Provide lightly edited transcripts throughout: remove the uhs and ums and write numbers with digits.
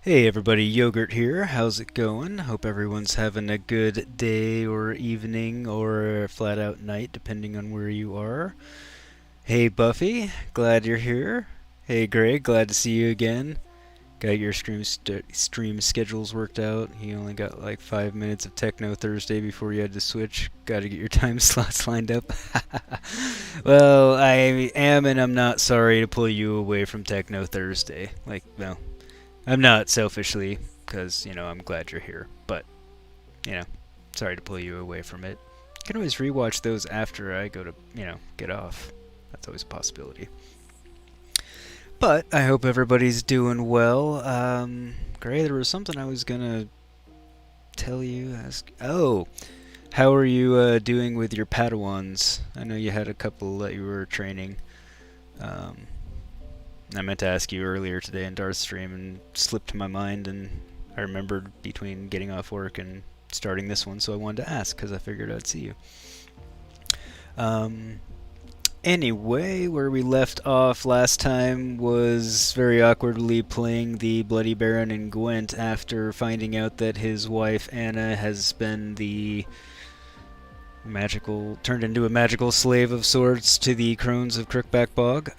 Hey everybody, Yogurt here. How's it going? Hope everyone's having a good day or evening or flat out night, depending on where you are. Hey Buffy, glad you're here. Hey Greg, glad to see you again. Got your stream schedules worked out. You only got like 5 minutes of Techno Thursday before you had to switch. Got to get your time slots lined up. Well, I am and I'm not sorry to pull you away from Techno Thursday. Like, no, I'm not selfishly, because, I'm glad you're here. But, sorry to pull you away from it. You can always rewatch those after I go to, get off. That's always a possibility. But I hope everybody's doing well. Gray, there was something I was gonna tell you. How are you doing with your Padawans? I know you had a couple that you were training. I meant to ask you earlier today in Darth's stream and slipped my mind, and I remembered between getting off work and starting this one, so I wanted to ask because I figured I'd see you. Anyway, where we left off last time was very awkwardly playing the Bloody Baron and Gwent after finding out that his wife Anna has been turned into a magical slave of sorts to the Crones of Crookback Bog.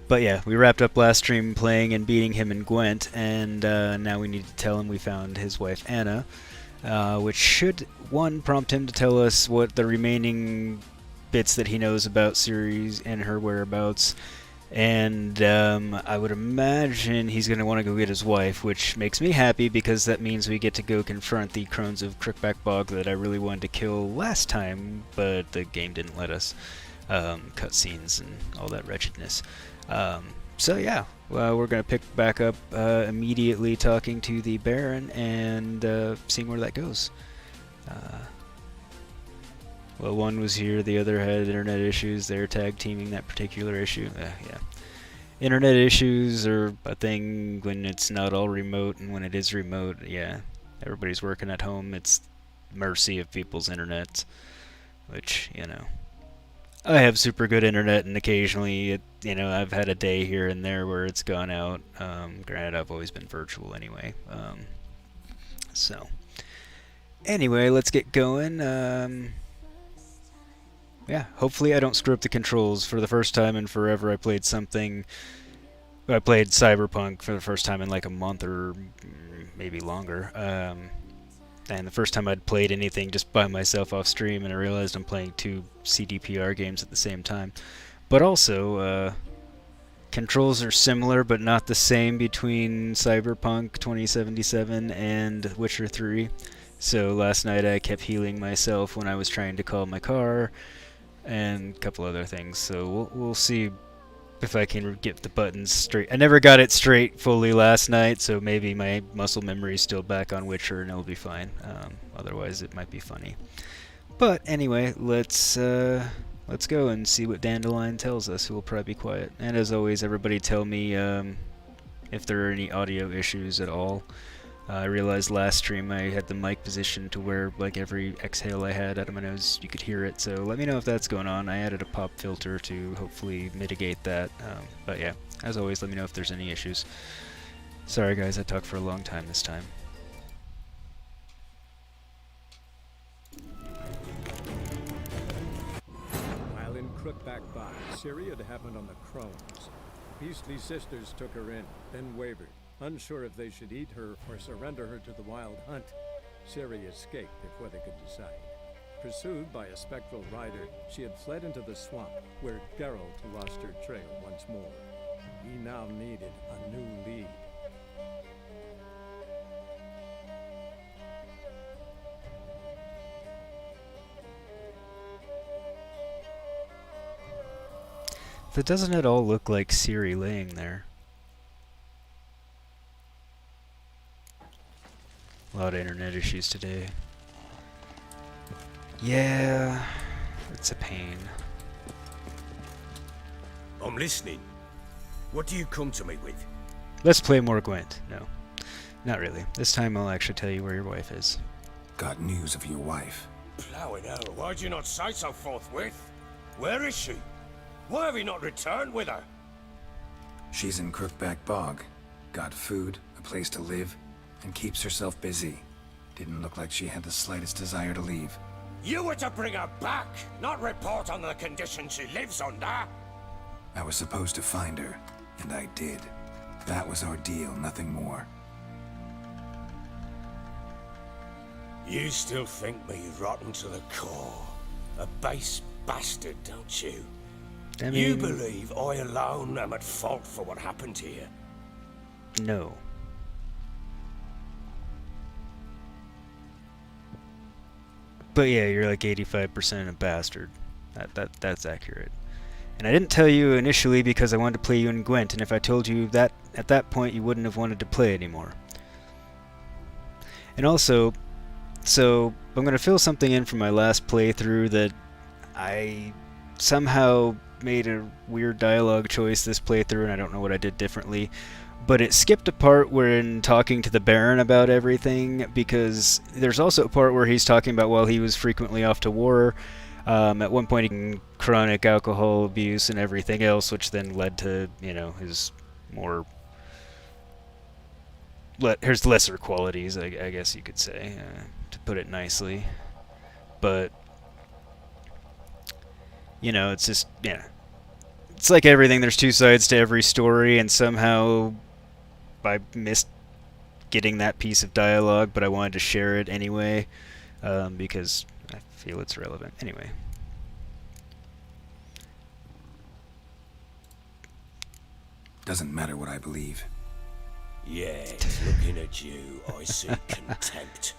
But yeah, we wrapped up last stream playing and beating him in Gwent, and now we need to tell him we found his wife Anna, which should, one, prompt him to tell us what the remaining bits that he knows about Ciri and her whereabouts, and I would imagine he's going to want to go get his wife, which makes me happy because that means we get to go confront the Crones of Crookback Bog that I really wanted to kill last time, but the game didn't let us. Cutscenes and all that wretchedness. So yeah, we're going to pick back up immediately talking to the Baron and seeing where that goes. Well, one was here, the other had internet issues. They're tag teaming that particular issue. Yeah. Internet issues are a thing when it's not all remote, and when it is remote, yeah. Everybody's working at home. It's mercy of people's internet, which, I have super good internet, and occasionally, I've had a day here and there where it's gone out. Granted, I've always been virtual anyway. So, anyway, let's get going. Yeah, hopefully I don't screw up the controls. For the first time in forever, I played Cyberpunk for the first time in like a month or maybe longer. And the first time I'd played anything just by myself off stream, and I realized I'm playing two CDPR games at the same time. But also, controls are similar but not the same between Cyberpunk 2077 and Witcher 3. So last night I kept healing myself when I was trying to call my car, and a couple other things, so we'll see if I can get the buttons straight. I never got it straight fully last night, so maybe my muscle memory is still back on Witcher and it'll be fine. Otherwise it might be funny. But anyway, let's go and see what Dandelion tells us, who will probably be quiet. And as always, everybody tell me if there are any audio issues at all. I realized last stream I had the mic position to where, like, every exhale I had out of my nose, you could hear it, so let me know if that's going on. I added a pop filter to hopefully mitigate that, but yeah, as always, let me know if there's any issues. Sorry guys, I talked for a long time this time. While in Crookback Bog, Ciri had happened on the Crones. Beastly sisters took her in, then wavered. Unsure if they should eat her or surrender her to the wild hunt, Ciri escaped before they could decide. Pursued by a spectral rider, she had fled into the swamp, where Geralt lost her trail once more. He now needed a new lead. But doesn't it all look like Ciri laying there? A lot of internet issues today. Yeah, it's a pain. I'm listening. What do you come to me with? Let's play more Gwent. No, not really. This time I'll actually tell you where your wife is. Got news of your wife. Plowing hell, why'd you not say so forthwith? Where is she? Why have you not returned with her? She's in Crookback Bog. Got food, a place to live, and keeps herself busy. Didn't look like she had the slightest desire to leave. You were to bring her back, not report on the conditions she lives under. I was supposed to find her, and I did. That was our deal, nothing more. You still think me rotten to the core. A base bastard, don't you? I mean, You believe I alone am at fault for what happened here? no. But yeah, you're like 85% a bastard. That's accurate. And I didn't tell you initially because I wanted to play you in Gwent, and if I told you that at that point you wouldn't have wanted to play anymore. And also, so I'm going to fill something in from my last playthrough that I somehow made a weird dialogue choice this playthrough, and I don't know what I did differently. But it skipped a part when talking to the Baron about everything, because there's also a part where he's talking about while he was frequently off to war. At one point, he chronic alcohol abuse and everything else, which then led to, you know, his more his lesser qualities, I guess you could say, to put it nicely. But you know, it's just, yeah, it's like everything. There's two sides to every story, and somehow I missed getting that piece of dialogue, but I wanted to share it anyway, because I feel it's relevant. Anyway. Doesn't matter what I believe. Yes, looking at you, I see contempt.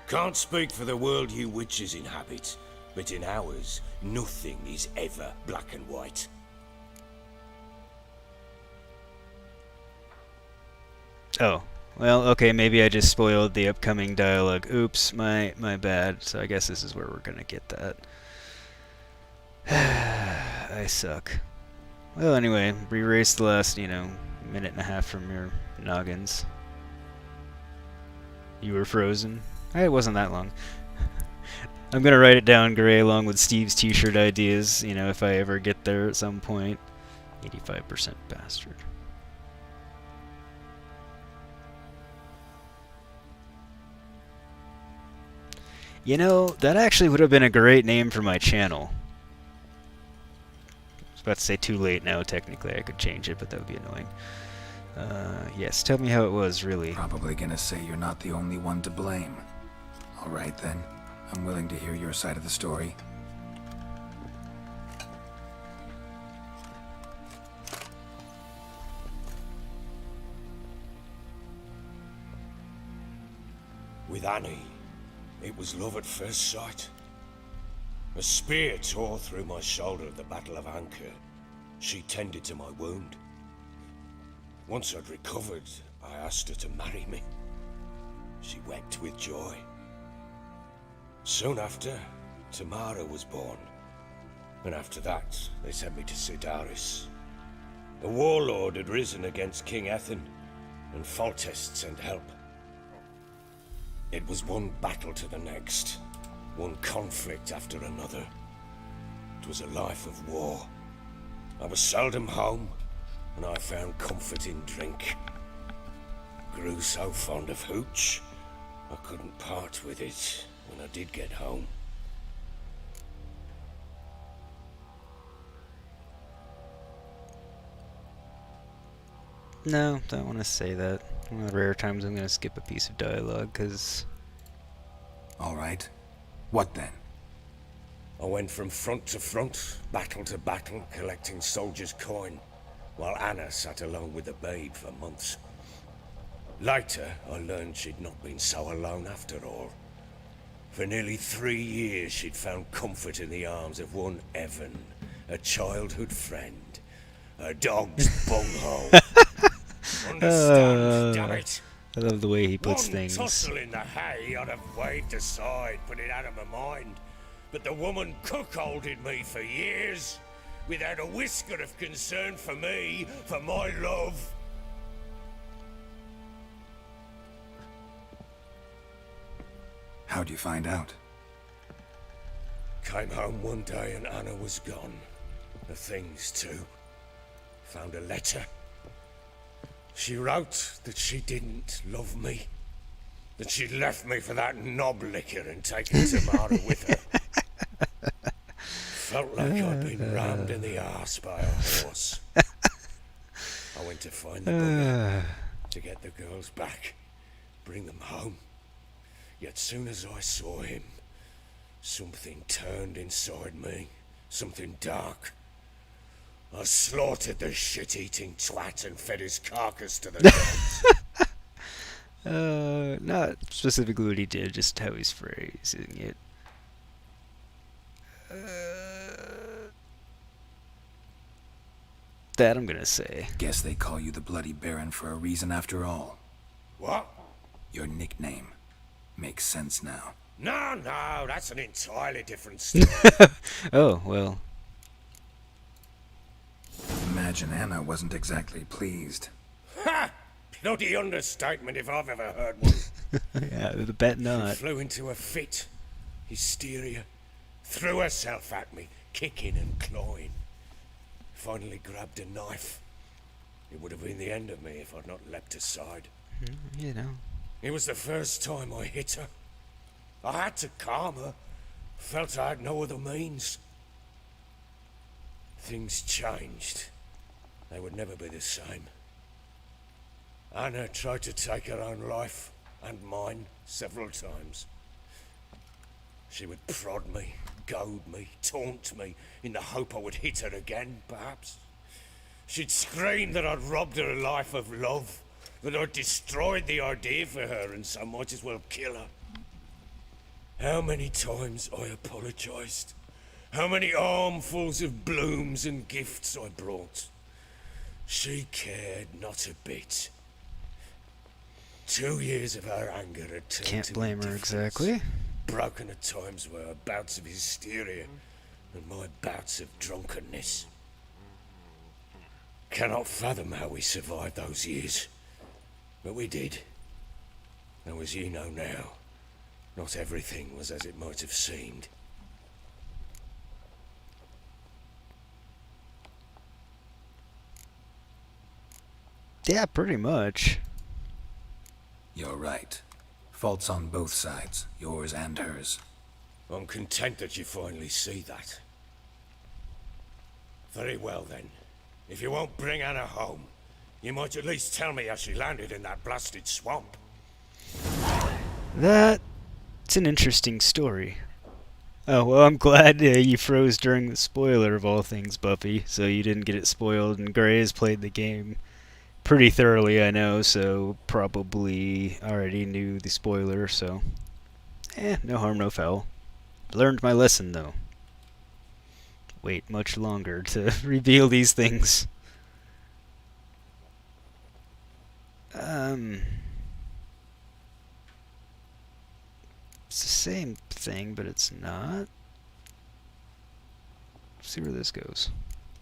Can't speak for the world you witches inhabit, but in ours, nothing is ever black and white. Oh, well, okay, maybe I just spoiled the upcoming dialogue. Oops, my bad. So I guess this is where we're gonna get that. I suck. Well, anyway, re-erase the last, you know, minute and a half from your noggins. You were frozen? It wasn't that long. I'm gonna write it down, Gray, along with Steve's t-shirt ideas, you know, if I ever get there at some point. 85% bastard. You know, that actually would have been a great name for my channel. I was about to say too late now, technically. I could change it, but that would be annoying. Yes, tell me how it was, really. Probably gonna say you're not the only one to blame. Alright then, I'm willing to hear your side of the story. With Annie, it was love at first sight. A spear tore through my shoulder at the Battle of Anchor. She tended to my wound. Once I'd recovered, I asked her to marry me. She wept with joy. Soon after, Tamara was born. And after that, they sent me to Sidaris. A warlord had risen against King Ethan, and Foltest sent help. It was one battle to the next, one conflict after another. It was a life of war. I was seldom home, and I found comfort in drink. Grew so fond of hooch, I couldn't part with it when I did get home. No, don't want to say that. One of the rare times I'm going to skip a piece of dialogue, because... Alright. What then? I went from front to front, battle to battle, collecting soldiers' coin, while Anna sat alone with the babe for months. Later, I learned she'd not been so alone after all. For nearly 3 years, she'd found comfort in the arms of one Evan, a childhood friend. A dog's bunghole. Understand, damn it. I love the way he puts One things. tussle in the hay I'd have waved aside, put it out of my mind. But the woman cuckolded me for years, without a whisker of concern for me, for my love. How'd you find out? Came home one day and Anna was gone. The things too. Found a letter. She wrote that she didn't love me. That she'd left me for that knob licker and taken Tamara with her. Felt like I'd been rammed in the arse by a horse. I went trying to find the bugger, to get the girls back, bring them home. Yet soon as I saw him, something turned inside me, something dark. I slaughtered the shit-eating twat and fed his carcass to the dogs. Not specifically what he did, just how he's phrasing it. That I'm gonna say. Guess they call you the Bloody Baron for a reason after all. What? Your nickname. Makes sense now. No, that's an entirely different story. Oh, well. Imagine Anna wasn't exactly pleased. Ha! Bloody understatement if I've ever heard one. Yeah, I bet She not. flew into a fit. Hysteria. Threw herself at me, kicking and clawing. Finally grabbed a knife. It would have been the end of me if I'd not leapt aside. You know. It was the first time I hit her. I had to calm her. Felt I had no other means. Things changed. They would never be the same. Anna tried to take her own life, and mine, several times. She would prod me, goad me, taunt me, in the hope I would hit her again, perhaps. She'd scream that I'd robbed her life of love, that I'd destroyed the idea for her, and so might as well kill her. How many times I apologized. How many armfuls of blooms and gifts I brought. She cared not a bit. 2 years of her anger had turned Can't to blame her indifference. exactly. Broken at times were her bouts of hysteria and my bouts of drunkenness. Cannot fathom how we survived those years. But we did. Though as you know now, not everything was as it might have seemed. Yeah, pretty much. You're right. Faults on both sides, yours and hers. I'm content that you finally see that. Very well then. If you won't bring Anna home, you might at least tell me how she landed in that blasted swamp. That's an interesting story. Oh, well, I'm glad you froze during the spoiler of all things, Buffy, so you didn't get it spoiled, and Gray has played the game pretty thoroughly, I know, so probably already knew the spoiler, so no harm, no foul. Learned my lesson, though. Wait much longer to reveal these things. It's the same thing, but it's not. See where this goes.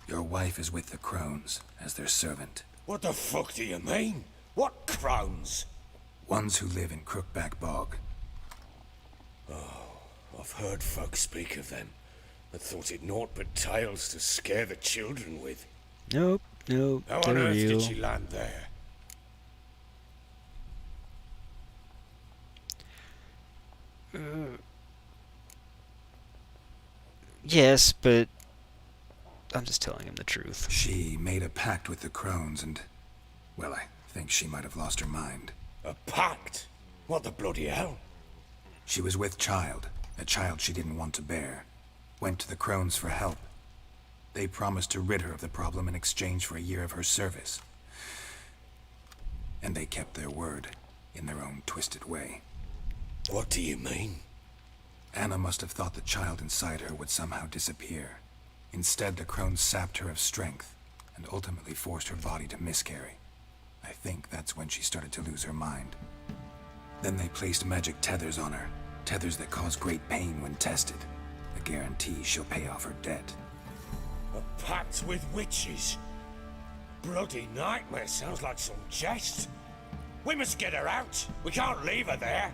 Your wife is with the Crones, as their servant. What the fuck do you mean? What crones? Ones who live in Crookback Bog. I've heard folk speak of them, but thought it naught but tales to scare the children with. Nope, How they're on earth real. did she land there? Yes, but I'm just telling him the truth. She made a pact with the Crones and, well, I think she might have lost her mind. A pact? What the bloody hell? She was with child, a child she didn't want to bear. Went to the Crones for help. They promised to rid her of the problem in exchange for a year of her service. And they kept their word, in their own twisted way. What do you mean? Anna must have thought the child inside her would somehow disappear. Instead, the Crones sapped her of strength, and ultimately forced her body to miscarry. I think that's when she started to lose her mind. Then they placed magic tethers on her, tethers that cause great pain when tested. A guarantee she'll pay off her debt. A pact with witches? Bloody nightmare, sounds like some jest. We must get her out. We can't leave her there.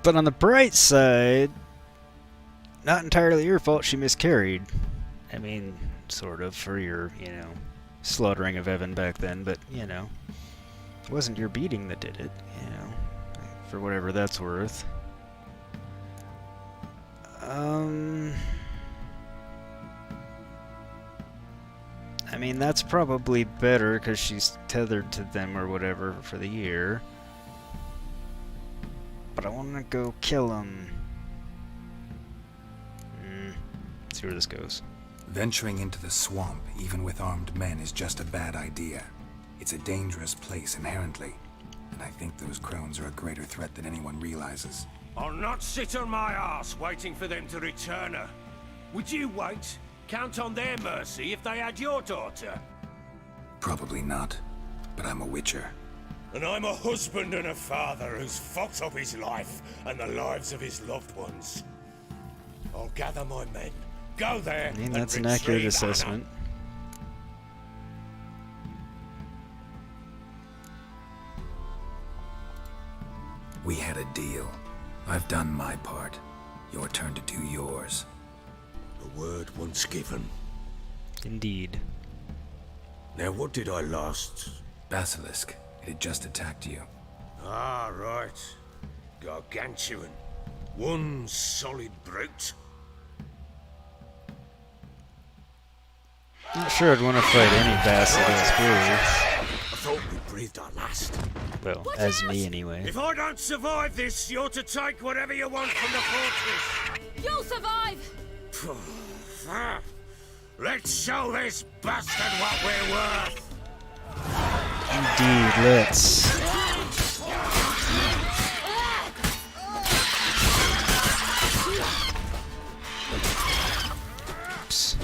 But on the bright side, not entirely your fault she miscarried. I mean, sort of, for your, slaughtering of Evan back then, but, it wasn't your beating that did it, for whatever that's worth. I mean, that's probably better because she's tethered to them or whatever for the year. But I want to go kill him. See where this goes. Venturing into the swamp, even with armed men, is just a bad idea. It's a dangerous place inherently, and I think those Crones are a greater threat than anyone realizes. I'll not sit on my ass waiting for them to return her. Would you wait? Count on their mercy if they had your daughter? Probably not, but I'm a witcher. And I'm a husband and a father who's fucked up his life and the lives of his loved ones. I'll gather my men, go there, I mean, and that's an accurate retrieve Anna. assessment. We had a deal. I've done my part. Your turn to do yours. A word once given. Indeed. Now what did I last? Basilisk. It had just attacked you. Ah, right. Gargantuan. One solid brute. Not sure I'd want to fight any basilisk, really. I thought we breathed our last. Well, as me anyway. If I don't survive this, you're to take whatever you want from the fortress. You'll survive! Let's show this bastard what we're worth. Indeed, let's. Oops.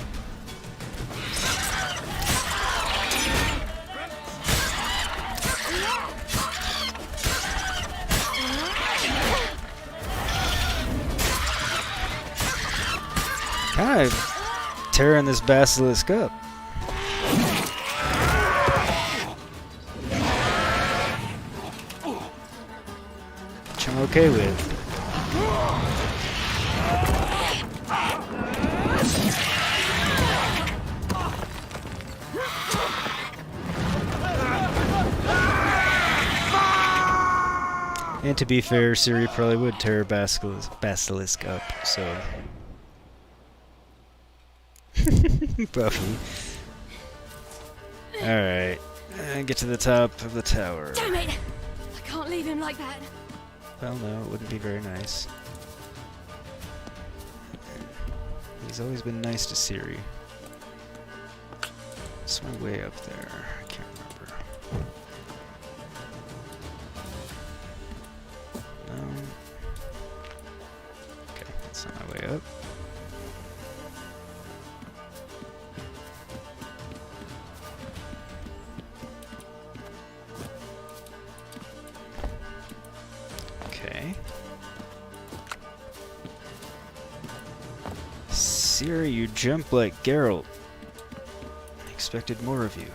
Kind of tearing this basilisk up. Which I'm okay with. And to be fair, Ciri probably would tear a basilisk up, so... Buffy. Alright. Get to the top of the tower. Damn it! I can't leave him like that. Well, no, it wouldn't be very nice. He's always been nice to Ciri. What's my way up there? I can't remember. No. Okay, that's not my way up. Okay. Ciri, you jump like Geralt. I expected more of you.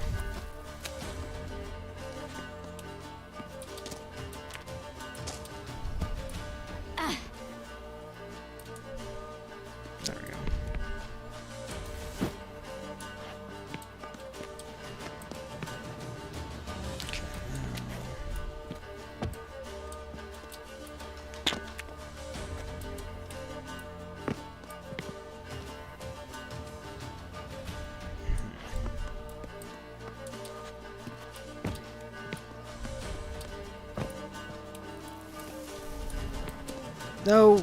There we go. Okay, no!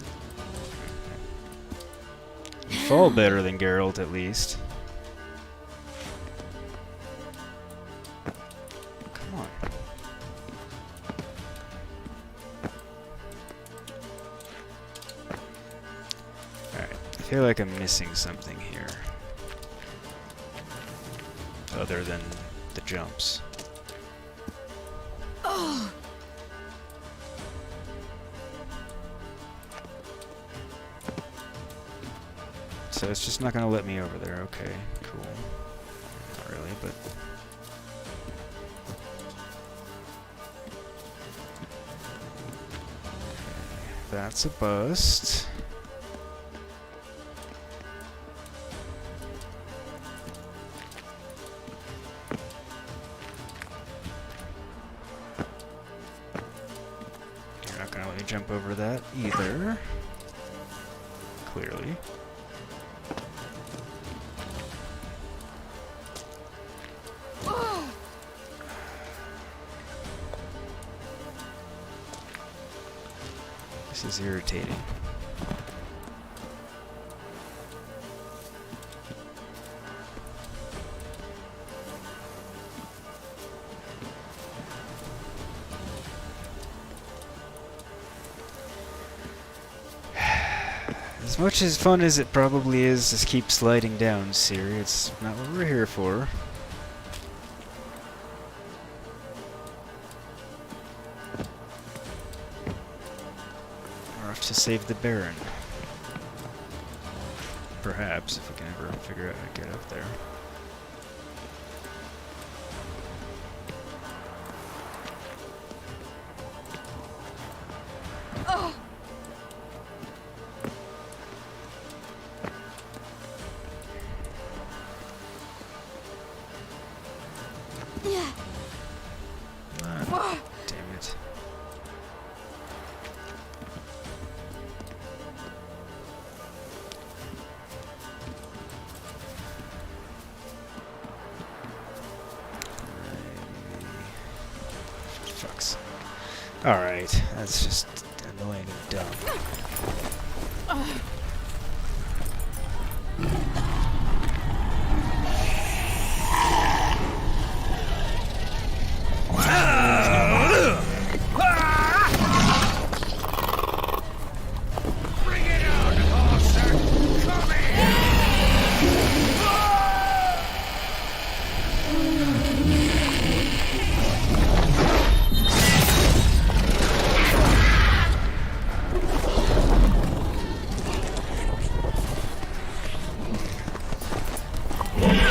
You fall better than Geralt, at least. Come on. Alright, I feel like I'm missing something here. Other than the jumps. Oh! So it's just not gonna let me over there. Okay, cool. Not really, but... That's a bust. You're not gonna let me jump over that either. Clearly. This is irritating. As much as fun as it probably is, just keep sliding down, Ciri. It's not what we're here for. We're off to save the Baron. Perhaps, if we can ever figure out how to get up there. Damn it. Fucks. Alright, that's just annoying and dumb.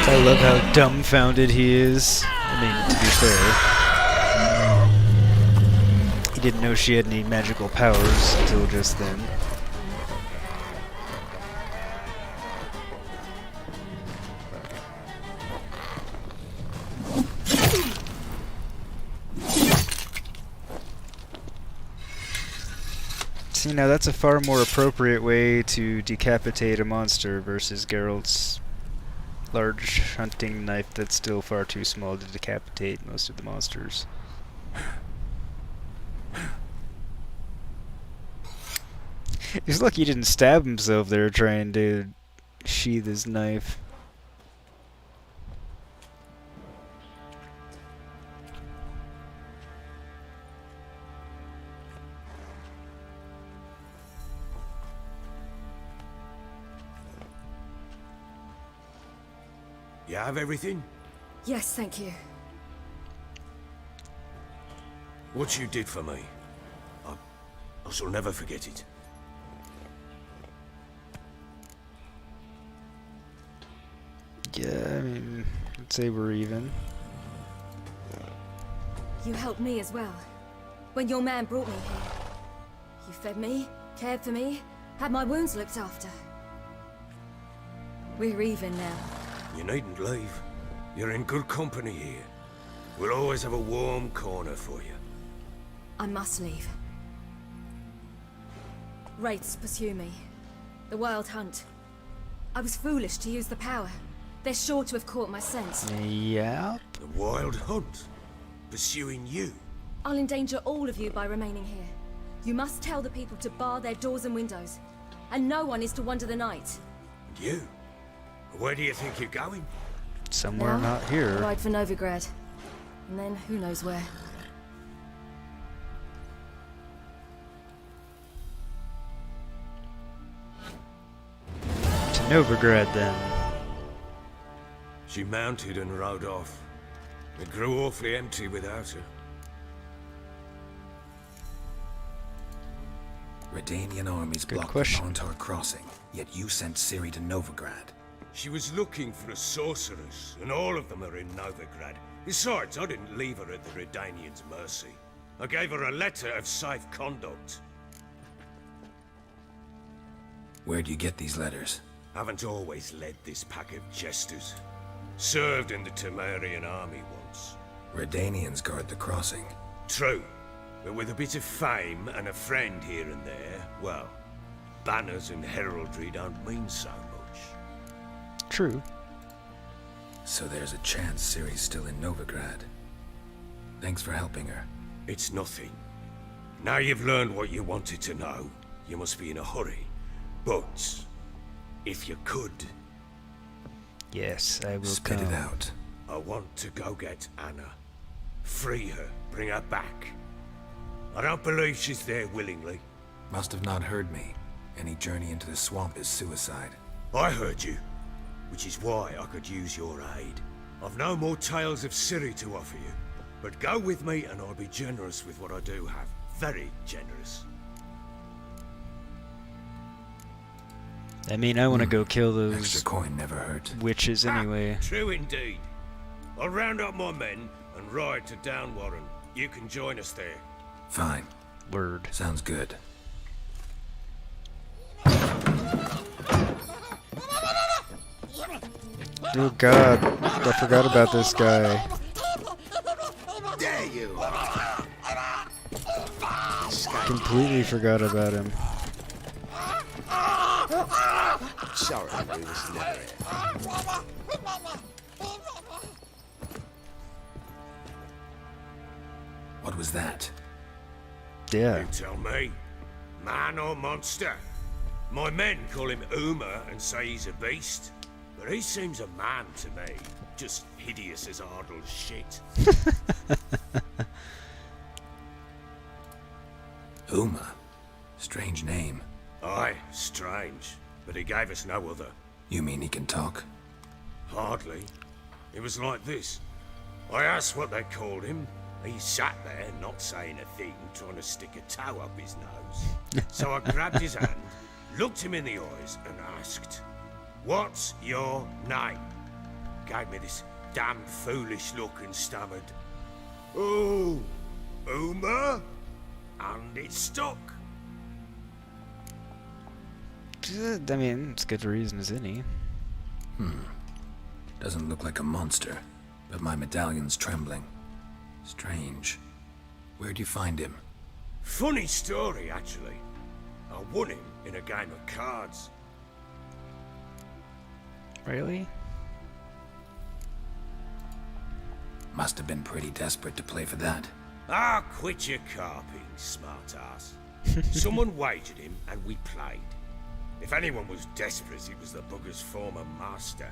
I love how dumbfounded he is. I mean, to be fair. He didn't know she had any magical powers until just then. See, now that's a far more appropriate way to decapitate a monster versus Geralt's large hunting knife that's still far too small to decapitate most of the monsters. He's lucky he didn't stab himself there trying to sheath his knife. You have everything? Yes, thank you. What you did for me, I shall never forget it. Yeah, I mean, I'd say we're even. You helped me as well. When your man brought me here. You fed me, cared for me, had my wounds looked after. We're even now. You needn't leave. You're in good company here. We'll always have a warm corner for you. I must leave. Wraiths pursue me. The Wild Hunt. I was foolish to use the power. They're sure to have caught my scent. Yeah. The Wild Hunt? Pursuing you? I'll endanger all of you by remaining here. You must tell the people to bar their doors and windows. And no one is to wander the night. And you? Where do you think you're going? Somewhere Now, not here. ride for Novigrad. And then who knows where. To Novigrad then. She mounted and rode off. It grew awfully empty without her. Redanian armies Good blocked question. the Montar crossing, yet you sent Ciri to Novigrad. She was looking for a sorceress, and all of them are in Novigrad. Besides, I didn't leave her at the Redanians' mercy. I gave her a letter of safe conduct. Where'd you get these letters? Haven't always led this pack of jesters. Served in the Temerian army once. Redanians guard the crossing. True, but with a bit of fame and a friend here and there, well, banners and heraldry don't mean so much. True. So there's a chance Ciri's still in Novigrad. Thanks for helping her. It's nothing. Now you've learned what you wanted to know, you must be in a hurry. But, if you could, Yes, I will Spit come. it out. I want to go get Anna. Free her, bring her back. I don't believe she's there willingly. Must have not heard me. Any journey into the swamp is suicide. I heard you, which is why I could use your aid. I've no more tales of Ciri to offer you, but go with me and I'll be generous with what I do have. Very generous. I mean, I want to go kill Extra those coin never hurt. witches anyway. True indeed. I'll round up my men and ride to Downwarren. You can join us there. Fine. Word. Sounds good. Oh god, I forgot about this guy. There you are. Completely forgot about him. Sorry, we was never here. What was that? Yeah. You tell me. Man or monster? My men call him Uma and say he's a beast. But he seems a man to me. Just hideous as Ardle's shit. Uma. Strange name. Aye, strange. But he gave us no other. You mean he can talk? Hardly. It was like this. I asked what they called him. He sat there, not saying a thing, trying to stick a toe up his nose. So I grabbed his hand, looked him in the eyes, and asked, "What's your name?" Gave me this damn foolish look and stammered, "Oh, Uma?" And it stuck. I mean, it's good reason as any. Doesn't look like a monster, but my medallion's trembling. Strange. Where'd you find him? Funny story, actually. I won him in a game of cards. Really? Must have been pretty desperate to play for that. Ah, quit your carping, smartass. Someone wagered him and we played. If anyone was desperate, it was the bugger's former master.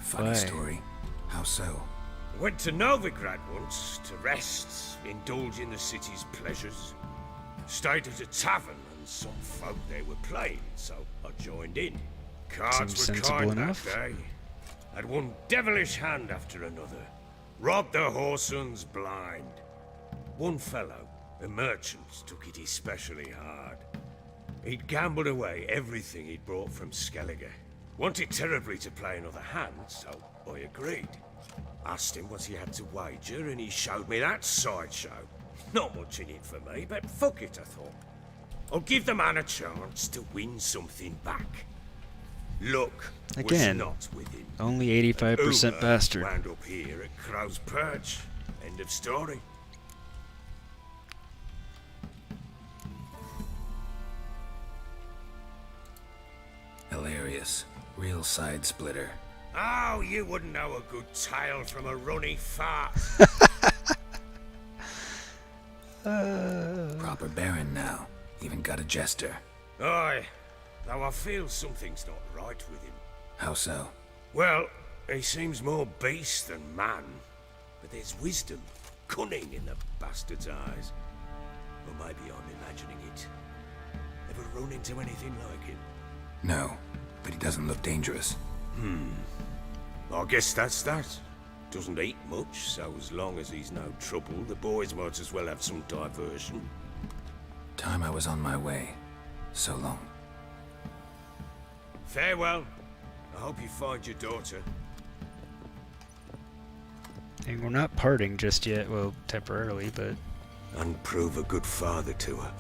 Funny Why? story. How so? Went to Novigrad once to rest, indulge in the city's pleasures. Stayed at a tavern and some folk there were playing, so I joined in. Cards Seems were sensible kind enough. that day. Had one devilish hand after another. Robbed the whoresons blind. One fellow, a merchant, took it especially hard. He'd gambled away everything he'd brought from Skellige. Wanted terribly to play another hand, so I agreed. Asked him what he had to wager, and he showed me that sideshow. Not much in it for me, but fuck it, I thought. I'll give the man a chance to win something back. Luck Again, was not with him. Only 85% Uma bastard. wound up here at Crow's Perch. End of story. Hilarious. Real side splitter. Oh, you wouldn't know a good tale from a runny fart. Proper baron now. Even got a jester. Aye, though I feel something's not right with him. How so? Well, he seems more beast than man, but there's wisdom, cunning in the bastard's eyes. Or maybe I'm imagining it. Ever run into anything like him? No, but he doesn't look dangerous. I guess that's that. Doesn't eat much, so as long as he's no trouble, the boys might as well have some diversion. Time I was on my way. So long. Farewell. I hope you find your daughter. And we're not parting just yet, well, temporarily, but And prove a good father to her.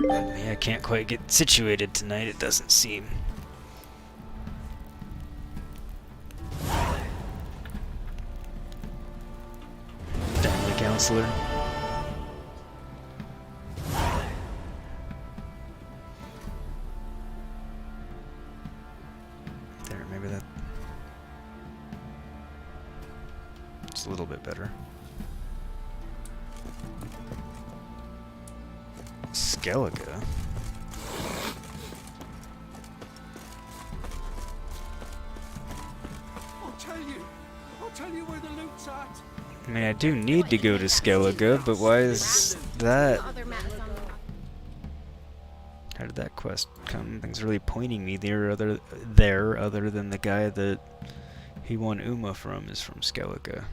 Me, I can't quite get situated tonight, it doesn't seem. Family counselor. There, maybe that... It's a little bit better. Skellige? I'll tell you where the loot's at. I mean, I do need to go to Skellige, but why is that? How did that quest come? Things really pointing me there, other than the guy that he won Uma from is from Skellige,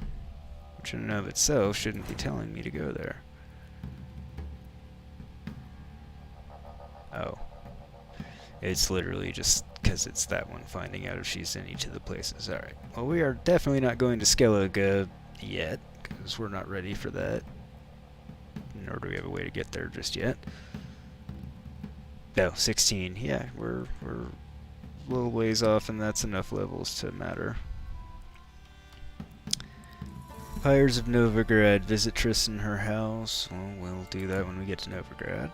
which in and of itself shouldn't be telling me to go there. Oh. It's literally just because it's that one finding out if she's in each of the places. Alright. Well, we are definitely not going to Skellige yet, because we're not ready for that. Nor do we have a way to get there just yet. No, 16. Yeah, we're a little ways off, and that's enough levels to matter. Pyres of Novigrad. Visit Triss in her house. Well, we'll do that when we get to Novigrad.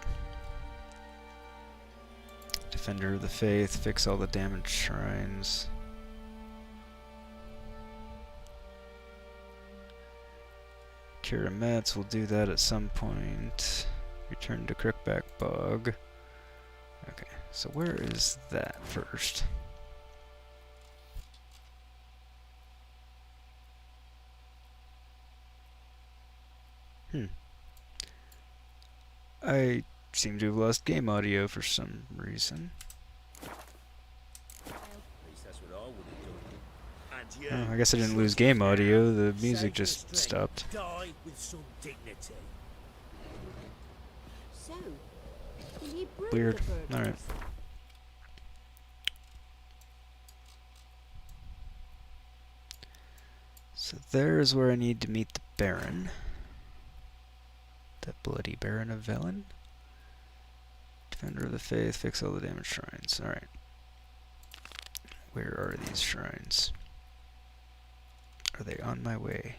Defender of the Faith, fix all the damaged shrines. Cure Metz, we'll do that at some point. Return to Crookback Bog. Okay, so where is that first? I seem to have lost game audio for some reason. Oh, I guess I didn't lose game audio, the music just stopped. Die with some dignity. So, can you brew Weird. the bourbon? Alright. So there's where I need to meet the Baron. The bloody Baron of Velen. Defender of the Faith, fix all the damaged shrines. Alright. Where are these shrines? Are they on my way?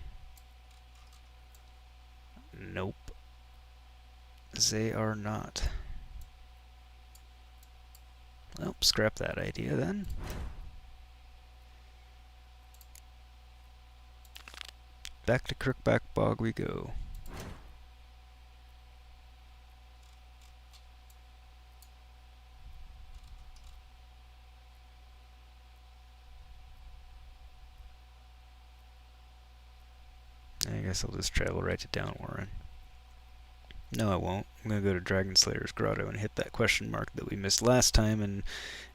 Nope. They are not. Well, scrap that idea then. Back to Crookback Bog we go. I guess I'll just travel right to Downwarren. No, I won't. I'm gonna go to Dragonslayer's Grotto and hit that question mark that we missed last time, and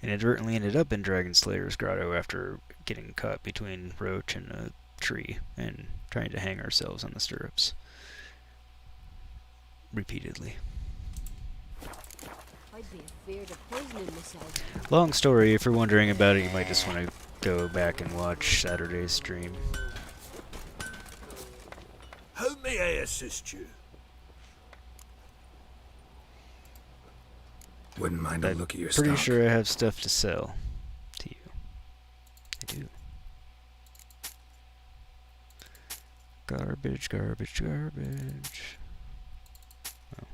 inadvertently ended up in Dragonslayer's Grotto after getting caught between Roach and a tree and trying to hang ourselves on the stirrups. Repeatedly. I'd be afeard of poisoning myself. Long story, if you're wondering about it, you might just want to go back and watch Saturday's stream. How may I assist you? Wouldn't mind a I'm look at your pretty stock. sure I have stuff to sell to you. I do. Garbage, garbage, garbage. Oh.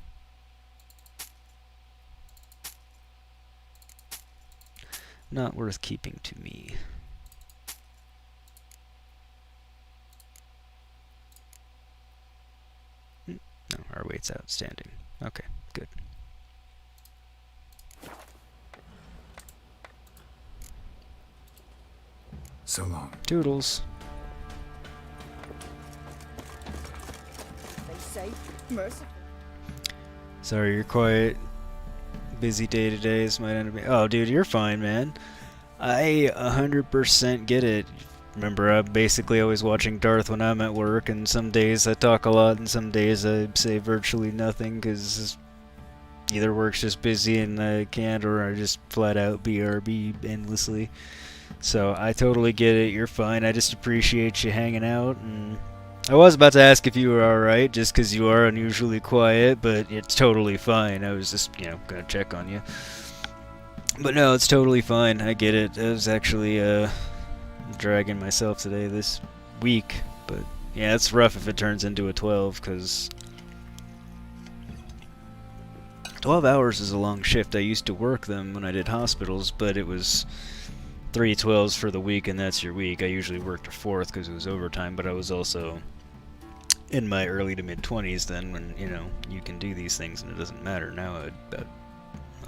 Not worth keeping to me. No, our weight's outstanding. Okay, good. So long. Toodles. They say merciful. Sorry, you're quiet. Busy day today. This might end up being... Oh, dude, you're fine, man. I 100% get it. Remember, I'm basically always watching Darth when I'm at work, and some days I talk a lot, and some days I say virtually nothing, because either work's just busy and I can't, or I just flat out BRB endlessly. So I totally get it. You're fine. I just appreciate you hanging out, and I was about to ask if you were alright, just 'cause you are unusually quiet, but it's totally fine. I was just, gonna check on you. But no, it's totally fine. I get it. I was actually, dragging myself today this week. But, yeah, it's rough if it turns into a 12, 'cause 12 hours is a long shift. I used to work them when I did hospitals, but it was 3 12s for the week, and that's your week. I usually worked a fourth because it was overtime, but I was also in my early to mid 20s then when, you can do these things and it doesn't matter. Now I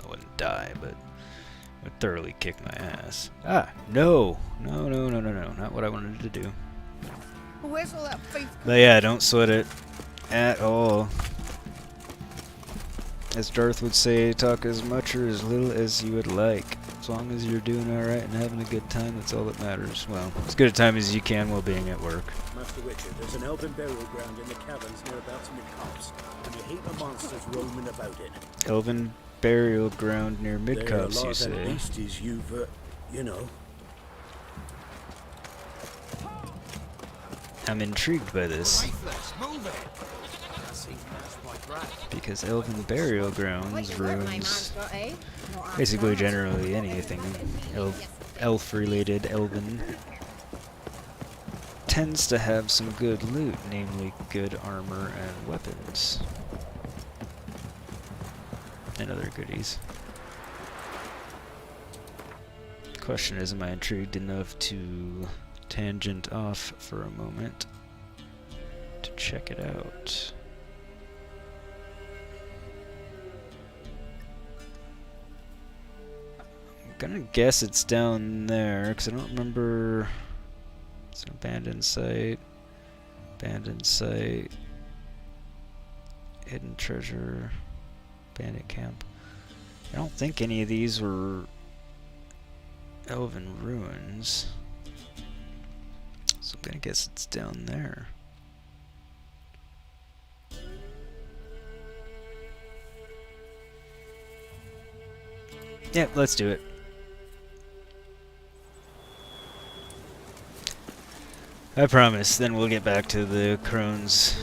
wouldn't die, but I would thoroughly kick my ass. No, not what I wanted to do. Where's all that faith? But yeah, don't sweat it at all. As Darth would say, talk as much or as little as you would like. As long as you're doing alright and having a good time, that's all that matters. Well, as good a time as you can while being at work. Master Richard, there's an elven burial ground in the caverns nearabouts Mid-Copse, and a heap of monsters roaming about it. Elven burial ground near There are a Mid-Copse, lot you of them say? beasties you've, I'm intrigued by this. Because Elven burial grounds ruins basically generally anything elf-related elven tends to have some good loot, namely good armor and weapons. And other goodies. Question is, am I intrigued enough to tangent off for a moment to check it out? I'm gonna guess it's down there, because I don't remember. It's an abandoned site. Abandoned site. Hidden treasure. Bandit camp. I don't think any of these were elven ruins. So I'm gonna guess it's down there. Yep, let's do it. I promise, then we'll get back to the Crones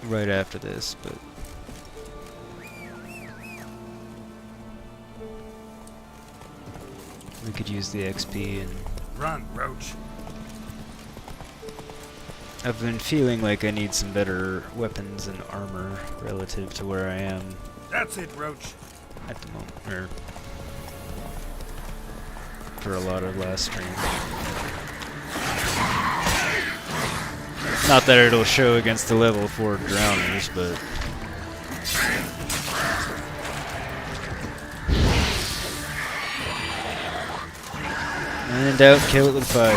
right after this, but we could use the XP and Run, Roach. I've been feeling like I need some better weapons and armor relative to where I am That's it, Roach. at the moment, or for a lot of last stream. Not that it'll show against the level 4 drowners, but when in doubt, kill it with fire.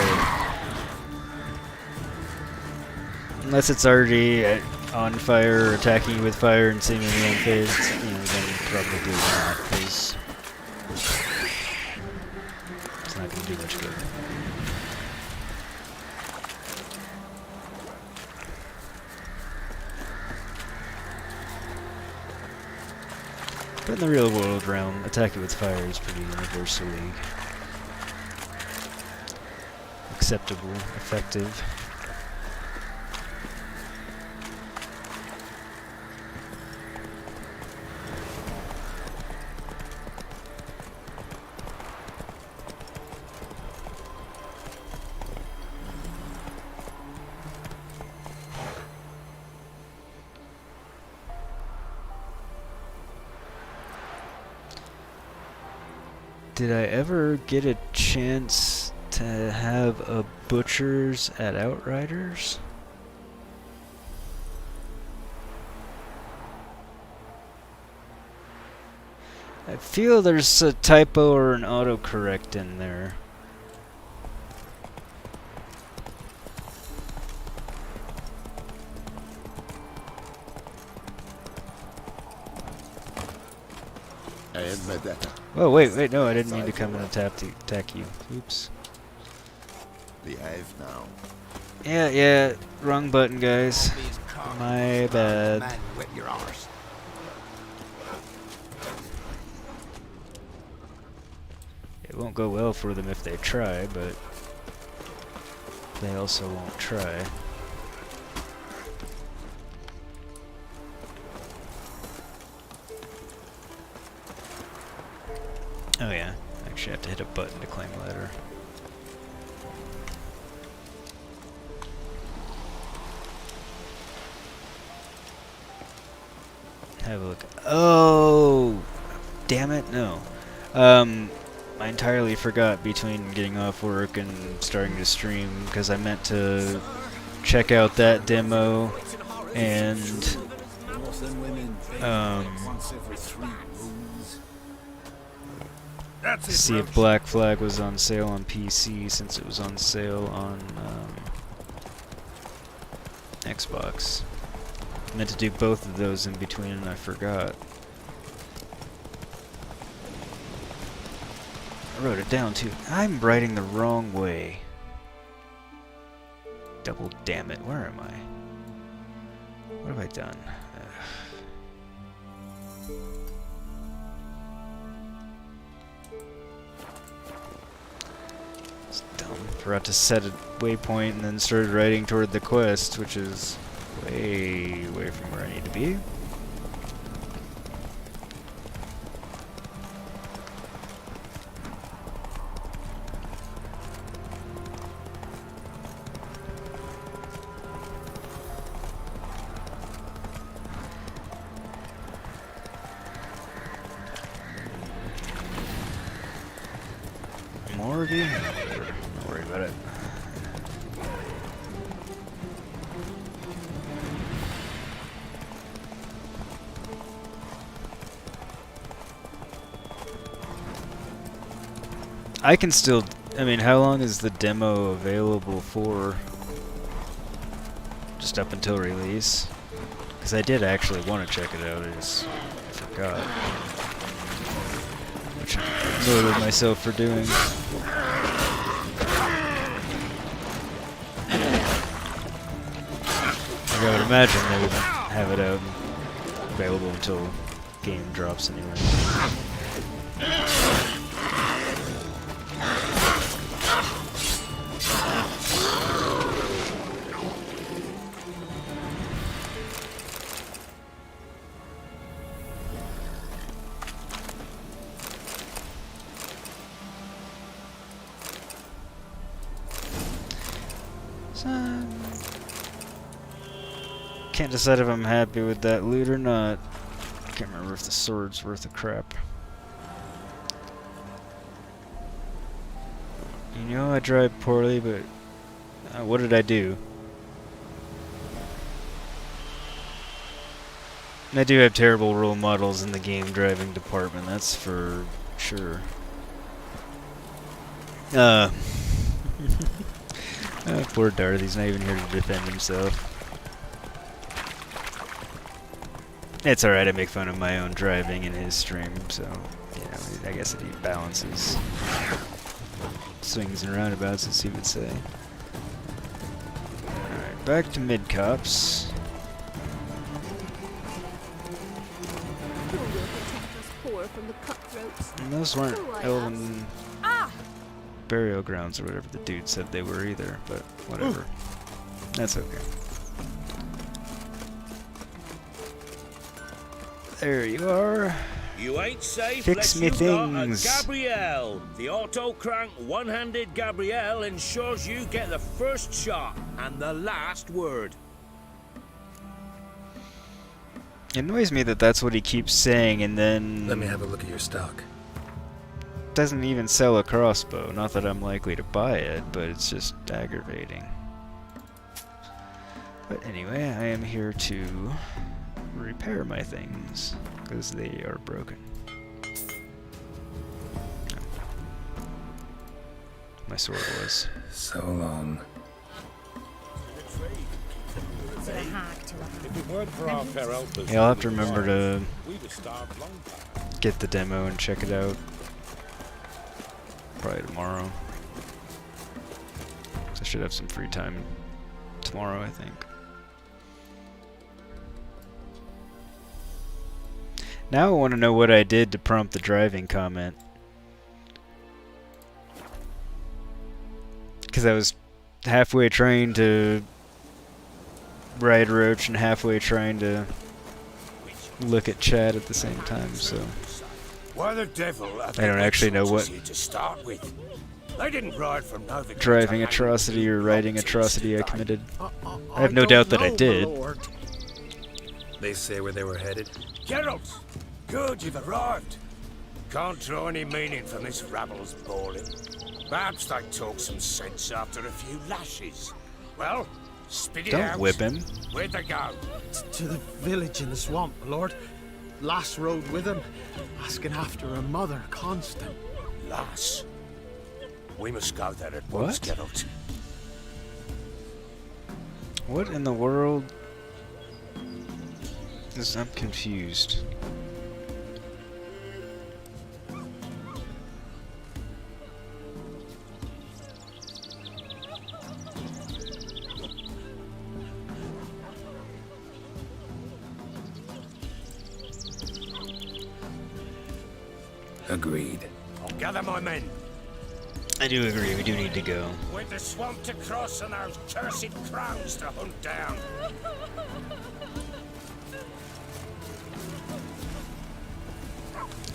Unless it's already on fire or attacking you with fire and seemingly unfazed, then probably not, because it's not going to do much good. But in the real world realm, attacking with fire is pretty universally acceptable, effective. Did I ever get a chance to have a butcher's at Outriders? I feel there's a typo or an autocorrect in there. Oh, wait, no, I didn't mean to come and attack you. Oops. Behave now. Yeah, wrong button, guys. My bad. Man, whip your arse. It won't go well for them if they try, but they also won't try. Oh yeah, actually have to hit a button to climb ladder. Have a look. Oh, damn it, no. I entirely forgot between getting off work and starting to stream because I meant to check out that demo and see if Black Flag was on sale on PC since it was on sale on Xbox. I meant to do both of those in between and I forgot. I wrote it down too. I'm writing the wrong way. Double damn it, where am I? What have I done? It's dumb. Forgot to set a waypoint and then started writing toward the quest, which is way away from where I need to be. Morgy? Don't worry about it. I can still... I mean, how long is the demo available for? Just up until release? Because I did actually want to check it out, I just forgot. Which I loaded myself for doing. Like I would imagine they would have it out available until game drops anyway. Can't decide if I'm happy with that loot or not. Can't remember if the sword's worth a crap. You know I drive poorly, but what did I do? I do have terrible role models in the game driving department, that's for sure. Poor Darthy's not even here to defend himself. It's alright, I make fun of my own driving in his stream, so, you know, I guess it balances. Swings and roundabouts, as he would say. Alright, back to mid-cops. And those weren't elven burial grounds or whatever the dude said they were either, but whatever. That's okay. There you are. You ain't safe Fix unless me you got a things. Gabrielle. The auto-crank one-handed Gabrielle ensures you get the first shot and the last word. It annoys me that that's what he keeps saying and then Let me have a look at your stock. doesn't even sell a crossbow. Not that I'm likely to buy it, but it's just aggravating. But anyway, I am here to repair my things because they are broken. My sword was. So long. If it weren't for our fair helpers, Yeah, I'll have to remember to we'd have starved long time. get the demo and check it out. Probably tomorrow. So I should have some free time tomorrow, I think. Now I want to know what I did to prompt the driving comment. Because I was halfway trying to ride Roach and halfway trying to look at chat at the same time, so Why the devil have I don't actually know what here to start with? They didn't ride from Nova driving atrocity or writing atrocity I committed. I have no don't doubt that I know, my did. lord. They say where they were headed? Geralt! Good, you've arrived. Can't draw any meaning from this rabble's bawling. Perhaps they talk some sense after a few lashes. Well, spit it out. Don't whip him. Where'd they go? To the village in the swamp, my lord. Lass rode with him, asking after her mother, Constant. Lass. We must go there at once, What? Geralt. What in the world? I'm confused. Agreed. I'll gather my men. I do agree, we do need to go. With the swamp to cross and those cursed crones to hunt down.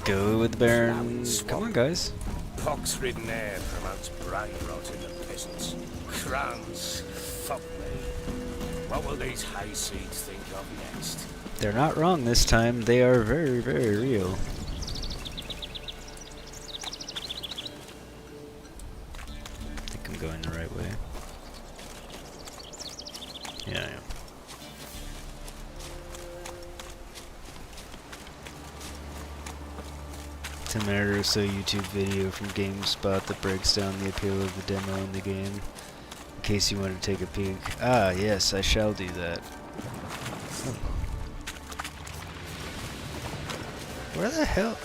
Go with the Baron. Come on, guys. Pox-ridden air promotes brain rot in the peasants. Crones, fuck me. What will these hayseeds think of next? They're not wrong this time. They are very, very real. I think I'm going the right way. Yeah, I am. It's a minute or so YouTube video from GameSpot that breaks down the appeal of the demo in the game. In case you want to take a peek. Ah, yes, I shall do that. Where the hell?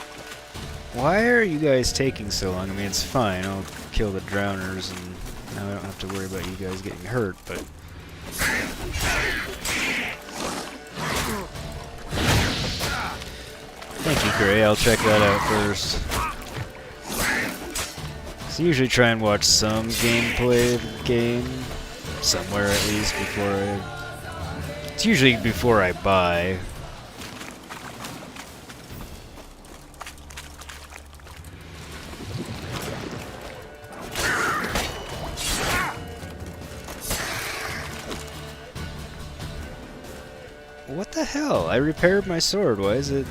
Why are you guys taking so long? I mean, it's fine. I'll kill the drowners and now I don't have to worry about you guys getting hurt, but... Thank you, Gray. I'll check that out first. So usually try and watch some gameplay of the game. Somewhere at least before I... It's usually before I buy. What the hell? I repaired my sword. Why is it...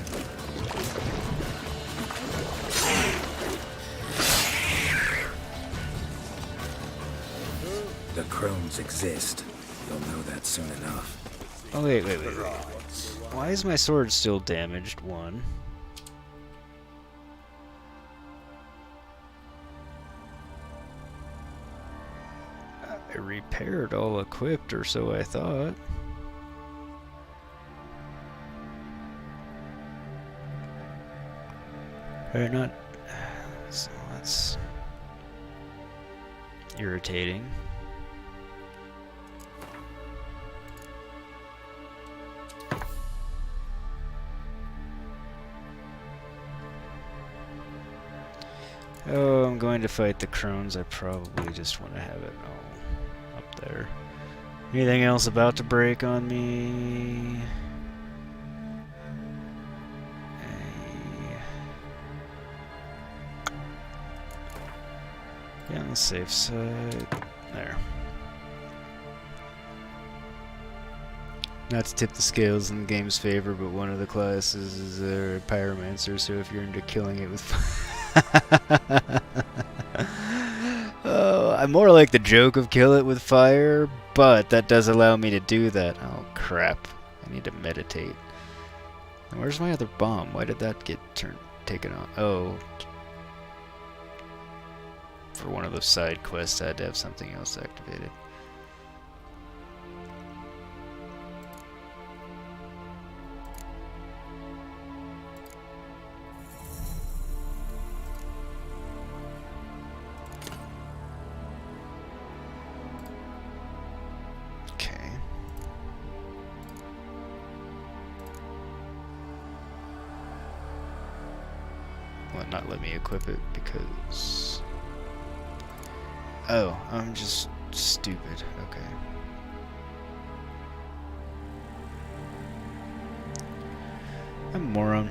The Crones exist. You'll know that soon enough. Oh, wait. Why is my sword still damaged? One. I repaired all equipped, or so I thought. Alright, not... So that's... irritating. Oh, I'm going to fight the Crones. I probably just want to have it all up there. Anything else about to break on me? Yeah, on the safe side. There. Not to tip the scales in the game's favor, but one of the classes is a pyromancer, so if you're into killing it with oh, I'm more like the joke of kill it with fire, but that does allow me to do that. Oh crap. I need to meditate. And where's my other bomb? Why did that get taken off? Oh. For one of those side quests, I had to have something else activated. Okay. Well, not let me equip it because... Oh, I'm just stupid. Okay. I'm a moron.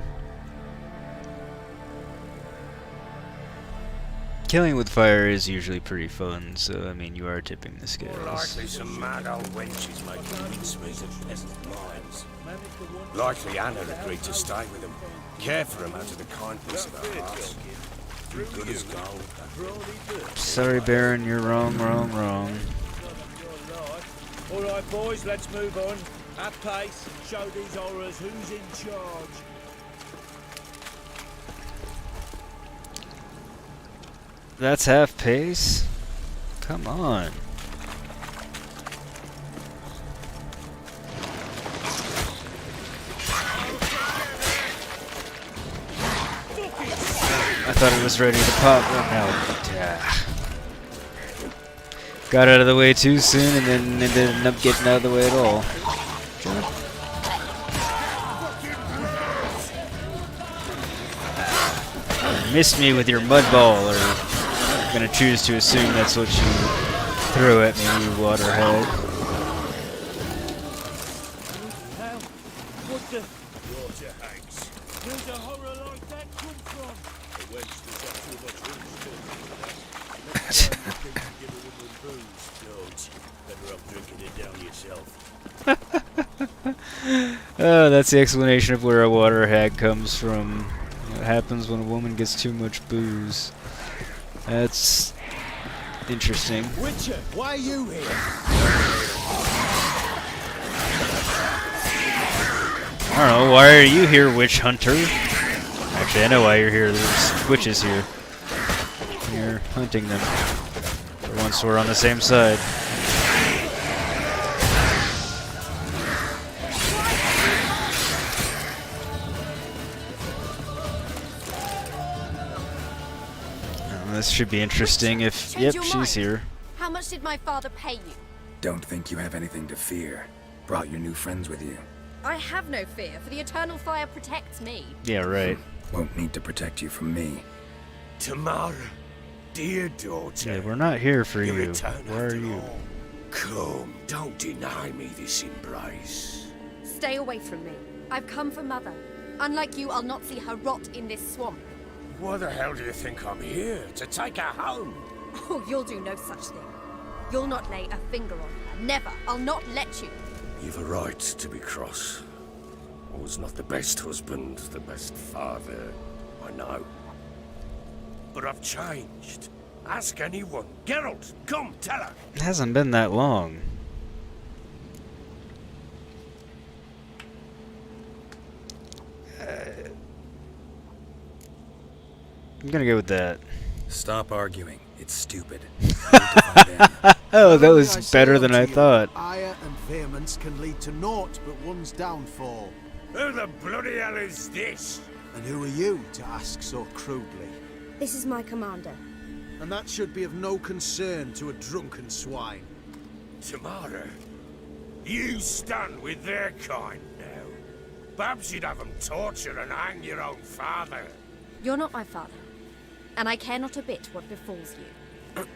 killing with fire is usually pretty fun, so I mean, you are tipping the More scales. likely some mad old wenches making mincemeat of peasant minds. Likely Anna agreed to stay with them, care for them out of the kindness of her heart. Good as gold. Sorry, Baron, you're wrong. Alright, boys, let's move on. At pace, show these horrors who's in charge. That's half pace? Come on. I thought it was ready to pop. Oh, no. Got out of the way too soon and then it ended up getting out of the way at all. Missed me with your mud ball, or I'm gonna choose to assume that's what you threw at me, you waterhead. Hell, what the? Water hags. Where's a horror like that come from? The wench does have too much room to give a woman booze. Don't. Better off drinking it down yourself. Oh, that's the explanation of where a water hag comes from. What happens when a woman gets too much booze. That's interesting. Witcher, why are you here? I don't know, why are you here, witch hunter? Actually, I know why you're here. There's witches here. You're hunting them. For once we're on the same side. This should be interesting if... Change Yep, your she's mind. here. How much did my father pay you? Don't think you have anything to fear. Brought your new friends with you. I have no fear, for the eternal fire protects me. Yeah, right. Won't need to protect you from me. Tamara, dear daughter. Yeah, we're not here for your you. return Where are after you? all. Come, don't deny me this embrace. Stay away from me. I've come for Mother. Unlike you, I'll not see her rot in this swamp. Why the hell do you think I'm here? To take her home? Oh, you'll do no such thing. You'll not lay a finger on her. Never. I'll not let you. You've a right to be cross. I was not the best husband, the best father, I know. But I've changed. Ask anyone. Geralt, come, tell her. It hasn't been that long. I'm gonna go with that. Stop arguing. It's stupid. Oh, that Only was I say better unto than I you, thought. Ire and vehemence can lead to naught but one's downfall. Who the bloody hell is this? And who are you to ask so crudely? This is my commander. And that should be of no concern to a drunken swine. Tamara, you stand with their kind now. Perhaps you'd have them torture and hang your own father. You're not my father. And I care not a bit what befalls you.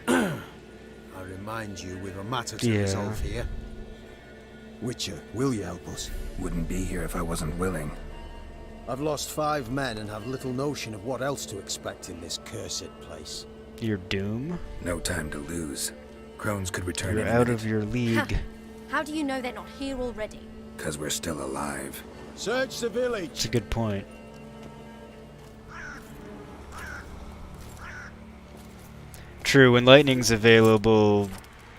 I remind you we've a matter to Yeah. resolve here. Witcher, will you help us? Wouldn't be here if I wasn't willing. I've lost 5 men and have little notion of what else to expect in this cursed place. Your doom? No time to lose. Crones could return You're any out minute, of your league. How do you know they're not here already? 'cause we're still alive. Search the village! It's a good point. True, when lightning's available,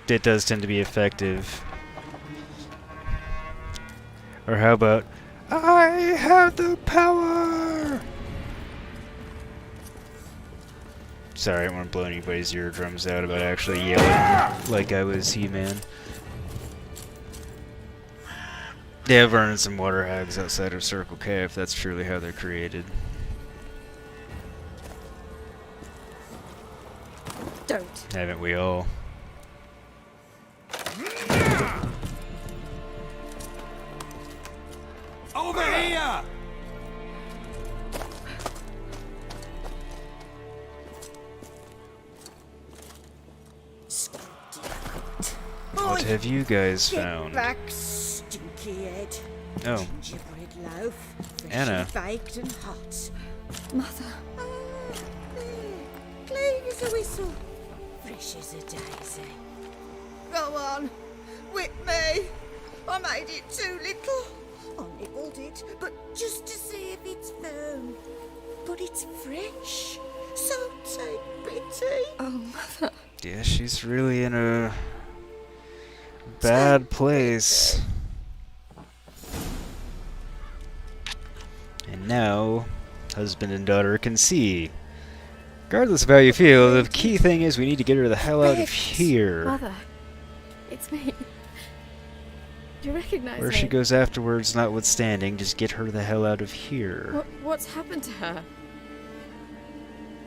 it does tend to be effective. Or how about, I have the power! Sorry, I don't want to blow anybody's eardrums out about actually yelling like I was He-Man. Yeah, I've run into some water hags outside of Circle K if that's truly how they're created. Don't. Haven't we all? Over here! What have you guys found? Back, stinky head. Oh, Gingerbread loaf, Anna. freshly baked and hot. Mother. Please, as a whistle, fresh as a daisy. Go on, whip me. I made it too little. I nibbled it, but just to see if it's firm. But it's fresh, so take pity. Oh, Mother. Yeah, she's really in a bad place. And now, husband and daughter can see. Regardless of how you feel, the key thing is we need to get her the hell out of here. Mother, it's me. Do you recognize Where me? she goes afterwards, notwithstanding, just get her the hell out of here. What's happened to her?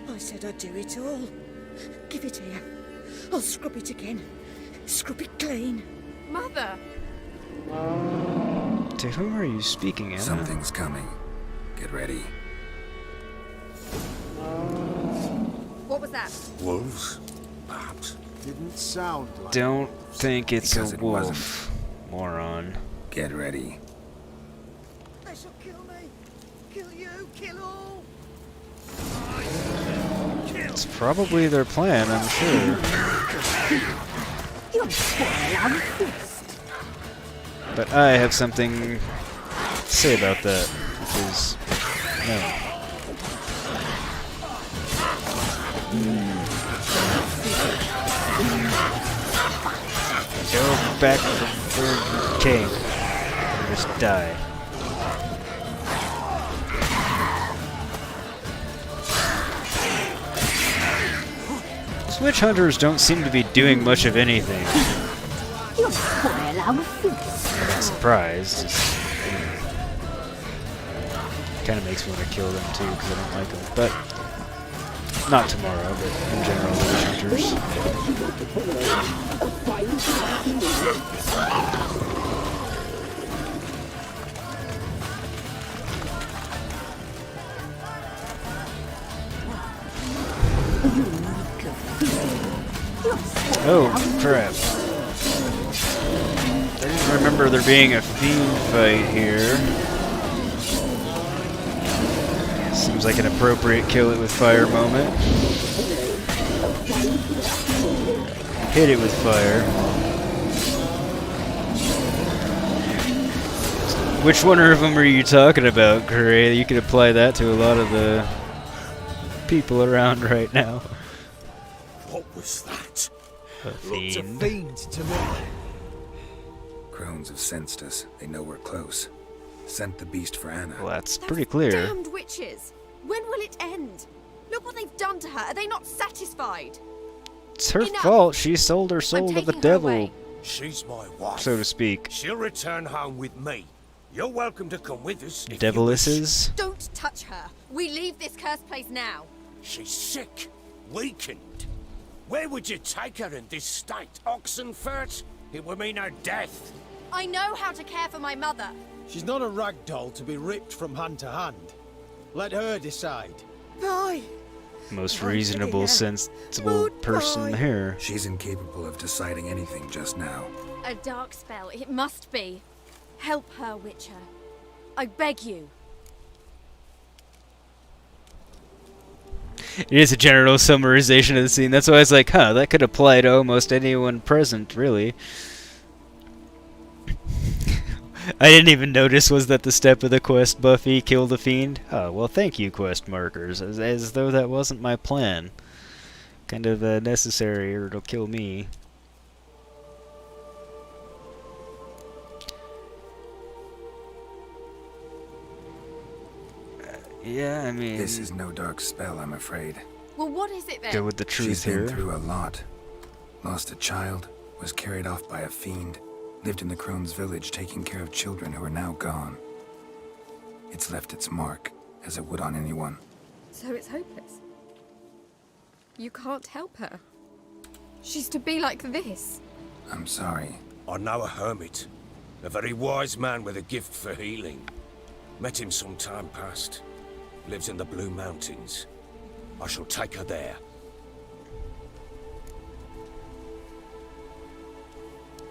I said I'd do it all. Give it here. I'll scrub it again. Scrub it clean. Mother! To whom are you speaking, Anna? Something's coming. Get ready. What was that? Wolves? Perhaps. Didn't sound like... Don't think it's Because a it wolf, wasn't. moron. Get ready. They shall kill me. Kill you. Kill all. It's probably their plan, I'm sure. You'll spoil our feast. But I have something to say about that, because no. Go back from where you came. Or just die. Witch hunters don't seem to be doing much of anything. You'll spoil our feast. I'm not surprised. Kind of makes me want to kill them too, because I don't like them. But not tomorrow, but in general, witch hunters. Oh, crap. I didn't remember there being a fiend fight here. Seems like an appropriate kill it with fire moment. Hit it with fire. Which one of them are you talking about, Gray? You could apply that to a lot of the people around right now. What was that? A Looked a fiend. fiend to me. Crones have sensed us. They know we're close. Sent the beast for Anna. Well, that's Those pretty clear. Damned witches! When will it end? Look what they've done to her. Are they not satisfied? It's her Enough. fault. She sold her I'm soul to the taking her devil, away. She's my wife. so to speak. She'll return home with me. You're welcome to come with us. if you wish. Devilisses. Don't touch her. We leave this cursed place now. She's sick, weakened. Where would you take her in this state? Oxenfurt? It would mean her death. I know how to care for my mother. She's not a rag doll to be ripped from hand to hand. Let her decide. Bye. Most Oh, reasonable, dear. sensible person Goodbye. here. She's incapable of deciding anything just now. A dark spell. It must be. Help her, Witcher. I beg you. It is a general summarization of the scene. That's why I was like, huh, that could apply to almost anyone present, really. I didn't even notice was that the step of the quest, Buffy, kill the fiend. Oh, well, thank you, quest markers. As though that wasn't my plan. Kind of necessary, or it'll kill me. Yeah, I mean... This is no dark spell, I'm afraid. Well, what is it then? Go with the truth She's here. been through a lot. Lost a child, was carried off by a fiend, lived in the Crones village taking care of children who are now gone. It's left its mark, as it would on anyone. So it's hopeless. You can't help her. She's to be like this. I'm sorry. I know a hermit. A very wise man with a gift for healing. Met him some time past. Lives in the Blue Mountains. I shall take her there.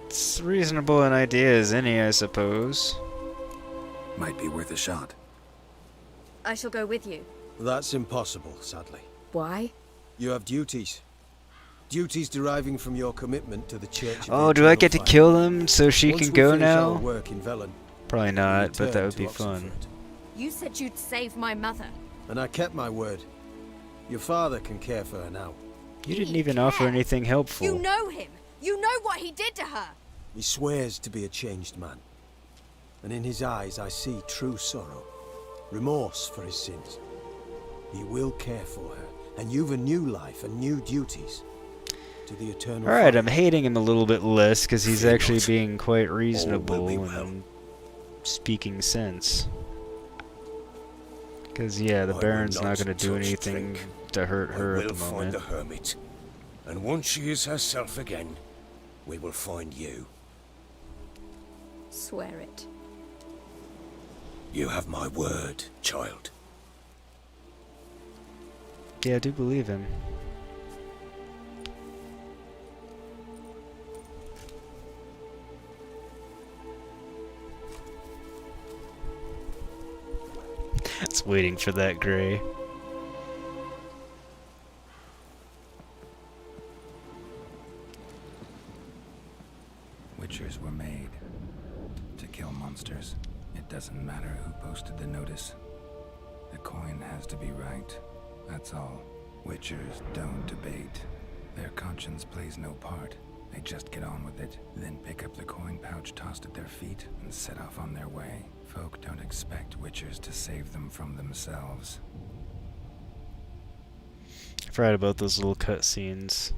It's reasonable an idea as any, I suppose. Might be worth a shot. I shall go with you. That's impossible, sadly. Why? You have duties. Duties deriving from your commitment to the Church of the Oh, do I get to Eternal kill them so she Once can we go finish our now? work in Velen, Probably we not, but that return would to be fun. Oxenford. You said you'd save my mother. And I kept my word. Your father can care for her now. You didn't even offer anything helpful. You know him. You know what he did to her. He swears to be a changed man. And in his eyes I see true sorrow. Remorse for his sins. He will care for her. And you've a new life and new duties. To the eternal Alright, fire. I'm hating him a little bit less because he's Fear actually not. being quite All reasonable will be well. and speaking sense. Because, yeah, the I will Baron's not not going to do touch anything drink. to hurt I her will at the find moment. the hermit. And once she is herself again, we will find you. Swear it. You have my word, child. Yeah, I do believe him. It's waiting for that gray. Witchers were made to kill monsters. It doesn't matter who posted the notice. The coin has to be right. That's all. Witchers don't debate. Their conscience plays no part. They just get on with it, then pick up the coin pouch tossed at their feet and set off on their way. Folk don't expect witchers to save them from themselves. I forgot about those little cutscenes.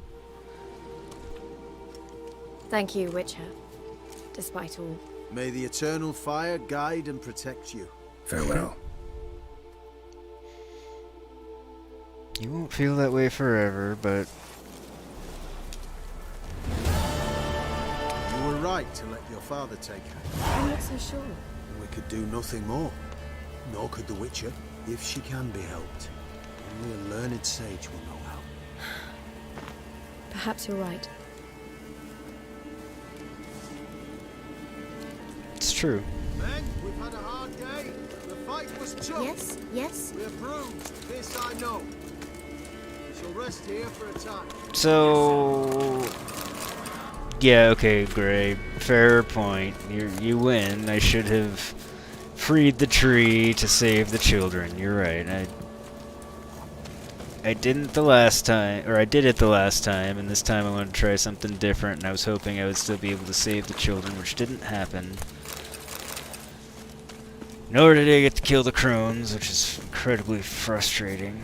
Thank you, Witcher. Despite all. May the eternal fire guide and protect you. Farewell. You won't feel that way forever, but You were right to let your father take her. I'm not so sure. We could do nothing more. Nor could the Witcher, if she can be helped. Only a learned sage will know how. Perhaps you're right. it's true. Men, we've had a hard day. The fight was tough. Yes, yes. We're bruised, this I know. We shall rest here for a time. So, yeah, okay, Gray. Fair point. You win. I should have freed the tree to save the children. You're right. I didn't the last time, or I did it the last time, and this time I wanted to try something different, and I was hoping I would still be able to save the children, which didn't happen. Nor did I get to kill the Crones, which is incredibly frustrating.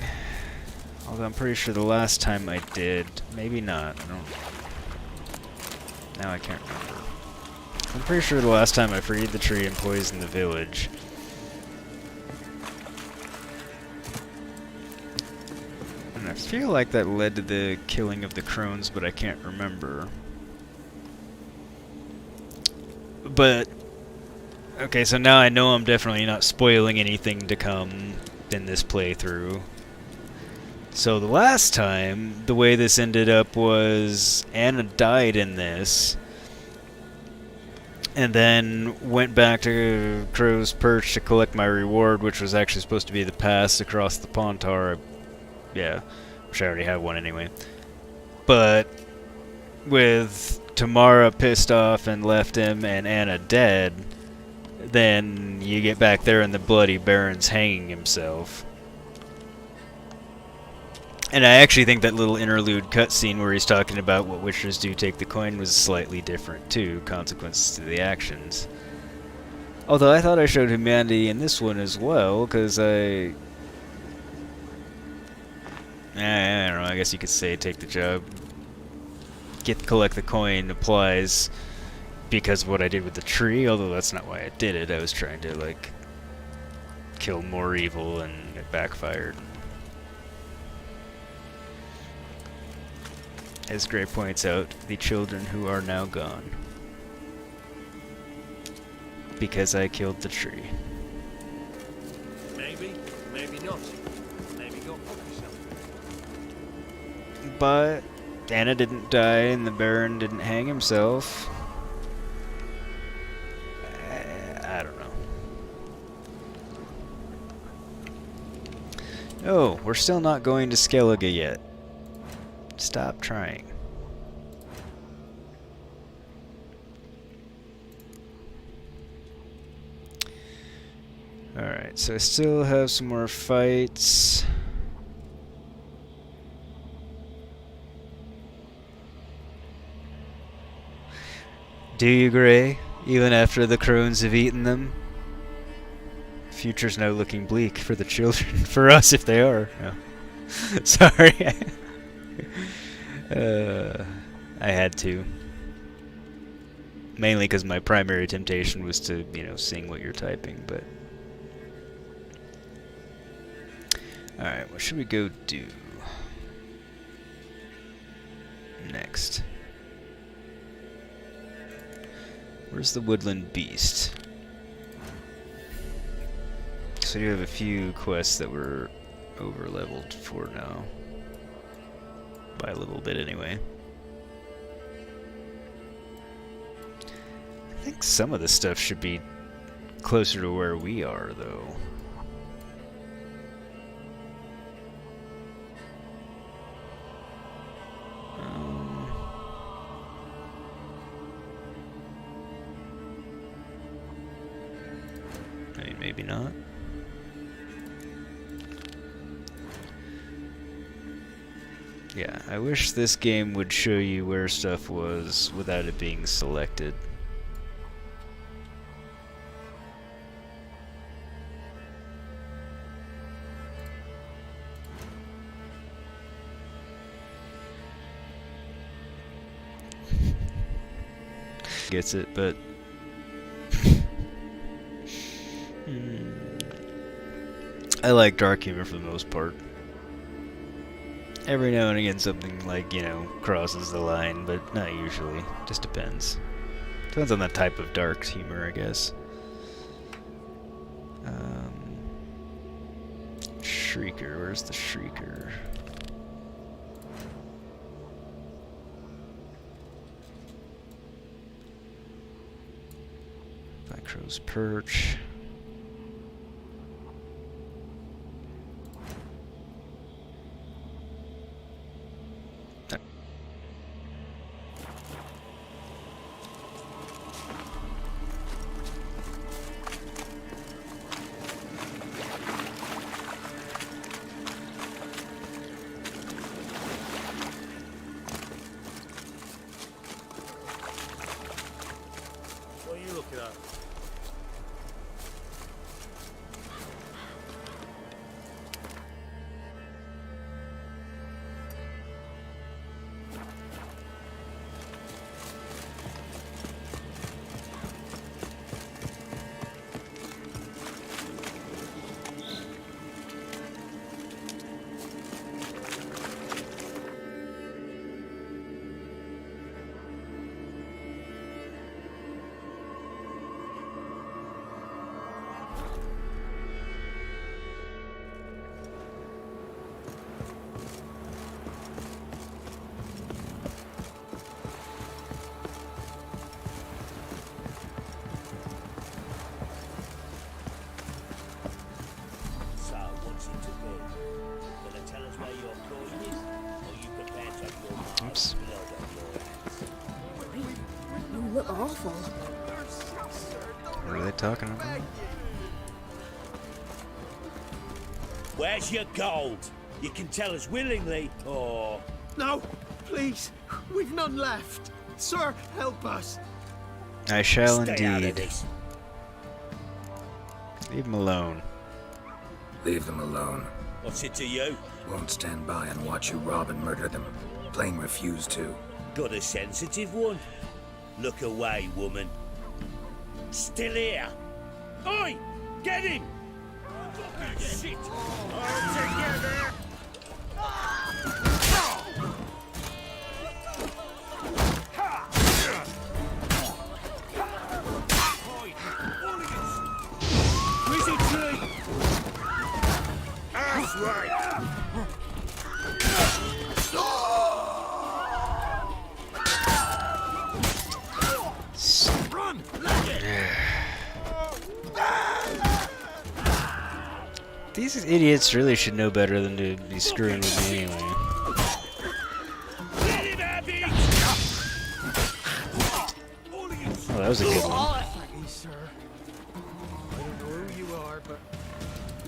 Although I'm pretty sure the last time I did. Maybe not. I don't. Now I can't remember. I'm pretty sure the last time I freed the tree and poisoned the village. And I feel like that led to the killing of the Crones, but I can't remember. But okay, so now I know I'm definitely not spoiling anything to come in this playthrough. So the last time, the way this ended up was Anna died in this, and then went back to Crow's Perch to collect my reward, which was actually supposed to be the pass across the Pontar. Yeah, which I already have one anyway. But with Tamara pissed off and left him and Anna dead, then you get back there and the bloody Baron's hanging himself. And I actually think that little interlude cutscene where he's talking about what witchers do take the coin was slightly different too, consequences to the actions. Although I thought I showed humanity in this one as well, because I don't know, I guess you could say take the job. Collect the coin applies because of what I did with the tree, although that's not why I did it. I was trying to, like, kill more evil and it backfired. As Gray points out, the children who are now gone. Because I killed the tree. Maybe, maybe not. Maybe go fuck yourself. But Anna didn't die and the Baron didn't hang himself. I don't know. Oh, we're still not going to Skellige yet. Stop trying. Alright, so I still have some more fights. Do you, Gray? Even after the crones have eaten them? Future's now looking bleak for the children. For us, if they are. No. Sorry. I had to. Mainly because my primary temptation was to, you know, sing what you're typing, but... Alright, what should we go do next? Where's the woodland beast? So you have a few quests that were over-leveled for now. By a little bit, anyway. I think some of this stuff should be closer to where we are, though. Maybe not. Yeah, I wish this game would show you where stuff was without it being selected. Gets it, but I like dark humor for the most part. Every now and again something like, you know, crosses the line, but not usually. Just depends. Depends on the type of dark humor, I guess. Shrieker, where's the Shrieker? Crow's Perch. What are you looking at? Oops. You look awful. What are they talking about? Where's your gold? You can tell us willingly, or... No, please. We've none left. Sir, help us. I shall Stay out of indeed. this. Leave him alone. Leave them alone. What's it to you? Won't stand by and watch you rob and murder them. Plain refuse to. Got a sensitive one? Look away, woman. Still here? Oi! Get him! Shit! All together! Wizardry! That's right! Run! These idiots really should know better than to be screwing with me anyway. that was a good one. Thank you, sir. I don't know who you are, but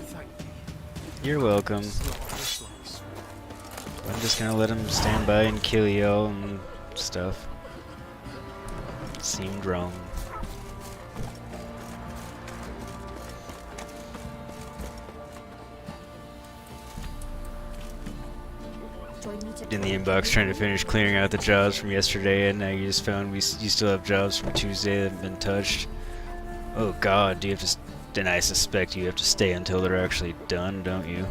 thank you. You're welcome. Slaughter this place. I'm just gonna let him stand by and kill you all and stuff. Seemed wrong. In the inbox trying to finish clearing out the jobs from yesterday, and now you just found you still have jobs from Tuesday that haven't been touched. Oh god, do you have to... Then I suspect you have to stay until they're actually done, don't you?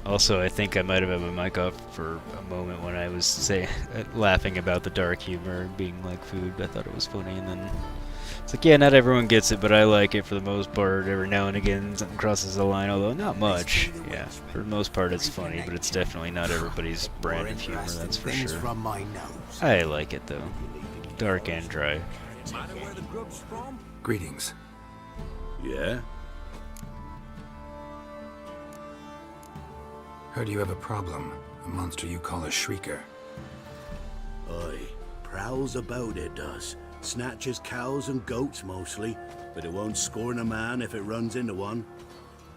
Also, I think I might have had my mic off for a moment when I was laughing about the dark humor being like food. I thought it was funny, and then it's like, yeah, not everyone gets it, but I like it for the most part. Every now and again, something crosses the line, although not much. Yeah, for the most part, it's funny, but it's definitely not everybody's brand of humor. That's for sure. From my nose. I like it though, dark and dry. Matter where the grub's from? Greetings. Yeah? Heard you have a problem. A monster you call a shrieker. Aye, prowls about it does. Snatches cows and goats mostly, but it won't scorn a man if it runs into one.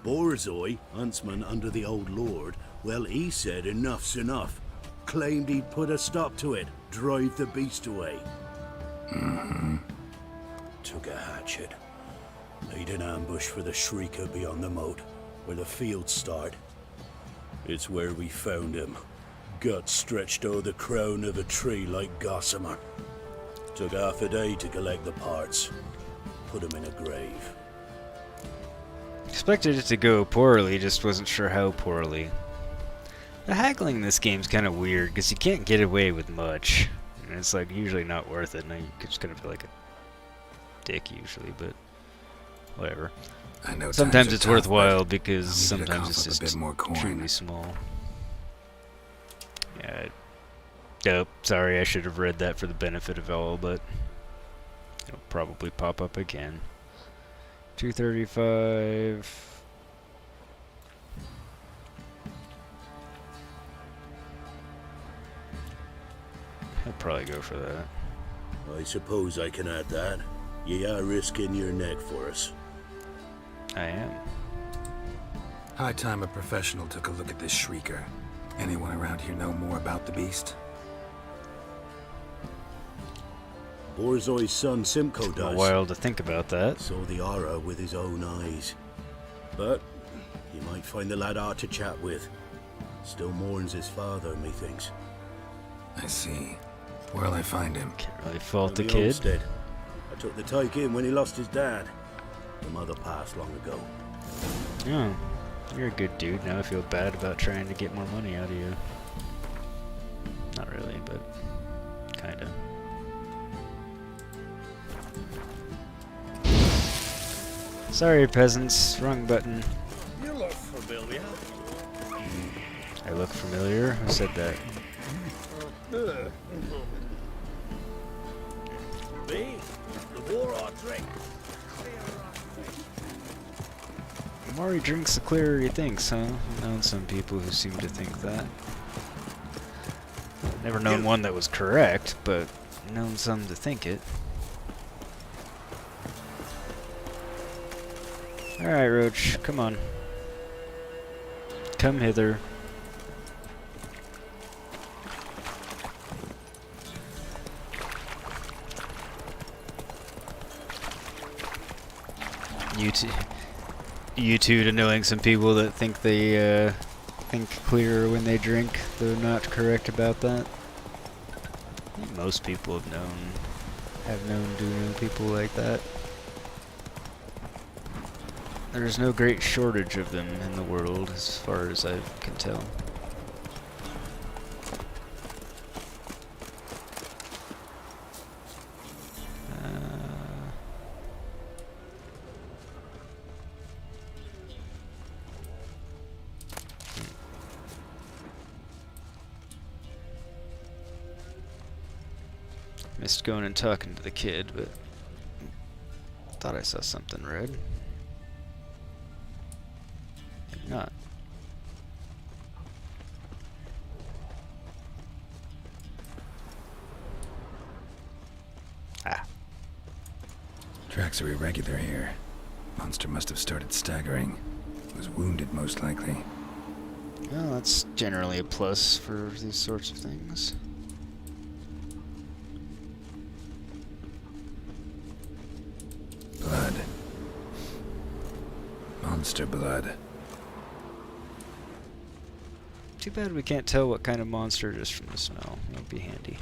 Borzoi, huntsman under the old lord, well, he said enough's enough. Claimed he'd put a stop to it, drive the beast away. Took a hatchet. Laid an ambush for the shrieker beyond the moat, where the fields start. It's where we found him. Guts stretched o'er the crown of a tree like gossamer. Took half a day to collect the parts. Put him in a grave. Expected it to go poorly, just wasn't sure how poorly. The haggling in this game's kind of weird, because you can't get away with much. And it's like usually not worth it, and you're just gonna feel like a dick usually, but whatever. I know Sometimes times are it's tough, worthwhile but because I'll need to sometimes cough it's up a just bit more coin. truly small. Yeah. Nope. Sorry, I should have read that for the benefit of all, but it'll probably pop up again. 235. I'll probably go for that. I suppose I can add that. You are risking your neck for us. I am. High time a professional took a look at this shrieker. Anyone around here know more about the beast? Borzoi's son Simcoe A does. while to think about that. Saw the aura with his own eyes. But you might find the lad hard to chat with. Still mourns his father, methinks. I see. Where'll I find him? Can't really fault the At kid. homestead. I took the tyke in when he lost his dad. The mother passed long ago. Oh, you're a good dude. Now I feel bad about trying to get more money out of you. Not really, but kinda. Sorry, peasants. Wrong button. You look familiar. I look familiar? Who said that? Me? The more I drink. The more he drinks, the clearer he thinks, huh? I've known some people who seem to think that. Never known one that was correct, but known some to think it. Alright, Roach, come on. Come hither. You two to knowing some people that think they think clearer when they drink, though not correct about that. I think most people have known to know people like that. There's no great shortage of them in the world, as far as I can tell. Missed going and talking to the kid, but thought I saw something red. Maybe not. Tracks are irregular here. Monster must have started staggering. Was wounded, most likely. Well, that's generally a plus for these sorts of things. Blood. Monster blood. Too bad we can't tell what kind of monster it is from the smell. That would be handy.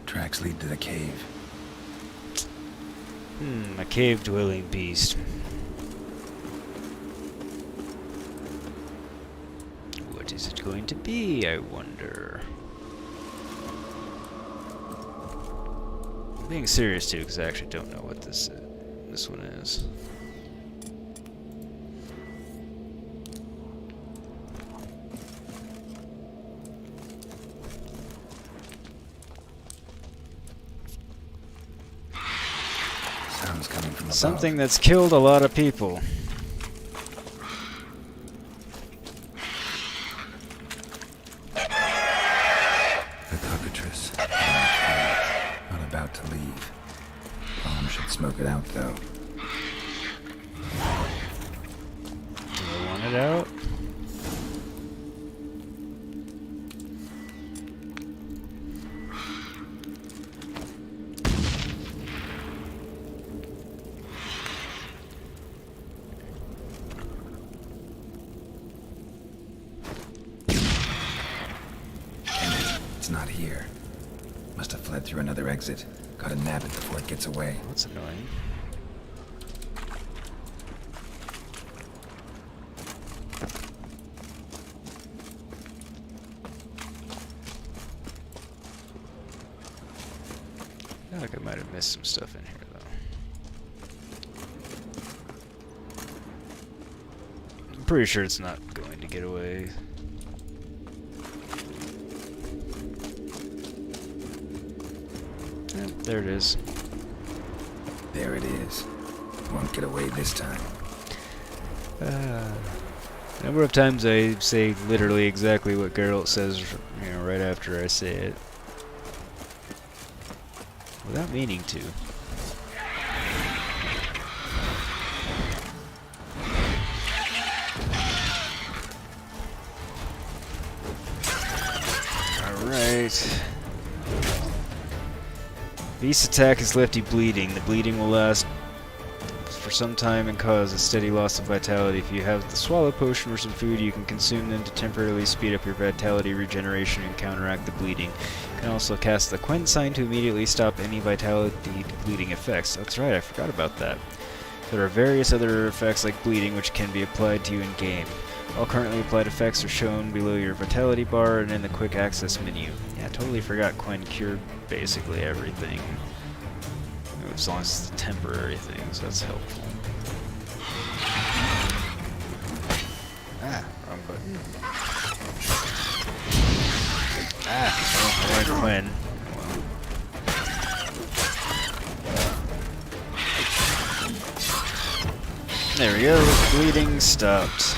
Tracks lead to the cave. A cave-dwelling beast. What is it going to be, I wonder? I'm being serious too, because I actually don't know what this one is. Sounds coming from above. Something that's killed a lot of people. The cockatrice. Not about to leave. Bomb should smoke it out, though. Do I want it out? It's not here. Must have fled through another exit. Gotta nab it before it gets away. That's annoying. I feel like I might have missed some stuff in here, though. I'm pretty sure it's not going to get away. Yep, there it is. There it is. Won't get away this time. Number of times I say literally exactly what Geralt says, you know, right after I say it. Without meaning to. Alright. Beast attack has left you bleeding. The bleeding will last for some time and cause a steady loss of vitality. If you have the swallow potion or some food, you can consume them to temporarily speed up your vitality regeneration and counteract the bleeding. You can also cast the Quen sign to immediately stop any vitality bleeding effects. That's right, I forgot about that. There are various other effects like bleeding which can be applied to you in game. All currently applied effects are shown below your vitality bar and in the quick access menu. Yeah, I totally forgot Quen cured basically everything. As long as it's a temporary thing, so that's helpful. Ah, wrong button. Ah, I wanted Quen. There we go, bleeding stopped.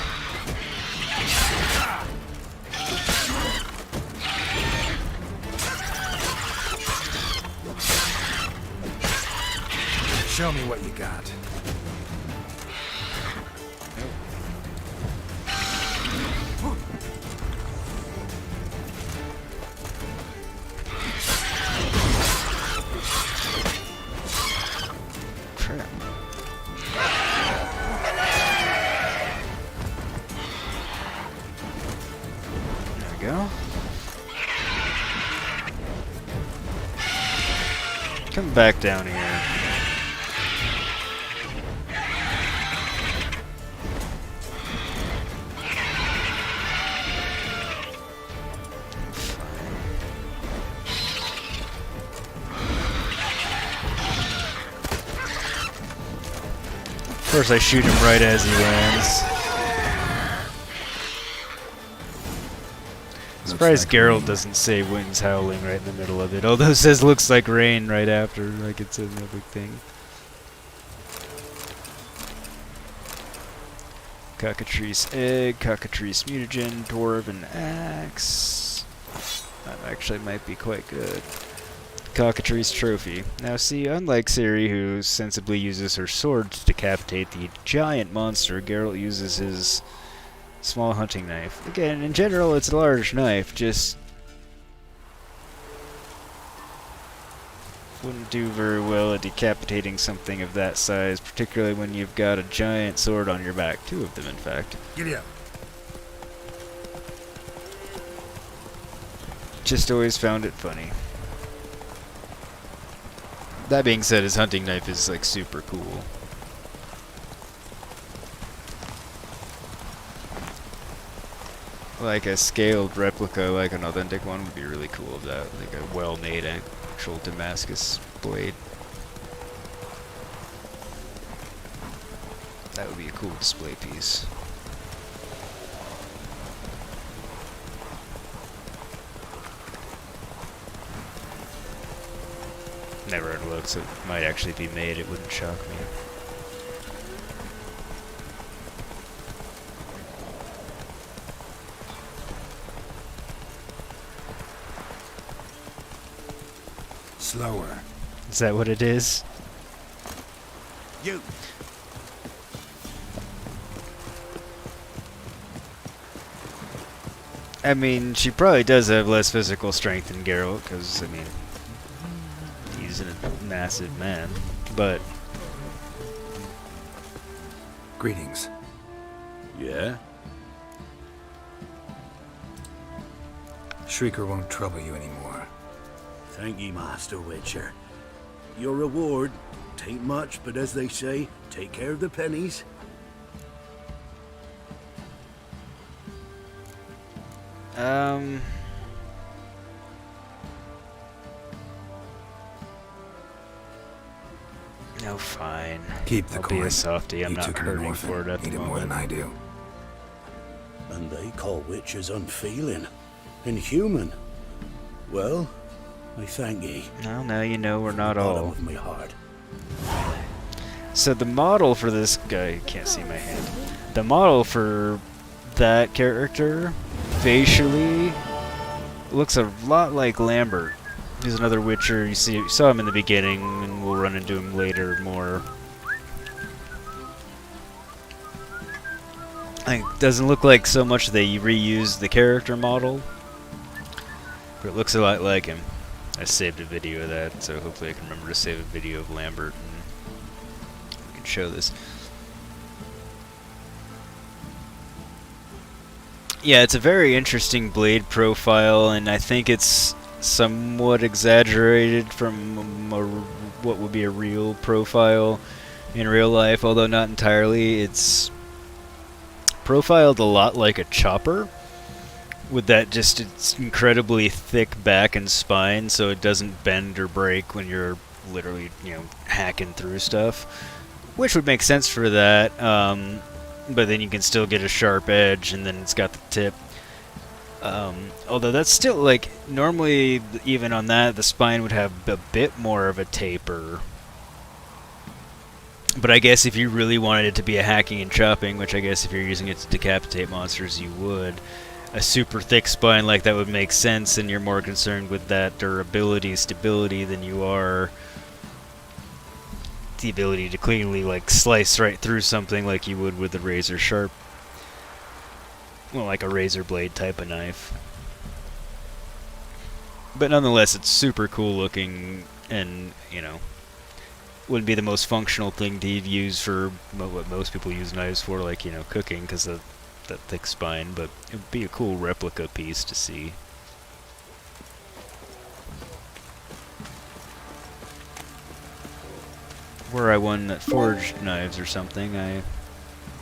Show me what you got. Crap. There we go. Come back down here. Of course I shoot him right as he lands. Surprised like Geralt rain. doesn't say winds howling right in the middle of it, although it says looks like rain right after, like it's a no big thing. Cockatrice egg, cockatrice mutagen, dwarven axe. That actually might be quite good. Cockatrice trophy. Now see, unlike Ciri, who sensibly uses her sword to decapitate the giant monster, Geralt uses his small hunting knife. Again, in general, it's a large knife, just wouldn't do very well at decapitating something of that size, particularly when you've got a giant sword on your back. 2 of them, in fact. Giddy up. Just always found it funny. That being said, his hunting knife is like super cool. Like a scaled replica, like an authentic one, would be really cool of that. Like a well-made actual Damascus blade. That would be a cool display piece. Never had looked, so it might actually be made. It wouldn't shock me. Slower. Is that what it is? You. I mean, she probably does have less physical strength than Geralt, because, I mean, he's a massive man. But Greetings. Yeah? Shrieker won't trouble you anymore. Thank ye, Master Witcher. Your reward, tain't much, but as they say, take care of the pennies. No, fine. Keep the I'll coin. be a softie. I'm You not took an hurting orphan. for it at the Need it more than moment. I do. And they call witches unfeeling, inhuman. Well, I thank ye. Well, now you know we're not Bottom all. of my heart. So the model for this guy, you can't see my hand. The model for that character, facially, looks a lot like Lambert. He's another Witcher. You saw him in the beginning, and we'll run into him later more. It doesn't look like so much they reused the character model, but it looks a lot like him. I saved a video of that, so hopefully I can remember to save a video of Lambert and we can show this. Yeah, it's a very interesting blade profile, and I think it's somewhat exaggerated from what would be a real profile in real life, although not entirely. It's profiled a lot like a chopper, with that just its incredibly thick back and spine, so it doesn't bend or break when you're literally, hacking through stuff, which would make sense for that. But then you can still get a sharp edge, and then it's got the tip. Although that's still, like, normally, even on that, the spine would have a bit more of a taper. But I guess if you really wanted it to be a hacking and chopping, which I guess if you're using it to decapitate monsters, you would, a super thick spine like that would make sense, and you're more concerned with that durability, stability, than you are the ability to cleanly, like, slice right through something like you would with a razor sharp, well, like a razor blade type of knife. But nonetheless, it's super cool looking, and, wouldn't be the most functional thing to use for what most people use knives for, like, cooking, because of that thick spine, but it would be a cool replica piece to see. Were I one that forged knives or something, I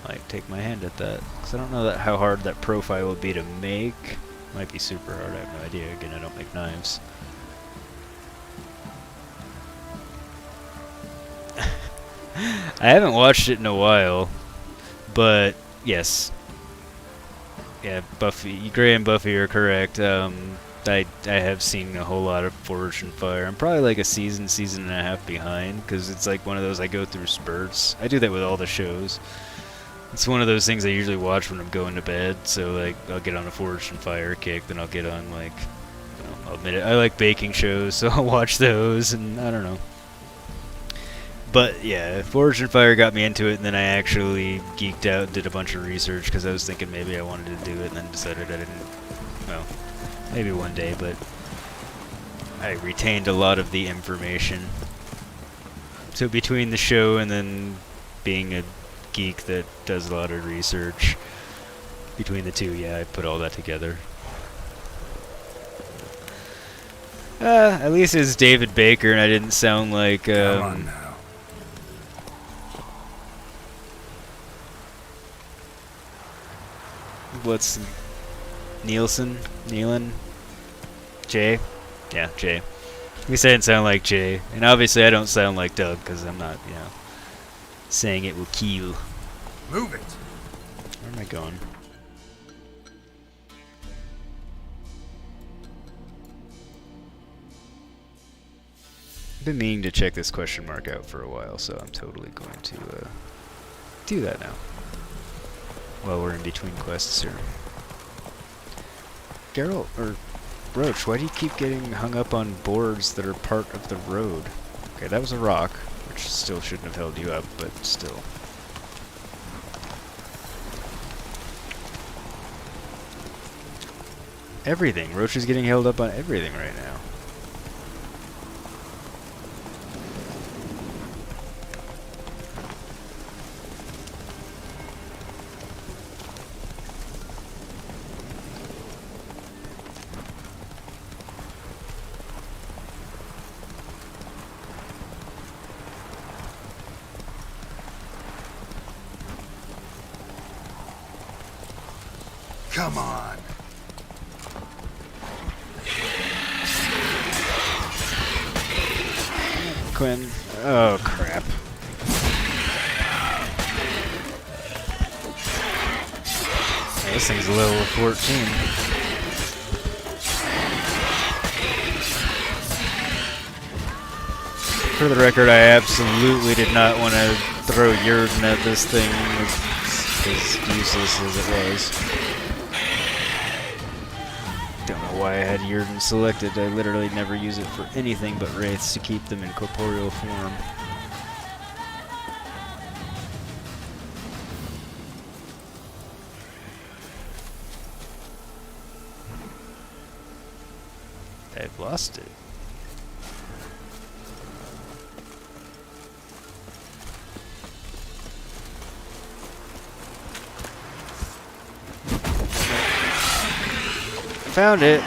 might take my hand at that. Because I don't know how hard that profile would be to make. Might be super hard, I have no idea. Again, I don't make knives. I haven't watched it in a while, but yes. yeah, Buffy, Gray and Buffy are correct. I have seen a whole lot of Forge and Fire. I'm probably like a season and a half behind, because it's like one of those I go through spurts. I do that with all the shows. It's one of those things I usually watch when I'm going to bed. So like I'll get on a Forge and Fire kick, then I'll get on like, I'll admit it, I like baking shows, so I'll watch those, and I don't know. But yeah, Forge and Fire got me into it, and then I actually geeked out and did a bunch of research because I was thinking maybe I wanted to do it, and then decided I didn't. Well, maybe one day, but I retained a lot of the information. So between the show and then being a geek that does a lot of research, between the two, yeah, I put all that together. At least it's David Baker, and I didn't sound like, Come on now. what's Nealon? Jay? Yeah, Jay. At least I didn't sound like Jay. And obviously I don't sound like Doug, because I'm not, saying it will kill. Move it. Where am I going? I've been meaning to check this question mark out for a while, so I'm totally going to do that now. While we're in between quests here. Geralt, or Roach, why do you keep getting hung up on boards that are part of the road? Okay, that was a rock, which still shouldn't have held you up, but still. Everything. Roach is getting held up on everything right now. Come on. Quinn. Oh, crap. Yeah, this thing's a level of 14. For the record, I absolutely did not want to throw Yurden at this thing, as useless as it was. Don't know why I had Yurden selected. I literally never use it for anything but wraiths to keep them in corporeal form. I've lost it. Found it.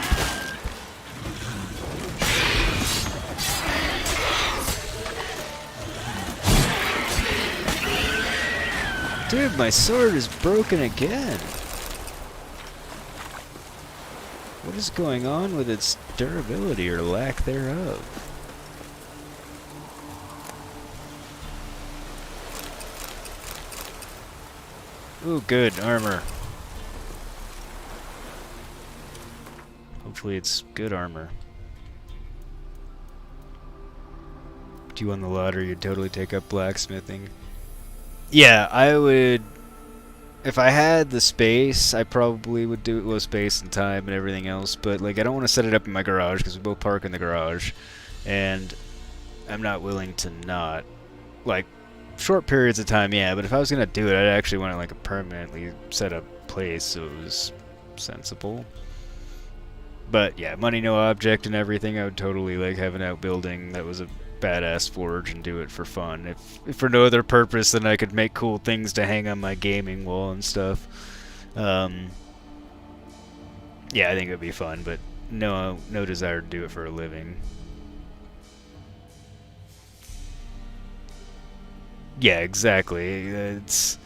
Dude, my sword is broken again. What is going on with its durability or lack thereof? Ooh, good armor. Hopefully it's good armor. Do you won the lottery, you'd totally take up blacksmithing. Yeah, I would... If I had the space, I probably would do it with space and time and everything else, but like I don't want to set it up in my garage because we both park in the garage, and I'm not willing to not. Like, short periods of time, yeah, but if I was going to do it, I'd actually want it like a permanently set up place so it was sensible. But yeah, money no object and everything, I would totally like have an outbuilding that was a badass forge and do it for fun. If for no other purpose than I could make cool things to hang on my gaming wall and stuff. Yeah, I think it would be fun, but no desire to do it for a living. Yeah, exactly. It's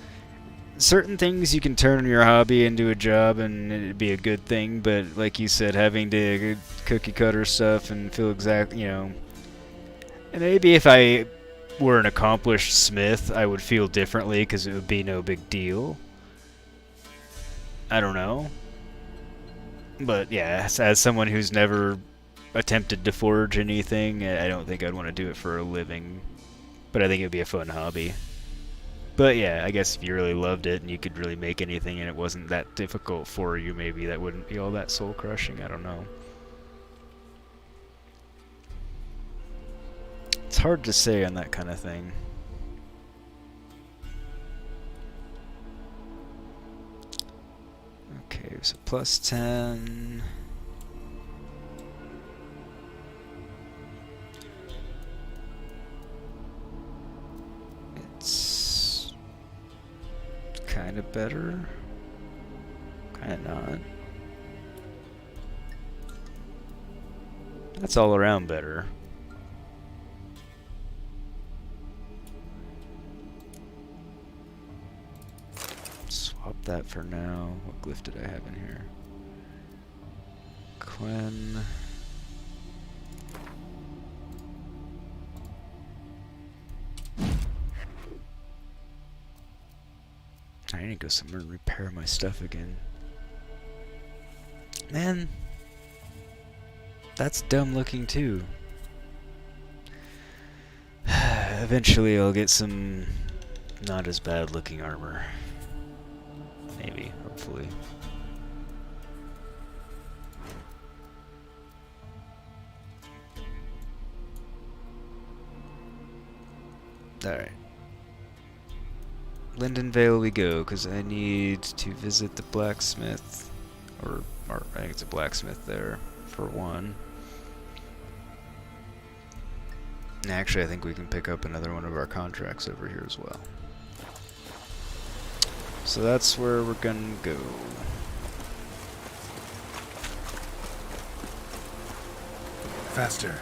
certain things you can turn your hobby into a job and it'd be a good thing, but like you said, having to cookie cutter stuff and feel exact, you know. And maybe if I were an accomplished smith, I would feel differently because it would be no big deal. I don't know. But yeah, as someone who's never attempted to forge anything, I don't think I'd want to do it for a living. But I think it'd be a fun hobby. But yeah, I guess if you really loved it and you could really make anything and it wasn't that difficult for you, maybe that wouldn't be all that soul-crushing. I don't know. It's hard to say on that kind of thing. Okay, so plus 10. It's kind of better. Kind of not. That's all around better. Swap that for now. What glyph did I have in here? Quen. I need to go somewhere and repair my stuff again. Man, that's dumb looking too. Eventually I'll get some not as bad looking armor. Maybe, hopefully. Alright. Lindenvale we go, because I need to visit the blacksmith. Or I think it's a blacksmith there, for one. And actually, I think we can pick up another one of our contracts over here as well. So that's where we're gonna go. Faster.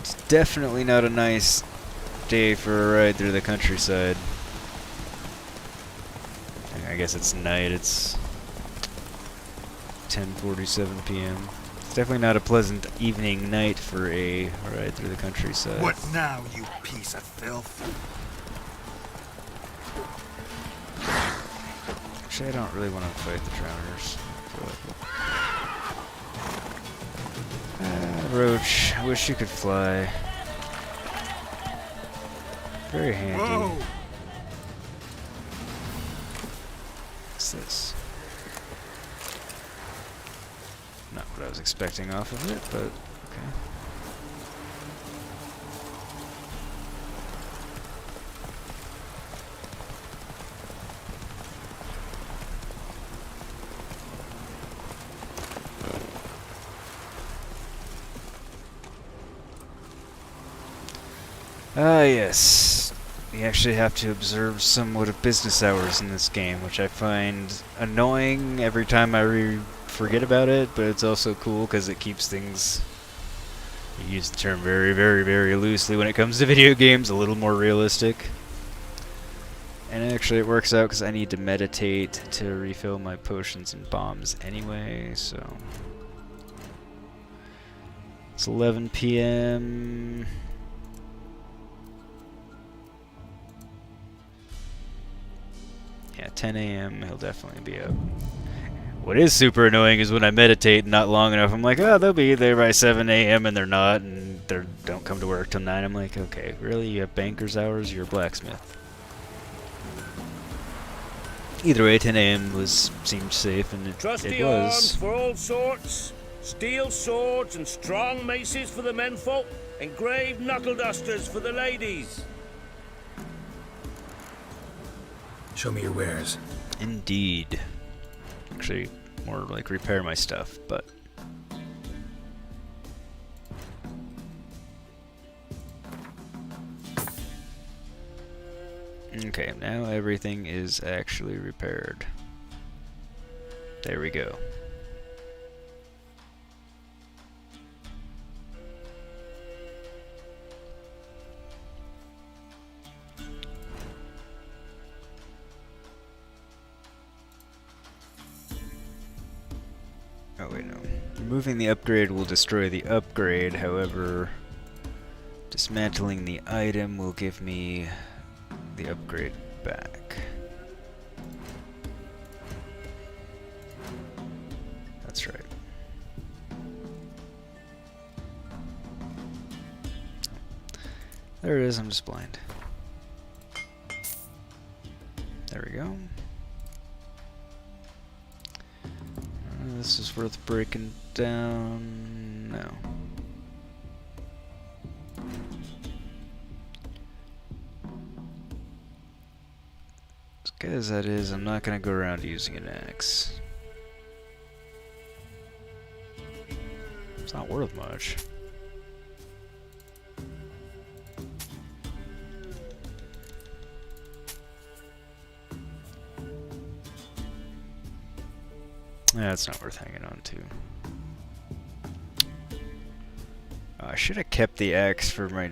It's definitely not a nice day for a ride through the countryside. I guess it's night, it's 10:47 p.m. It's definitely not a pleasant evening night for a ride through the countryside. What now, you piece of filth? Actually, I don't really want to fight the drowners. Roach, I wish you could fly. Very handy. Whoa. What's this? Not what I was expecting off of it, but okay. Ah, yes. You actually have to observe somewhat of business hours in this game, which I find annoying every time I forget about it, but it's also cool because it keeps things, you use the term very, very, very loosely when it comes to video games, a little more realistic. And actually it works out because I need to meditate to refill my potions and bombs anyway, so... It's 11 p.m. Yeah, 10 a.m. he'll definitely be up. What is super annoying is when I meditate not long enough, I'm like, oh, they'll be there by 7 a.m. and they're not, and they don't come to work till 9. I'm like, okay, really? You have banker's hours? You're a blacksmith. Either way, 10 a.m. seemed safe, and it Trusty was. arms for all sorts, steel swords and strong maces for the menfolk, engraved knuckle dusters for the ladies. Show me your wares. Indeed. Actually, more like repair my stuff, but... Okay, now everything is actually repaired. There we go. Oh wait, no. Removing the upgrade will destroy the upgrade, however, dismantling the item will give me the upgrade back. That's right. There it is, I'm just blind. There we go. This is worth breaking down. No. As good as that is, I'm not gonna go around using an axe. It's not worth much. Yeah, it's not worth hanging on to. I should have kept the axe for my... I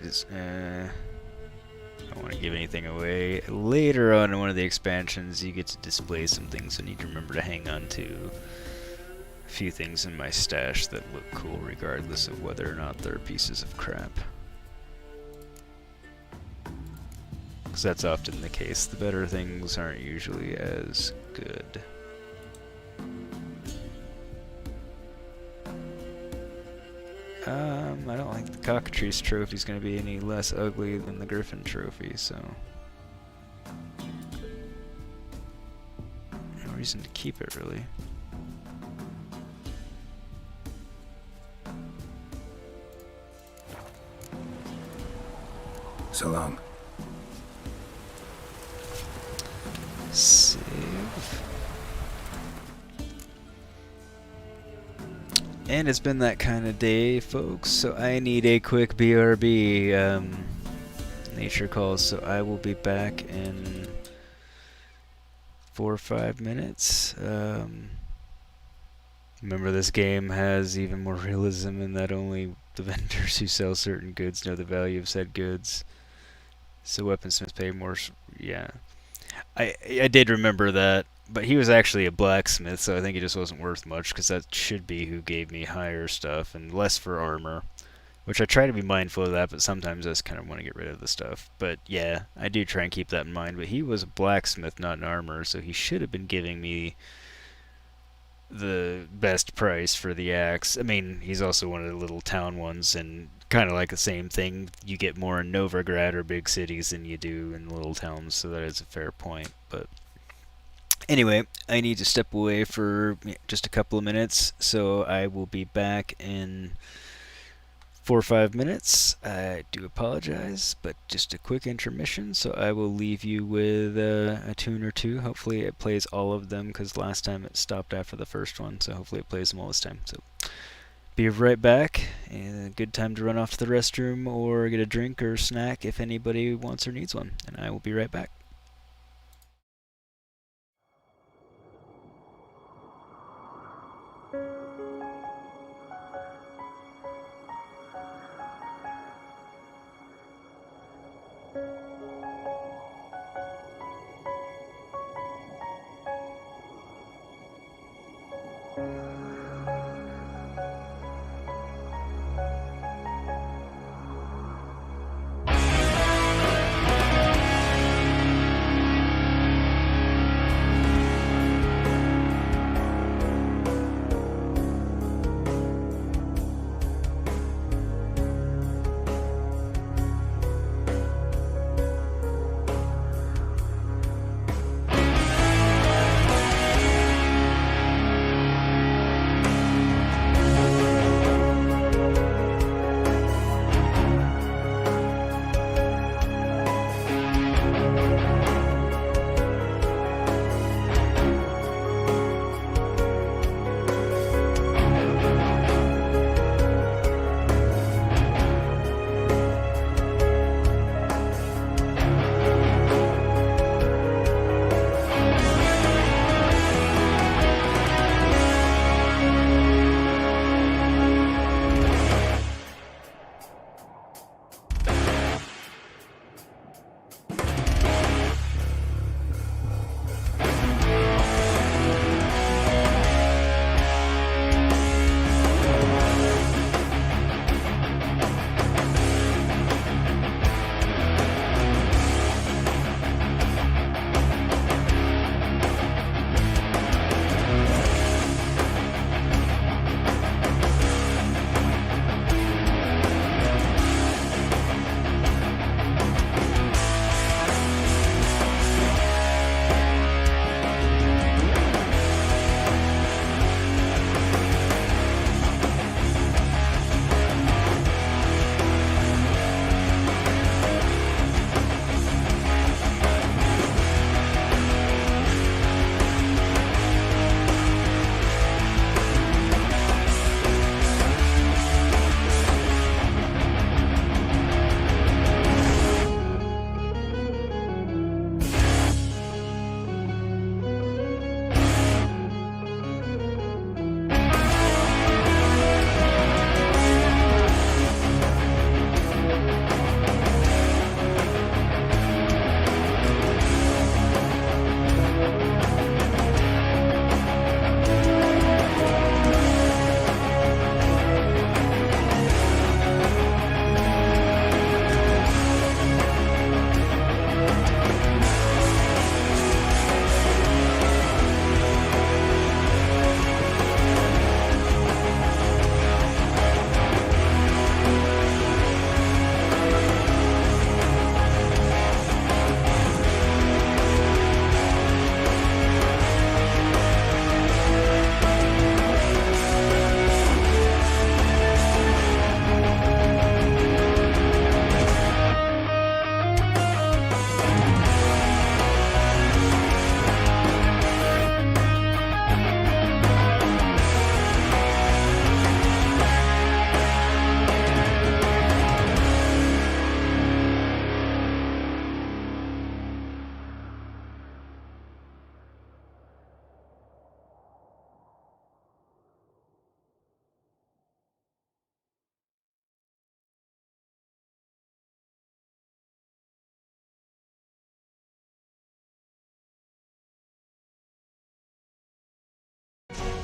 don't want to give anything away. Later on in one of the expansions, you get to display some things. I need to remember to hang on to a few things in my stash that look cool regardless of whether or not they're pieces of crap. Because that's often the case. The better things aren't usually as good. I don't think the Cockatrice trophy is going to be any less ugly than the Griffin trophy, so... no reason to keep it, really. So long. Save. And it's been that kind of day, folks, so I need a quick BRB. Nature calls, so I will be back in 4 or 5 minutes. Remember, this game has even more realism in that only the vendors who sell certain goods know the value of said goods. So weaponsmiths pay more. Yeah, I did remember that. But he was actually a blacksmith, so I think it just wasn't worth much, because that should be who gave me higher stuff, and less for armor. Which I try to be mindful of that, but sometimes I just kind of want to get rid of the stuff. But yeah, I do try and keep that in mind. But he was a blacksmith, not an armorer, so he should have been giving me the best price for the axe. I mean, he's also one of the little town ones, and kind of like the same thing. You get more in Novigrad or big cities than you do in little towns, so that is a fair point. But anyway, I need to step away for just a couple of minutes, so I will be back in 4 or 5 minutes. I do apologize, but just a quick intermission, so I will leave you with a tune or two. Hopefully it plays all of them, because last time it stopped after the first one, so hopefully it plays them all this time. So be right back, and a good time to run off to the restroom or get a drink or snack if anybody wants or needs one, and I will be right back.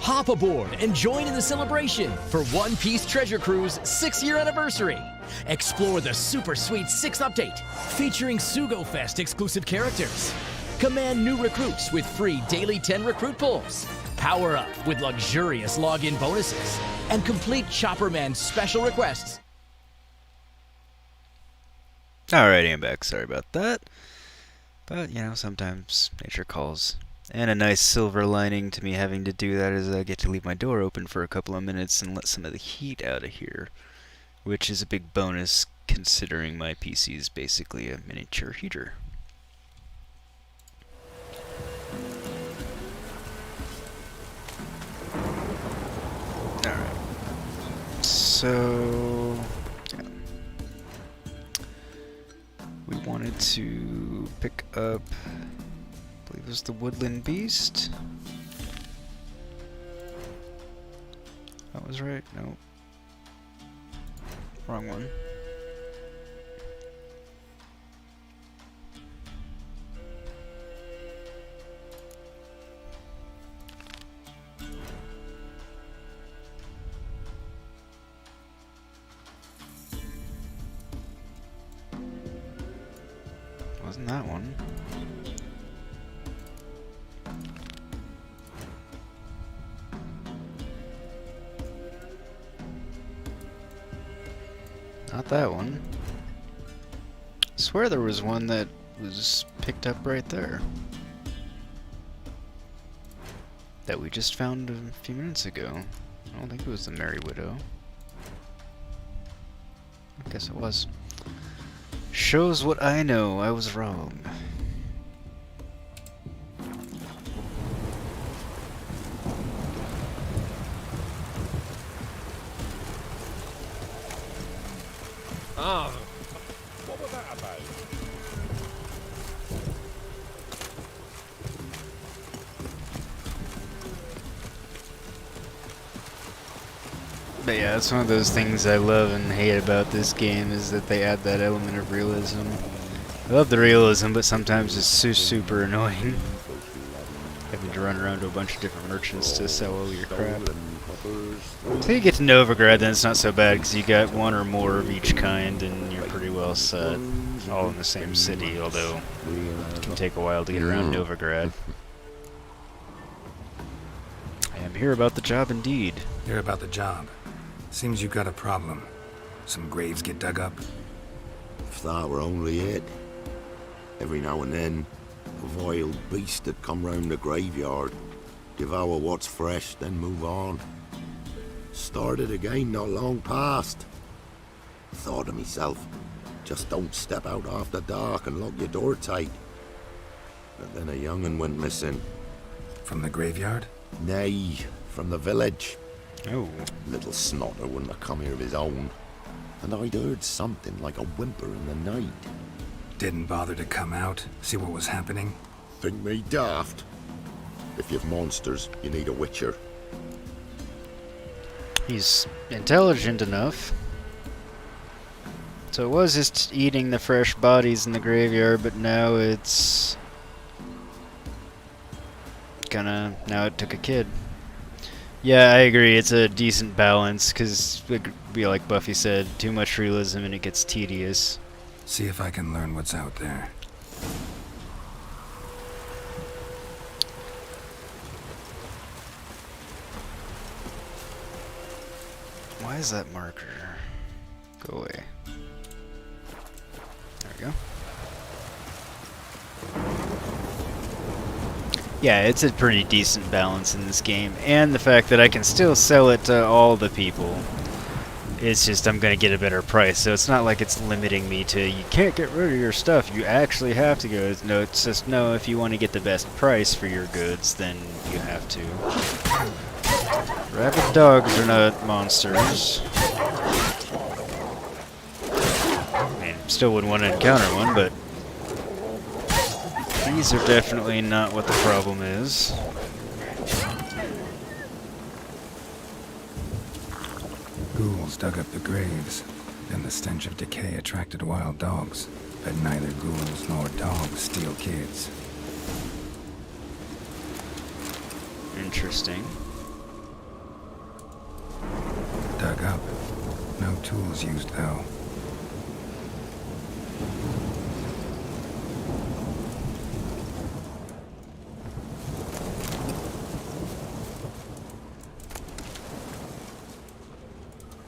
Hop aboard and join in the celebration for One Piece Treasure Cruise 6th-year anniversary. Explore the super sweet 6th update, featuring Sugo Fest exclusive characters. Command new recruits with free daily 10 recruit pulls. Power up with luxurious login bonuses. And complete Chopperman special requests. Alrighty, I'm back. Sorry about that. But, you know, sometimes nature calls. And a nice silver lining to me having to do that is I get to leave my door open for a couple of minutes and let some of the heat out of here. Which is a big bonus considering my PC is basically a miniature heater. Alright. So... yeah. We wanted to pick up... I believe it was the Woodland Beast. That was right. No. Wrong one. Wasn't that one? Not that one. I swear there was one that was picked up right there. That we just found a few minutes ago. I don't think it was the Merry Widow. I guess it was. Shows what I know. I was wrong. Ah, what was that about? But yeah, it's one of those things I love and hate about this game is that they add that element of realism. I love the realism, but sometimes it's super annoying. Having to run around to a bunch of different merchants to sell all your crap. Until you get to Novigrad, then it's not so bad because you got one or more of each kind and you're pretty well set. All in the same city, although it can take a while to get around Novigrad. I am here about the job indeed. Hear about the job. Seems you got a problem. Some graves get dug up. If that were only it. Every now and then, a vile beast would come round the graveyard, devour what's fresh, then move on. Started again not long past. Thought to myself, just don't step out after dark and lock your door tight. But then a young'un went missing. From the graveyard? Nay, from the village. Oh. Little snotter wouldn't have come here of his own. And I'd heard something like a whimper in the night. Didn't bother to come out, see what was happening? Think me daft? If you've monsters, you need a witcher. He's intelligent enough. So it was just eating the fresh bodies in the graveyard, but now it's... now it took a kid. Yeah, I agree. It's a decent balance, because, like Buffy said, too much realism and it gets tedious. See if I can learn what's out there. Why is that marker? Go away. There we go. Yeah, it's a pretty decent balance in this game, and the fact that I can still sell it to all the people. It's just I'm going to get a better price, so it's not like it's limiting me to, you can't get rid of your stuff, you actually have to go. No, it's just, no, if you want to get the best price for your goods, then you have to. Rabid dogs are not monsters. I mean, still wouldn't want to encounter one, but these are definitely not what the problem is. Ghouls dug up the graves. Then the stench of decay attracted wild dogs. But neither ghouls nor dogs steal kids. Interesting. Dug up. No tools used, though.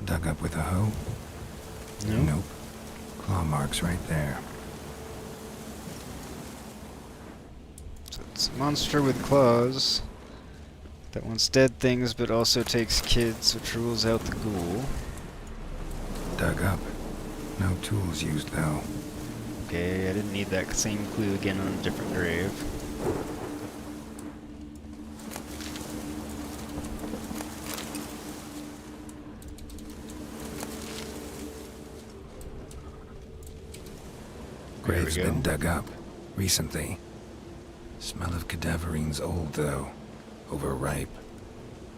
Dug up with a hoe? No. Nope. Claw marks right there. So it's a monster with claws that wants dead things but also takes kids, which rules out the ghoul. Dug up. No tools used, though. Okay, I didn't need that same clue again on a different grave. Grave's been dug up. Recently. Smell of cadaverine's old, though. Overripe.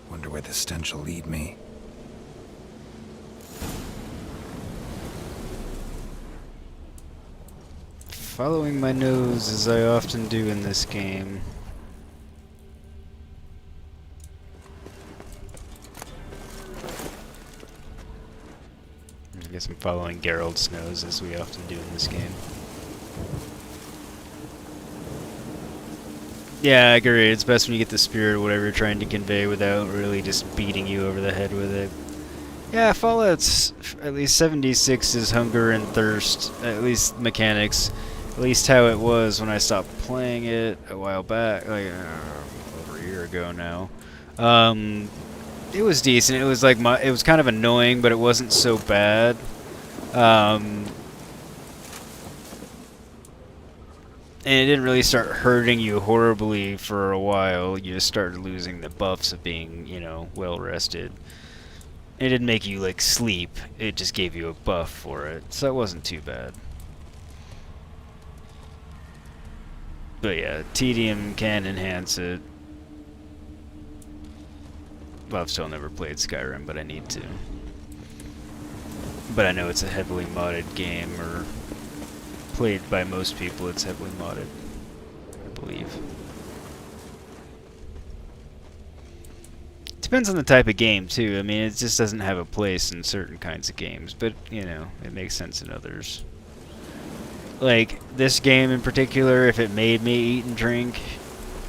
Wonder where the stench will lead me. Following my nose, as I often do in this game. I guess I'm following Geralt's nose, as we often do in this game. Yeah, I agree. It's best when you get the spirit or whatever you're trying to convey without really just beating you over the head with it. Yeah, Fallout's at least 76 is hunger and thirst, at least mechanics. At least how it was when I stopped playing it a while back, like over a year ago now. It was decent. It was like it was kind of annoying, but it wasn't so bad. And it didn't really start hurting you horribly for a while. You just started losing the buffs of being, you know, well rested. It didn't make you like sleep. It just gave you a buff for it, so it wasn't too bad. But yeah, tedium can enhance it. Well, I've still never played Skyrim, but I need to. But I know it's a heavily modded game, or played by most people, it's heavily modded, I believe. Depends on the type of game, too. I mean, it just doesn't have a place in certain kinds of games, but, you know, it makes sense in others. Like, this game in particular, if it made me eat and drink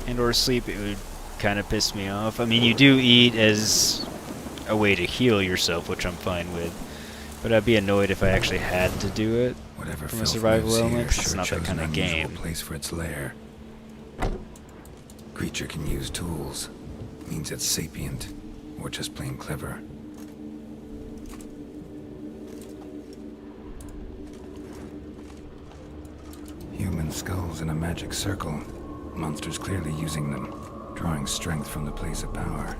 and or sleep, it would kind of piss me off. I mean, you do eat as a way to heal yourself, which I'm fine with, but I'd be annoyed if I actually had to do it. Whatever From a survival element, 'cause it's sure not that chose kind an of unusual game. place for its lair. Creature can use tools. Means it's sapient, or just plain clever. Human skulls in a magic circle. Monsters clearly using them, drawing strength from the place of power.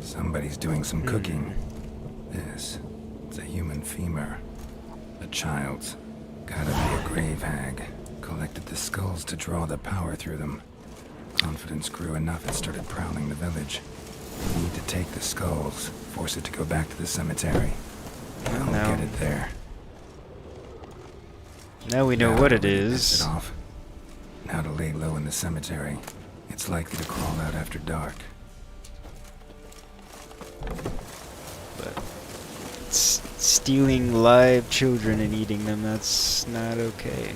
Somebody's doing some cooking. This, it's a human femur. A child's. Gotta be a grave hag. Collected the skulls to draw the power through them. Confidence grew enough it started prowling the village. Need to take the skulls, force it to go back to the cemetery. I'll get it there. Now we know what it Already is. pissed it off. Now to lay low in the cemetery. It's likely to crawl out after dark. But stealing live children and eating them, that's not okay.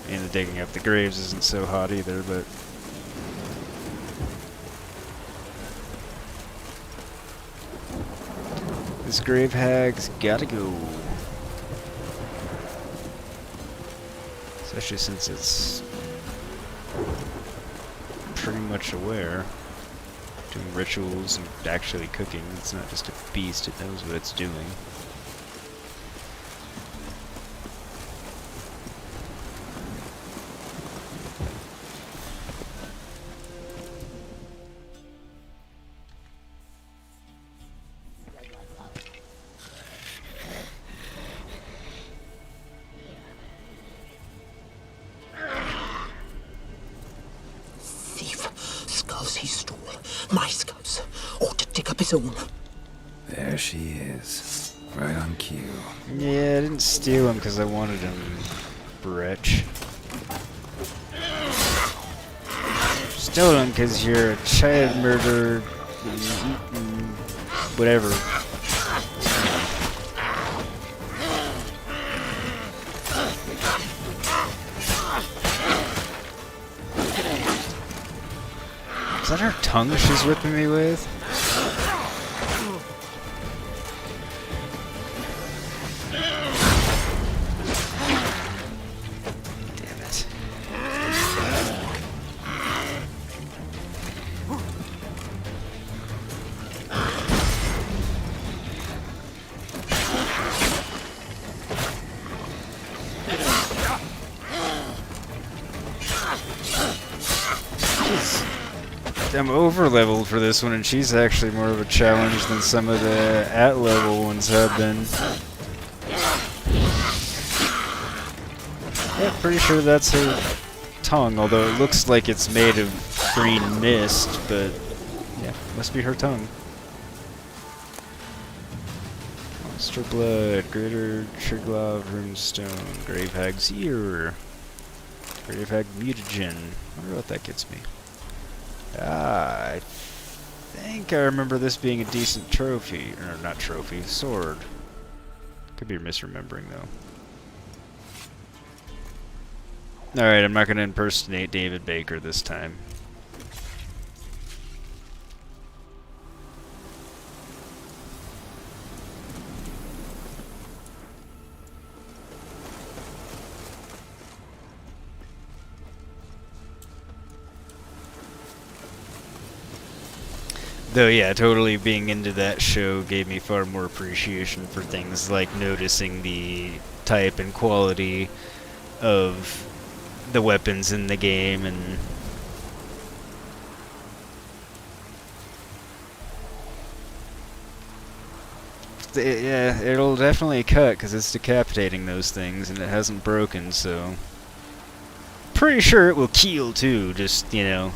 And the digging up the graves isn't so hot either, but... This grave hag's gotta go. Especially since it's pretty much aware. Doing rituals and actually cooking. It's not just a beast, it knows what it's doing. There she is. Right on cue. Yeah, I didn't steal him because I wanted him, Perch. Stole him because you're a child murderer whatever. Is that her tongue she's whipping me with? Damn it. I'm over leveled for this one, and she's actually more of a challenge than some of the at level ones have been. Yeah, pretty sure that's her tongue, although it looks like it's made of green mist, but yeah, must be her tongue. Monster Blood, Greater Triglav Runestone, Grave Hag's Ear, Grave Hag Mutagen. I wonder what that gets me. I think I remember this being a decent trophy. Or not trophy, sword. Could be misremembering, though. Alright, I'm not going to impersonate David Baker this time. Though, yeah, totally being into that show gave me far more appreciation for things like noticing the type and quality of the weapons in the game, and yeah, it'll definitely cut because it's decapitating those things and it hasn't broken, so pretty sure it will kill too, just, you know.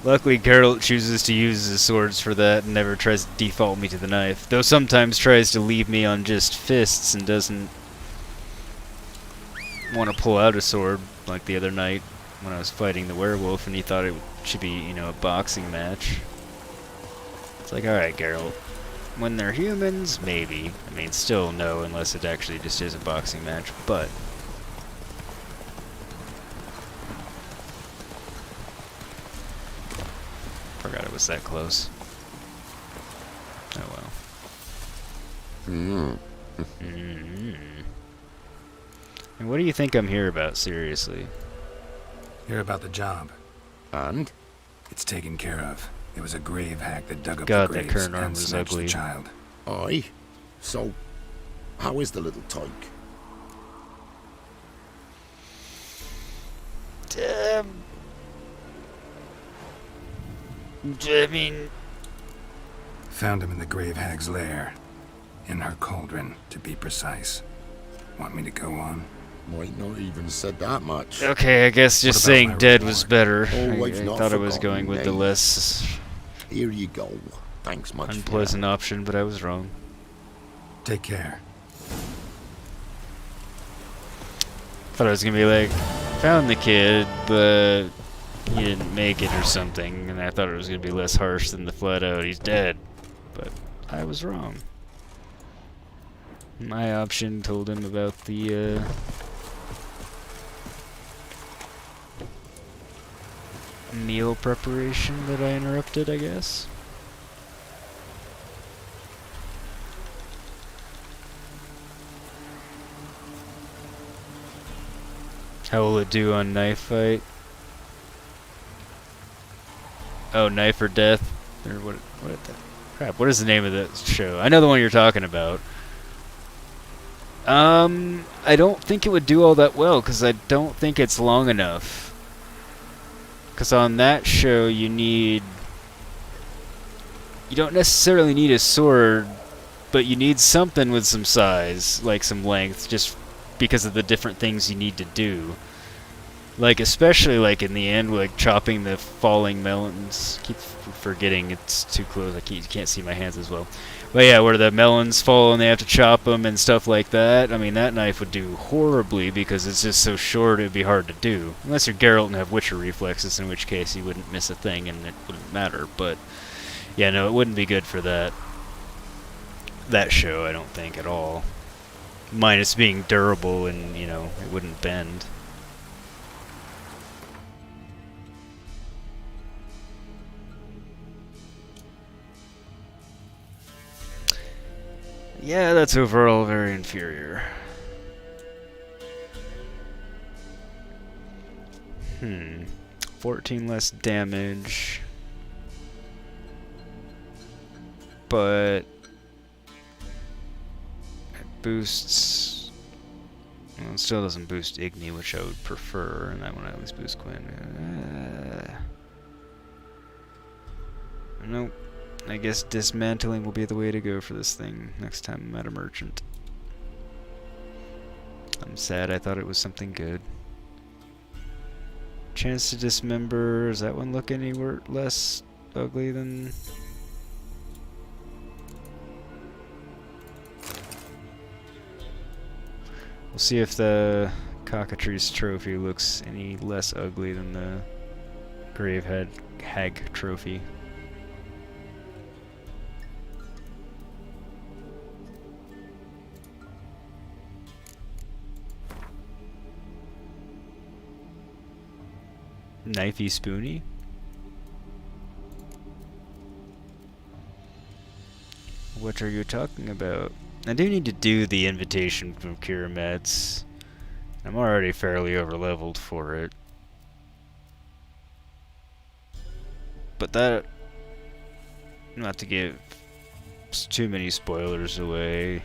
Luckily, Geralt chooses to use his swords for that and never tries to default me to the knife. Though sometimes tries to leave me on just fists and doesn't want to pull out a sword, like the other night when I was fighting the werewolf and he thought it should be, you know, a boxing match. It's like, alright, Geralt. When they're humans, maybe. I mean, still no, unless it actually just is a boxing match, but... Forgot it was that close. Oh well. And what do you think I'm here about, seriously? Hear about the job. And? It's taken care of. There was a grave hack that dug up God, the that graves current arm and was snatched ugly. the child. Aye. So, how is the little tyke? I mean... Found him in the grave hag's lair. In her cauldron, to be precise. Want me to go on? Might not even said that much. Okay, I guess just What about saying my dead reward? was better. Oh, I I've not thought I was forgotten going with the names. less Here you go. Thanks much. unpleasant option, but I was wrong. Take care. Thought I was gonna be like, found the kid, but he didn't make it or something, and I thought it was gonna be less harsh than the flat out, he's dead. But I was wrong. My option told him about the, meal preparation that I interrupted, I guess. How will it do on knife fight? Oh, knife or death? Or what the crap, what is the name of that show? I know the one you're talking about. I don't think it would do all that well, because I don't think it's long enough. Because on that show, you don't necessarily need a sword, but you need something with some size, like some length, just because of the different things you need to do. Like, especially, like, in the end, like, chopping the falling melons. Keep forgetting it's too close. You can't see my hands as well. But yeah, where the melons fall and they have to chop them and stuff like that, I mean, that knife would do horribly because it's just so short it'd be hard to do. Unless you're Geralt and have Witcher reflexes, in which case you wouldn't miss a thing and it wouldn't matter. But yeah, no, it wouldn't be good for that show, I don't think, at all. Minus being durable and, you know, it wouldn't bend. Yeah, that's overall very inferior. 14 less damage. But it boosts. Well, it still doesn't boost Igni, which I would prefer, and that one at least boosts Quinn. Nope. I guess dismantling will be the way to go for this thing next time I'm at a merchant. I'm sad, I thought it was something good. Chance to dismember, does that one look any less ugly than... We'll see if the Cockatrice trophy looks any less ugly than the Gravehead Hag trophy. Knifey Spoony? What are you talking about? I do need to do the invitation from Kirametz. I'm already fairly overleveled for it. But that... Not to give too many spoilers away.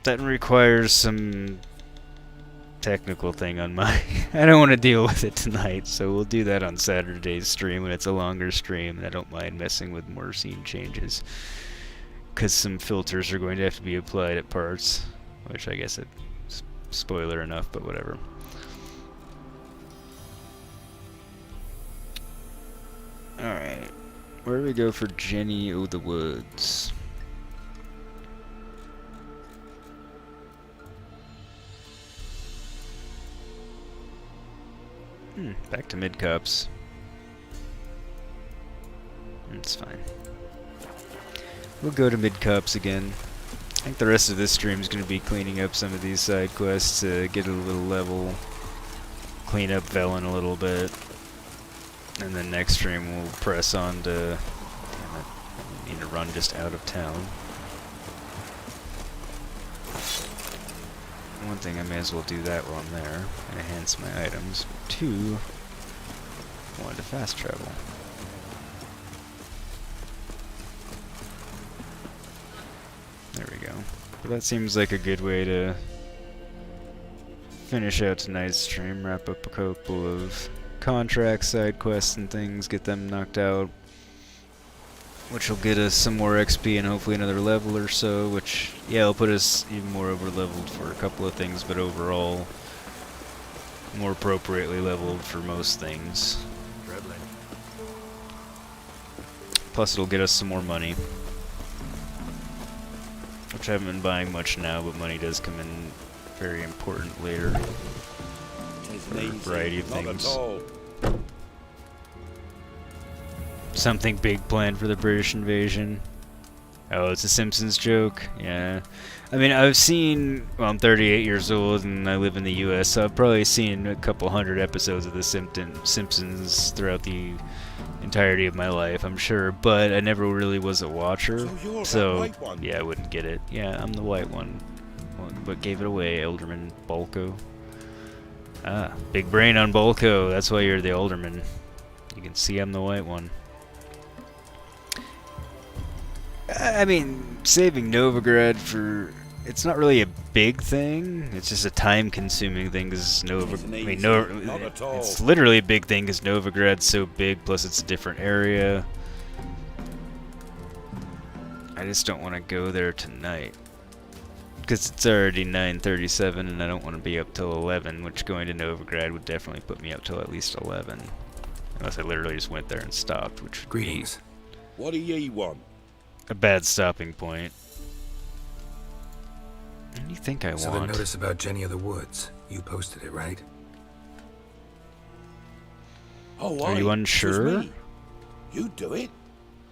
That requires some technical thing on my... I don't want to deal with it tonight, so we'll do that on Saturday's stream when it's a longer stream, and I don't mind messing with more scene changes. Because some filters are going to have to be applied at parts, which I guess it's spoiler enough, but whatever. Alright, where do we go for Jenny O' the Woods? Back to mid-cups. It's fine. We'll go to mid-cups again. I think the rest of this stream is going to be cleaning up some of these side quests to get a little level, clean up Velen a little bit, and then next stream we'll press on to... Damn it, I need to run just out of town. One thing, I may as well do that while I'm there, and enhance my items. But two, I wanted to fast travel. There we go. But that seems like a good way to finish out tonight's stream, wrap up a couple of contracts, side quests and things, get them knocked out, which will get us some more XP and hopefully another level or so, which, yeah, will put us even more over-leveled for a couple of things, but overall, more appropriately leveled for most things. Plus it'll get us some more money, which I haven't been buying much now, but money does come in very important later for a variety of things. Something big planned for the British invasion. Oh, it's a Simpsons joke? Yeah. I mean, I've seen... Well, I'm 38 years old and I live in the US, so I've probably seen a couple hundred episodes of the Simpsons throughout the entirety of my life, I'm sure, but I never really was a watcher, so yeah, I wouldn't get it. Yeah, I'm the white one. What gave it away, Alderman Bolko? Ah, big brain on Bolko, that's why you're the Alderman. You can see I'm the white one. I mean, saving Novigrad for... It's not really a big thing. It's just a time-consuming thing because it's literally a big thing because Novigrad's so big, plus it's a different area. I just don't want to go there tonight because it's already 9:37 and I don't want to be up till 11, which going to Novigrad would definitely put me up till at least 11. Unless I literally just went there and stopped, which would be Greetings. What do ye want? a bad stopping point. What do you think I So the want? notice about Jenny of the Woods, you posted it, right? Oh, Are you aye, 'twas unsure? me. You do it?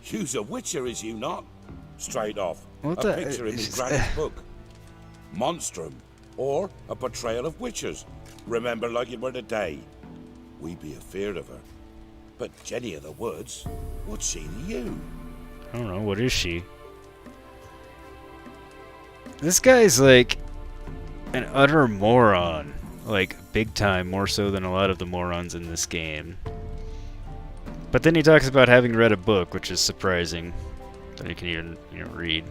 You's a witcher, is you not? Straight off. What a the- picture in his granny's book. Monstrum. Or a portrayal of witches. Remember like it were the day. We be afeard of her. But Jenny of the Woods, what's she to you? I don't know, what is she? This guy's like an utter moron. Like, big time, more so than a lot of the morons in this game. But then he talks about having read a book, which is surprising. That he can even, read.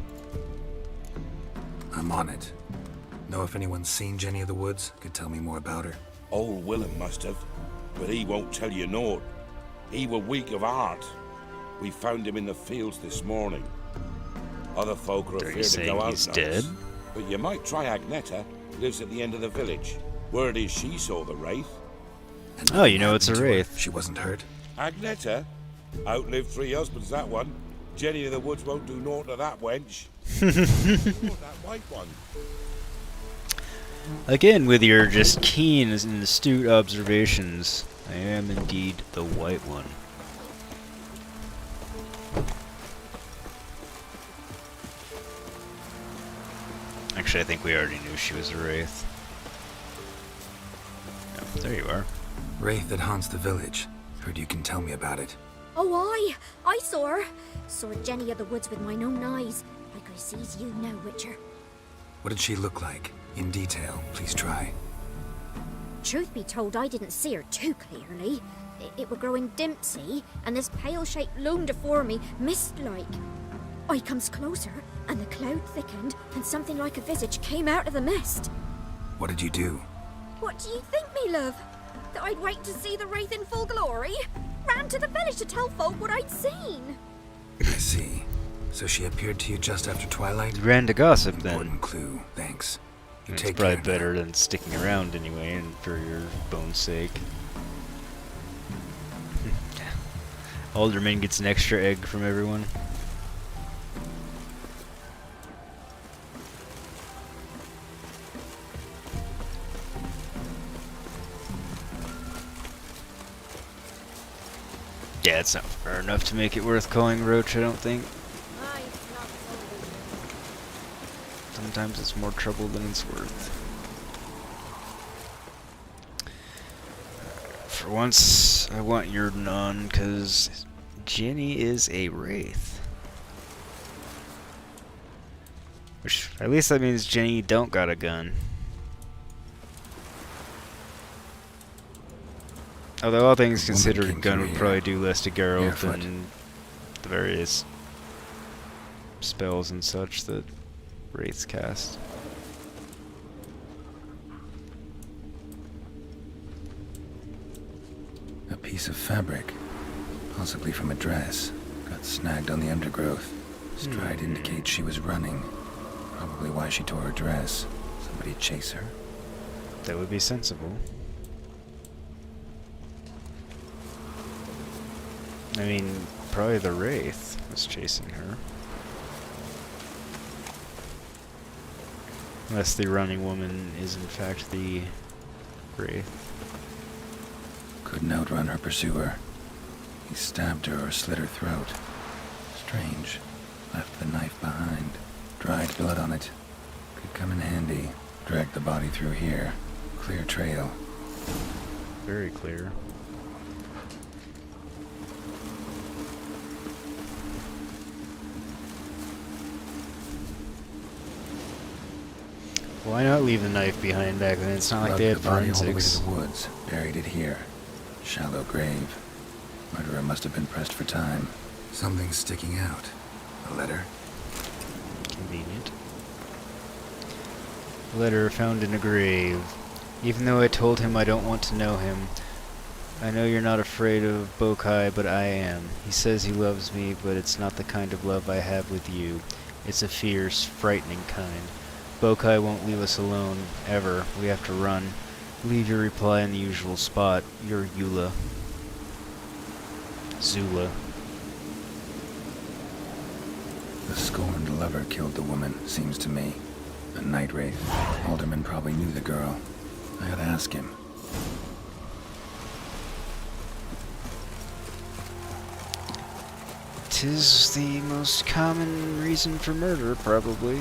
I'm on it. Know if anyone's seen Jenny of the Woods? Could tell me more about her. Old Willem must have, but he won't tell you naught. He were weak of heart. We found him in the fields this morning. Other folk are Are you afraid to saying go out he's now. dead? But you might try Agneta, lives at the end of the village. Word is she saw the wraith. And Oh, you know nothing it's a happened to her. wraith. She wasn't hurt? Agneta? Outlived 3 husbands, that one. Jenny of the Woods won't do naught to that wench. Naught that white one. Again, with your just keen and astute observations, I am indeed the white one. Actually, I think we already knew she was a wraith. Oh, there you are. Wraith that haunts the village. Heard you can tell me about it. Oh, I saw her. Saw Jenny of the Woods with mine own eyes. Like I sees you now, Witcher. What did she look like? In detail, please try. Truth be told, I didn't see her too clearly. It were growing dimpsy, and this pale shape loomed afore me, mist-like. I comes closer, and the cloud thickened, and something like a visage came out of the mist. What did you do? What do you think, me love? That I'd wait to see the wraith in full glory? Ran to the village to tell folk what I'd seen. I see. So she appeared to you just after twilight? You ran to gossip then. Important clue, thanks. You It's take probably care better than sticking around anyway, and for your bone's sake. Alderman gets an extra egg from everyone. Yeah, it's not far enough to make it worth calling Roach, I don't think. Sometimes it's more trouble than it's worth. For once, I want your none, because Jenny is a wraith. Which, at least that means Jenny don't got a gun. Although all things considered, a gun would probably do less to Geralt than the various spells and such that wraiths cast. A piece of fabric, possibly from a dress, got snagged on the undergrowth. Stride indicates she was running. Probably why she tore her dress. Somebody chase her? That would be sensible. I mean, probably the wraith was chasing her. Unless the running woman is in fact the wraith. Couldn't outrun her pursuer. He stabbed her or slit her throat. Strange. Left the knife behind. Dried blood on it. Could come in handy. Dragged the body through here. Clear trail. Very clear. Why not leave the knife behind back then? It's not like Lugged they had the body all the way forensics. to the woods. Buried it here. Shallow grave. Murderer must have been pressed for time. Something sticking out. A letter? Convenient. Letter found in a grave. Even though I told him I don't want to know him. I know you're not afraid of Bokai, but I am. He says he loves me, but it's not the kind of love I have with you. It's a fierce, frightening kind. Bokai won't leave us alone, ever. We have to run. Leave your reply in the usual spot. Your Eula. Zula. The scorned lover killed the woman, seems to me. A night wraith. Alderman probably knew the girl. I ought to ask him. Tis the most common reason for murder, probably.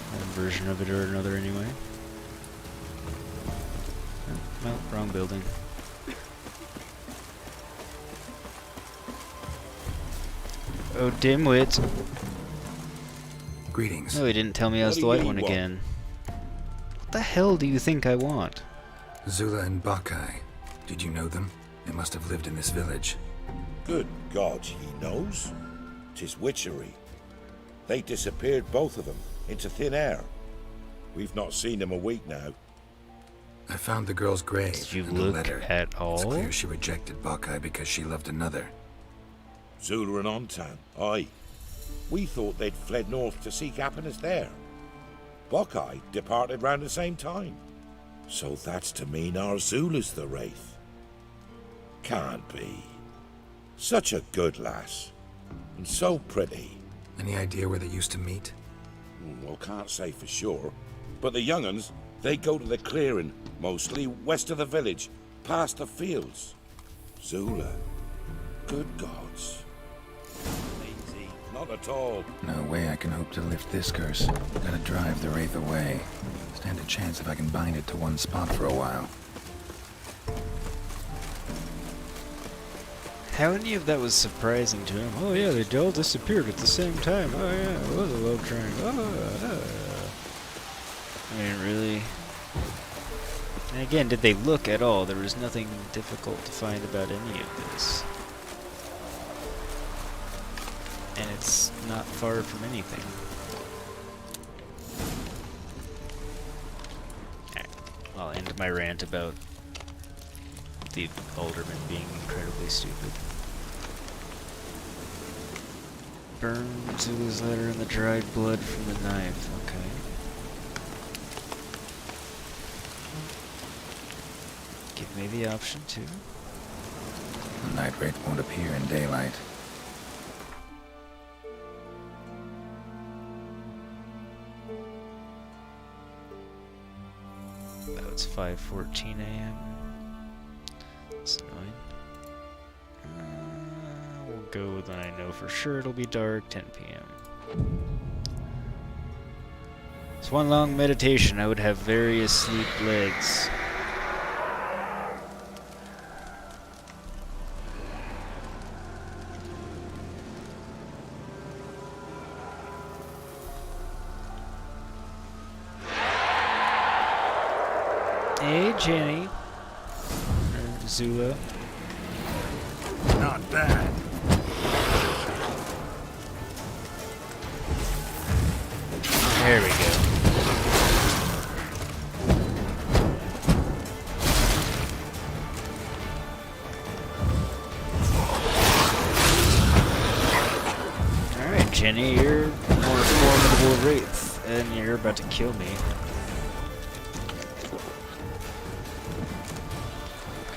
One version of it or another, anyway. No, wrong building. Oh, dimwit. Greetings. No, he didn't tell me I was the white one again. What the hell do you think I want? Zula and Bakai. Did you know them? They must have lived in this village. Good God, he knows. 'Tis witchery. They disappeared, both of them, into thin air. We've not seen them a week now. I found the girl's grave. Did you and a look letter. at all? It's clear she rejected Bakai because she loved another. Zula and Ontan, aye. We thought they'd fled north to seek happiness there. Buckeye departed round the same time. So that's to mean our Zula's the wraith. Can't be. Such a good lass. And so pretty. Any idea where they used to meet? Well, can't say for sure. But the young'uns, they go to the clearing, mostly west of the village, past the fields. Zula. Good gods. Easy. Not at all. No way I can hope to lift this curse. Gotta drive the wraith away. Stand a chance if I can bind it to one spot for a while. How any of that was surprising to him? Oh yeah, they all disappeared at the same time. Oh yeah, it was a love triangle. I mean, really? And again, did they look at all? There was nothing difficult to find about any of this. And it's not far from anything. I'll end my rant about the alderman being incredibly stupid. Burn Zula's letter in the dried blood from the knife. Okay. Give me the option too. The night wraith won't appear in daylight. Oh, it's 5:14 a.m. That's annoying. We'll go with when I know for sure it'll be dark, 10 p.m. It's one long meditation. I would have various sleep legs. Hey, Jenny. Or Zula. Not bad. There we go. Alright, Jenny, you're a more formidable wraith, and you're about to kill me.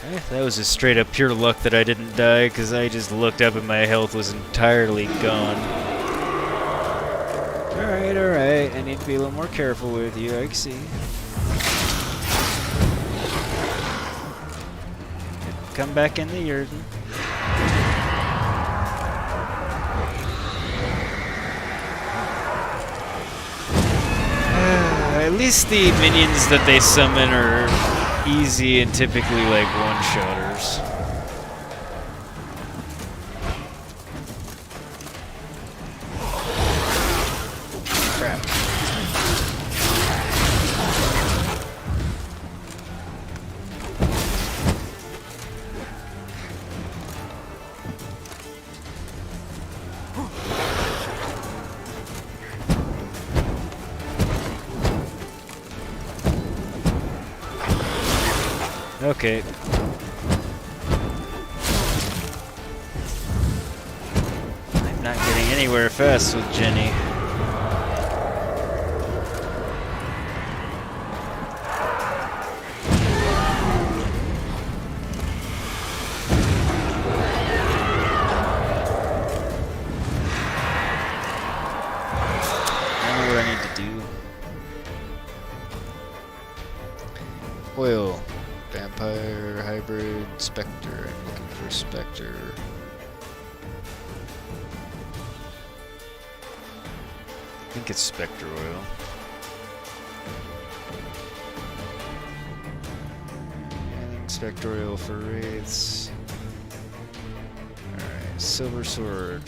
Okay, that was just straight up pure luck that I didn't die, because I just looked up and my health was entirely gone. Alright, I need to be a little more careful with you, I see. Come back in the yard. At least the minions that they summon are easy and typically like one-shotters. Crap. Okay. I'm not getting anywhere fast with Jenny. Spectre. I'm looking for Spectre. I think it's Spectre Oil. Spectre Oil for wraiths. Alright, Silver Sword.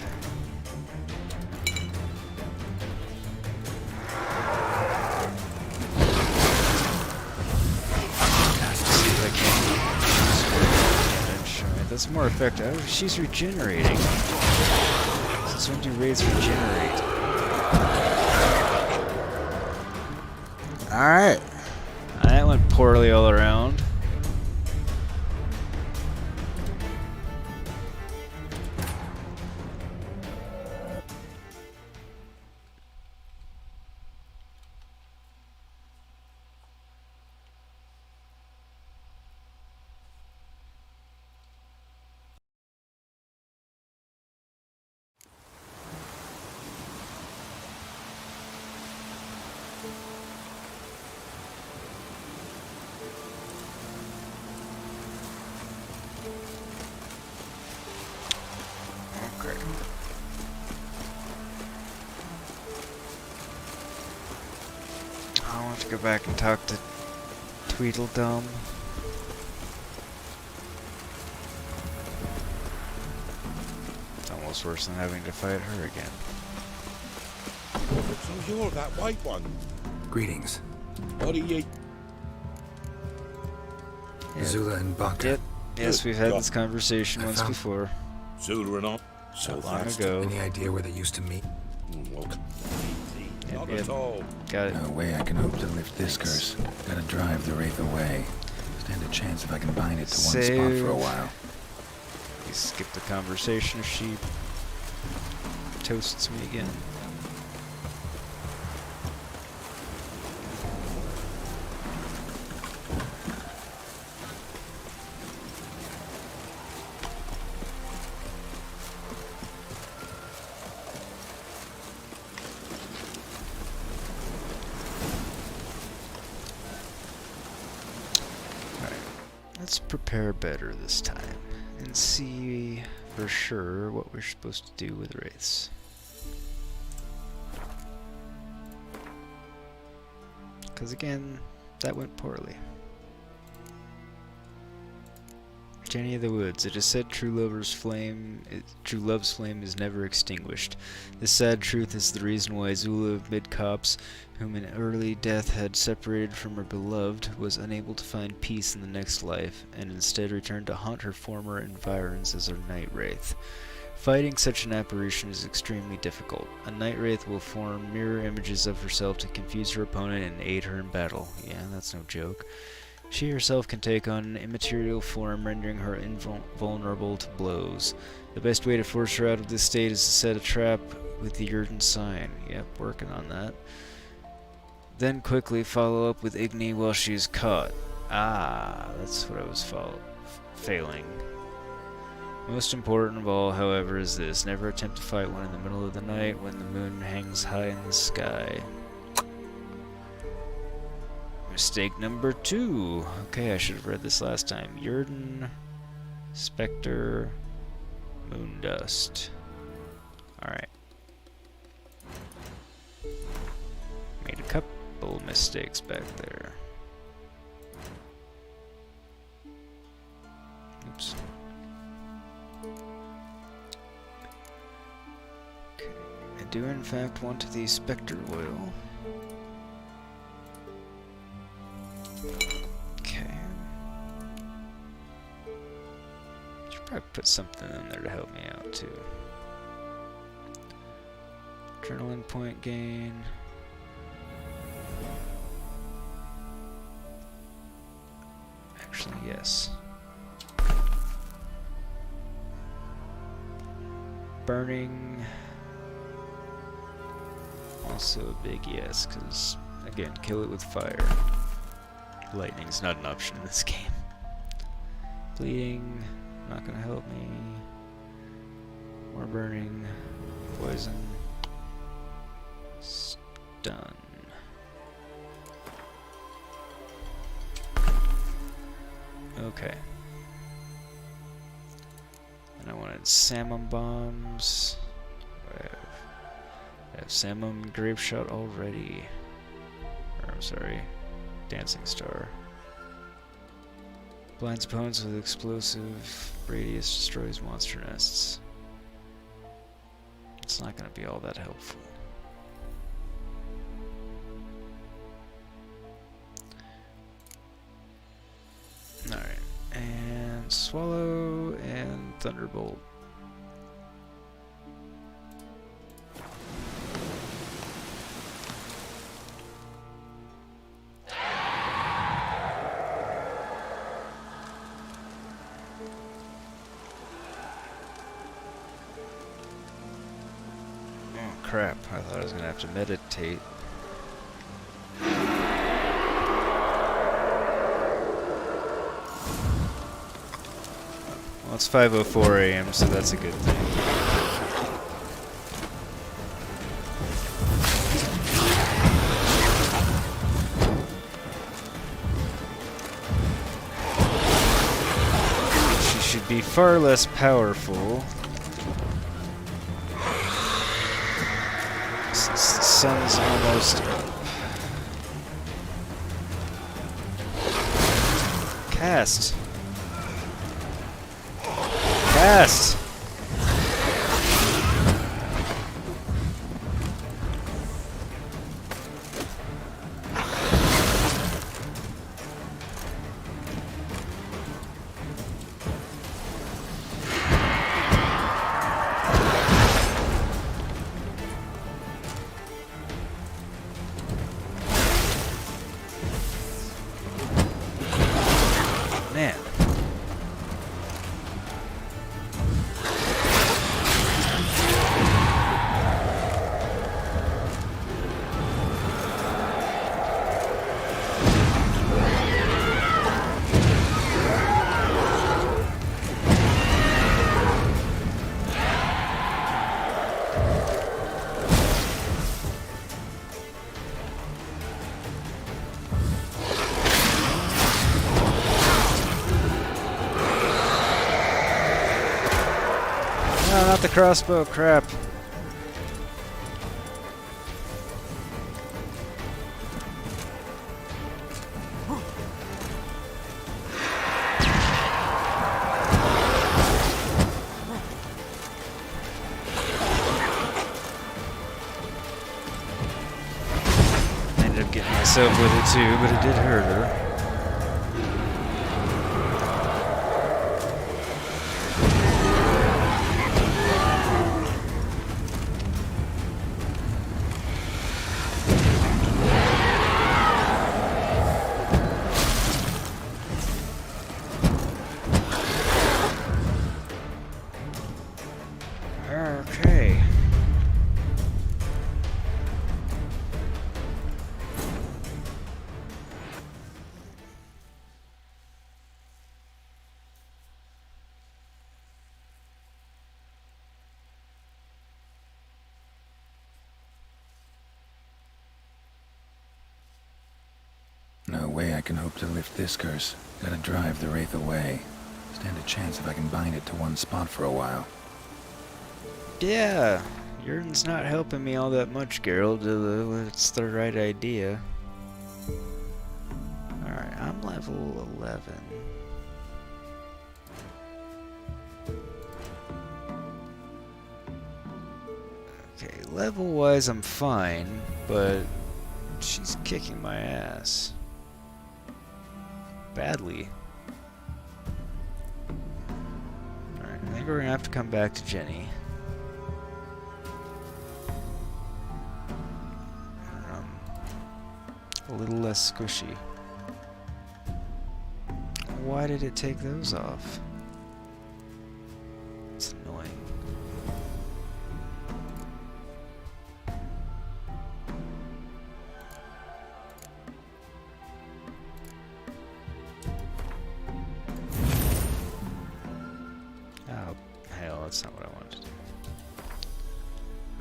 That's more effective. Oh, she's regenerating. Since when do wraiths regenerate? Alright. That went poorly all around. I want to go back and talk to Tweedledum. It's almost worse than having to fight her again. So you're that white one. Greetings. What are you? Zula and Baka. Yep. Yes, we've had this conversation once before. Zula or not? So long ago. Any idea where they used to meet? Well, Yep, not at all. Got it. No way I can hope to lift this curse. Gotta drive the wraith away. Stand a chance if I can bind it to one spot for a while. You skip the conversation if she toasts me again. Let's prepare better this time and see for sure what we're supposed to do with wraiths. Because again, that went poorly. Jenny of the Woods. It is said true love's flame is never extinguished. This sad truth is the reason why Zula of Mid-Copse, whom in early death had separated from her beloved, was unable to find peace in the next life, and instead returned to haunt her former environs as her night wraith. Fighting such an apparition is extremely difficult. A night wraith will form mirror images of herself to confuse her opponent and aid her in battle. Yeah, that's no joke. She herself can take on an immaterial form, rendering her invulnerable to blows. The best way to force her out of this state is to set a trap with the Yrden sign. Yep, working on that. Then quickly follow up with Igni while she is caught. Ah, that's what I was failing. Most important of all, however, is this. Never attempt to fight one in the middle of the night when the moon hangs high in the sky. Mistake number 2. Okay, I should have read this last time. Yrden, Spectre, Moondust. Alright. Made a couple mistakes back there. Oops. Okay, I do in fact want the Spectre oil. Okay. Should probably put something in there to help me out too. Adrenaline point gain. Actually, yes. Burning. Also a big yes, because again, kill it with fire. Lightning's not an option in this game. Bleeding, not gonna help me. More burning, poison, stun. Okay. salmon bombs. I have salmon grape shot already. Or, I'm sorry, dancing star. Blinds opponents with explosive radius, destroys monster nests. It's not going to be all that helpful. Alright, and swallow and thunderbolt. Oh crap, I thought I was gonna have to meditate. Well, it's 5:04 a.m., so that's a good thing. She should be far less powerful. Since the sun's almost up. Cast. Cast. Man. No, not the crossbow, crap. Ended up getting myself with it too, but it did hurt her. Okay. No way I can hope to lift this curse. Gotta drive the wraith away. Stand a chance if I can bind it to one spot for a while. Yeah, Yurden's not helping me all that much, Geralt. It's the right idea. Alright, I'm level 11. Okay, level-wise I'm fine, but she's kicking my ass. Badly. Alright, I think we're gonna have to come back to Jenny. A little less squishy. Why did it take those off? It's annoying. Oh, hell, that's not what I wanted to do.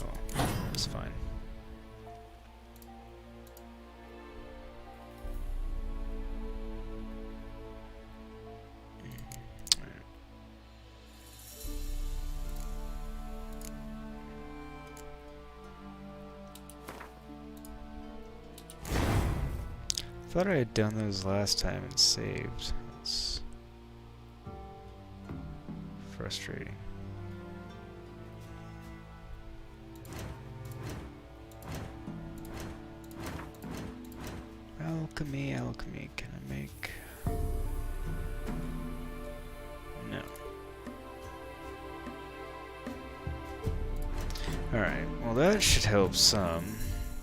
Oh, it's fine. Thought I had done those last time and saved. That's frustrating. Alchemy, alchemy. Can I make? No. Alright, well that should help some.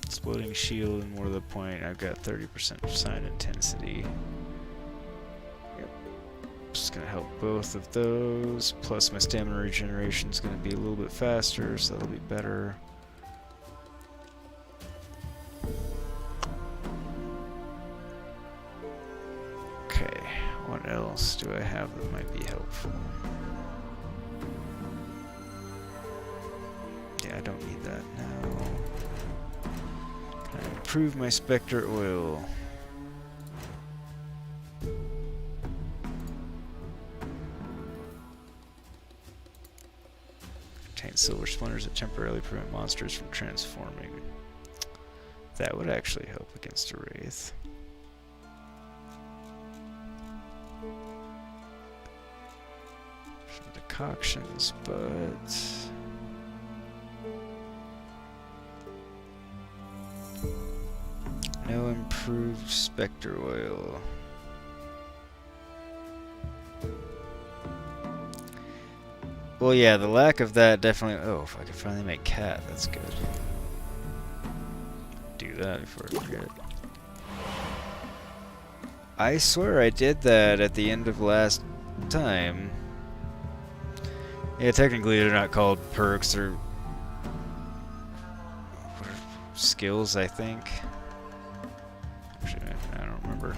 Exploding shield and more to the point, I've got 30% sign intensity. Yep. Just gonna help both of those. Plus my stamina regeneration is gonna be a little bit faster, so that'll be better. Okay, what else do I have that might be helpful? Yeah, I don't need that now. Can I improve my Spectre oil? Contains silver splinters that temporarily prevent monsters from transforming. That would actually help against a wraith. Some decoctions, but no improved Spectre oil. Well, yeah, the lack of that definitely. Oh, if I can finally make cat, that's good. Do that before I forget. I swear I did that at the end of last time. Yeah, technically they're not called perks, they're skills, I think. Actually, I don't remember.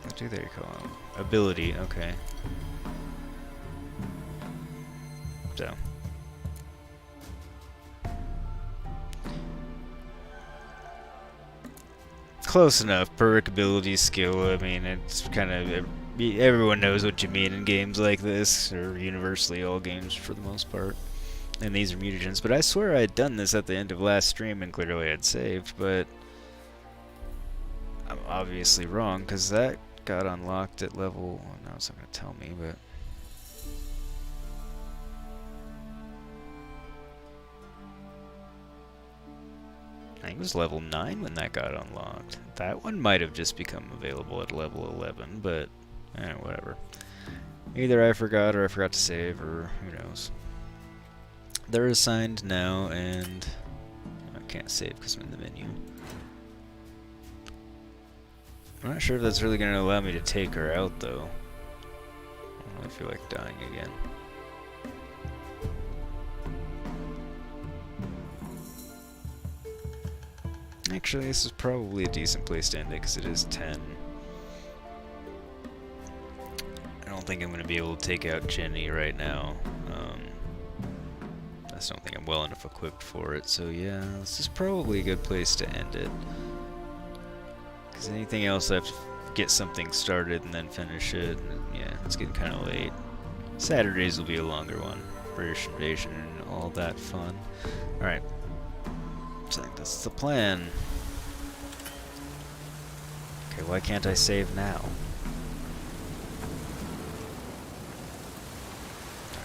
What do they call them? Ability, okay. So. Close enough. Perk, ability, skill. I mean, it's kind of... Everyone knows what you mean in games like this, or universally all games for the most part. And these are mutagens. But I swear I had done this at the end of last stream and clearly I had saved, but... I'm obviously wrong, because that got unlocked at level... Well, now it's not going to tell me, but... I think it was level 9 when that got unlocked. That one might have just become available at level 11, but whatever. Either I forgot or I forgot to save, or who knows. They're assigned now, and I can't save because I'm in the menu. I'm not sure if that's really going to allow me to take her out, though. I don't really feel like dying again. Actually, this is probably a decent place to end it, because it is 10. I don't think I'm going to be able to take out Jenny right now. I just don't think I'm well enough equipped for it, so yeah, this is probably a good place to end it. Because anything else, I have to get something started and then finish it. And yeah, it's getting kind of late. Saturdays will be a longer one. British Invasion and all that fun. Alright. I think that's the plan. Okay, why can't I save now?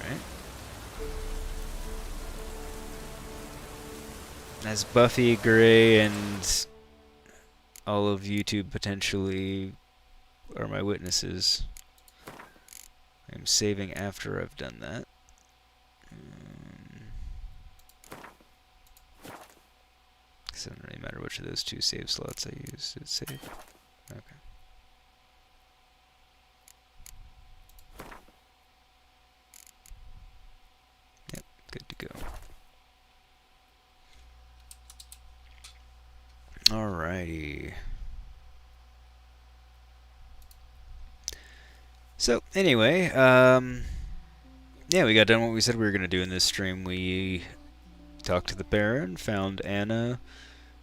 Alright. As Buffy, Gray, and all of YouTube potentially are my witnesses, I'm saving after I've done that. It doesn't really matter which of those two save slots I use to save. Okay. Yep, good to go. Alrighty. So, anyway, yeah, we got done what we said we were going to do in this stream. We talked to the Baron, found Anna,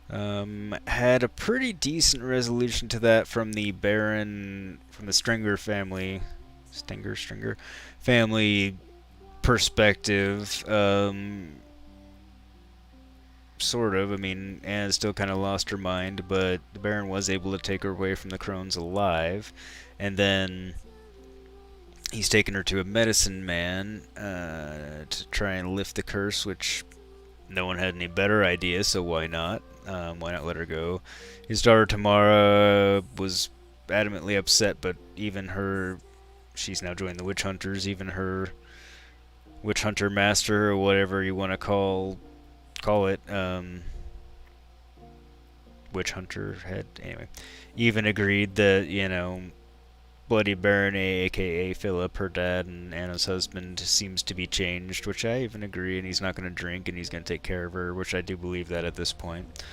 had a pretty decent resolution to that from the Baron, from the Stringer family, Stringer family perspective, sort of. I mean, Anne still kind of lost her mind, but the Baron was able to take her away from the Crones alive, and then he's taken her to a medicine man to try and lift the curse, which no one had any better idea, so why not? Why not let her go? His daughter Tamara was adamantly upset, but even her, she's now joined the witch hunters, even her witch hunter master, or whatever you want to call it, witch hunter head, anyway, even agreed that, you know, Bloody Baron, aka Philip, her dad, and Anna's husband, seems to be changed, which I even agree, and he's not going to drink, and he's going to take care of her, which I do believe that at this point.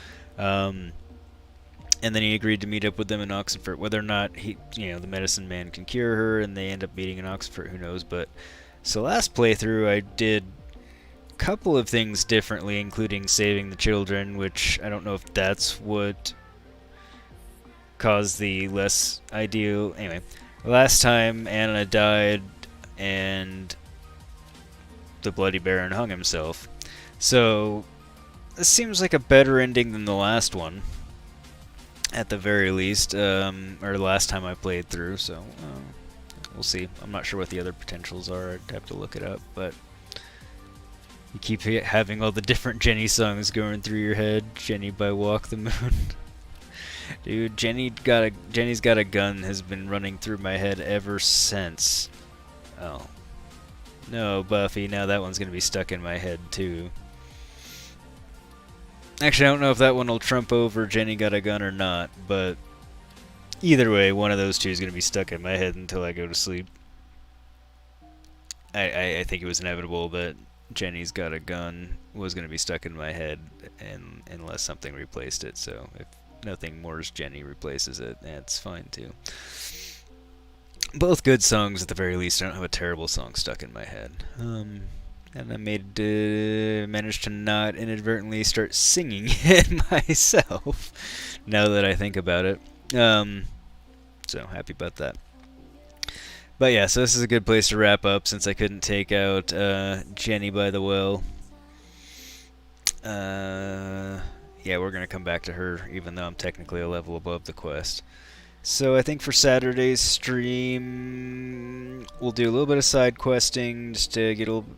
And then he agreed to meet up with them in Oxenfurt. Whether or not he, you know, the medicine man can cure her, and they end up meeting in Oxenfurt, who knows. But so last playthrough, I did a couple of things differently, including saving the children, which I don't know if that's what caused the less ideal. Anyway, last time Anna died, and the Bloody Baron hung himself. So this seems like a better ending than the last one, at the very least, or last time I played through, so we'll see. I'm not sure what the other potentials are, I'd have to look it up, but you keep having all the different Jenny songs going through your head. Jenny by Walk the Moon. Dude, Jenny's Got a Gun has been running through my head ever since. Oh. No, Buffy, now that one's gonna be stuck in my head, too. Actually, I don't know if that one will trump over Jenny Got a Gun or not, but either way, one of those two is going to be stuck in my head until I go to sleep. I think it was inevitable that Jenny's Got a Gun was going to be stuck in my head, and unless something replaced it, so if nothing more's Jenny replaces it, that's fine too. Both good songs at the very least. I don't have a terrible song stuck in my head. And I managed to not inadvertently start singing it myself, now that I think about it. So, happy about that. But yeah, so this is a good place to wrap up, since I couldn't take out Jenny by the Well. Yeah, we're going to come back to her, even though I'm technically a level above the quest. So I think for Saturday's stream, we'll do a little bit of side questing, just to get a little...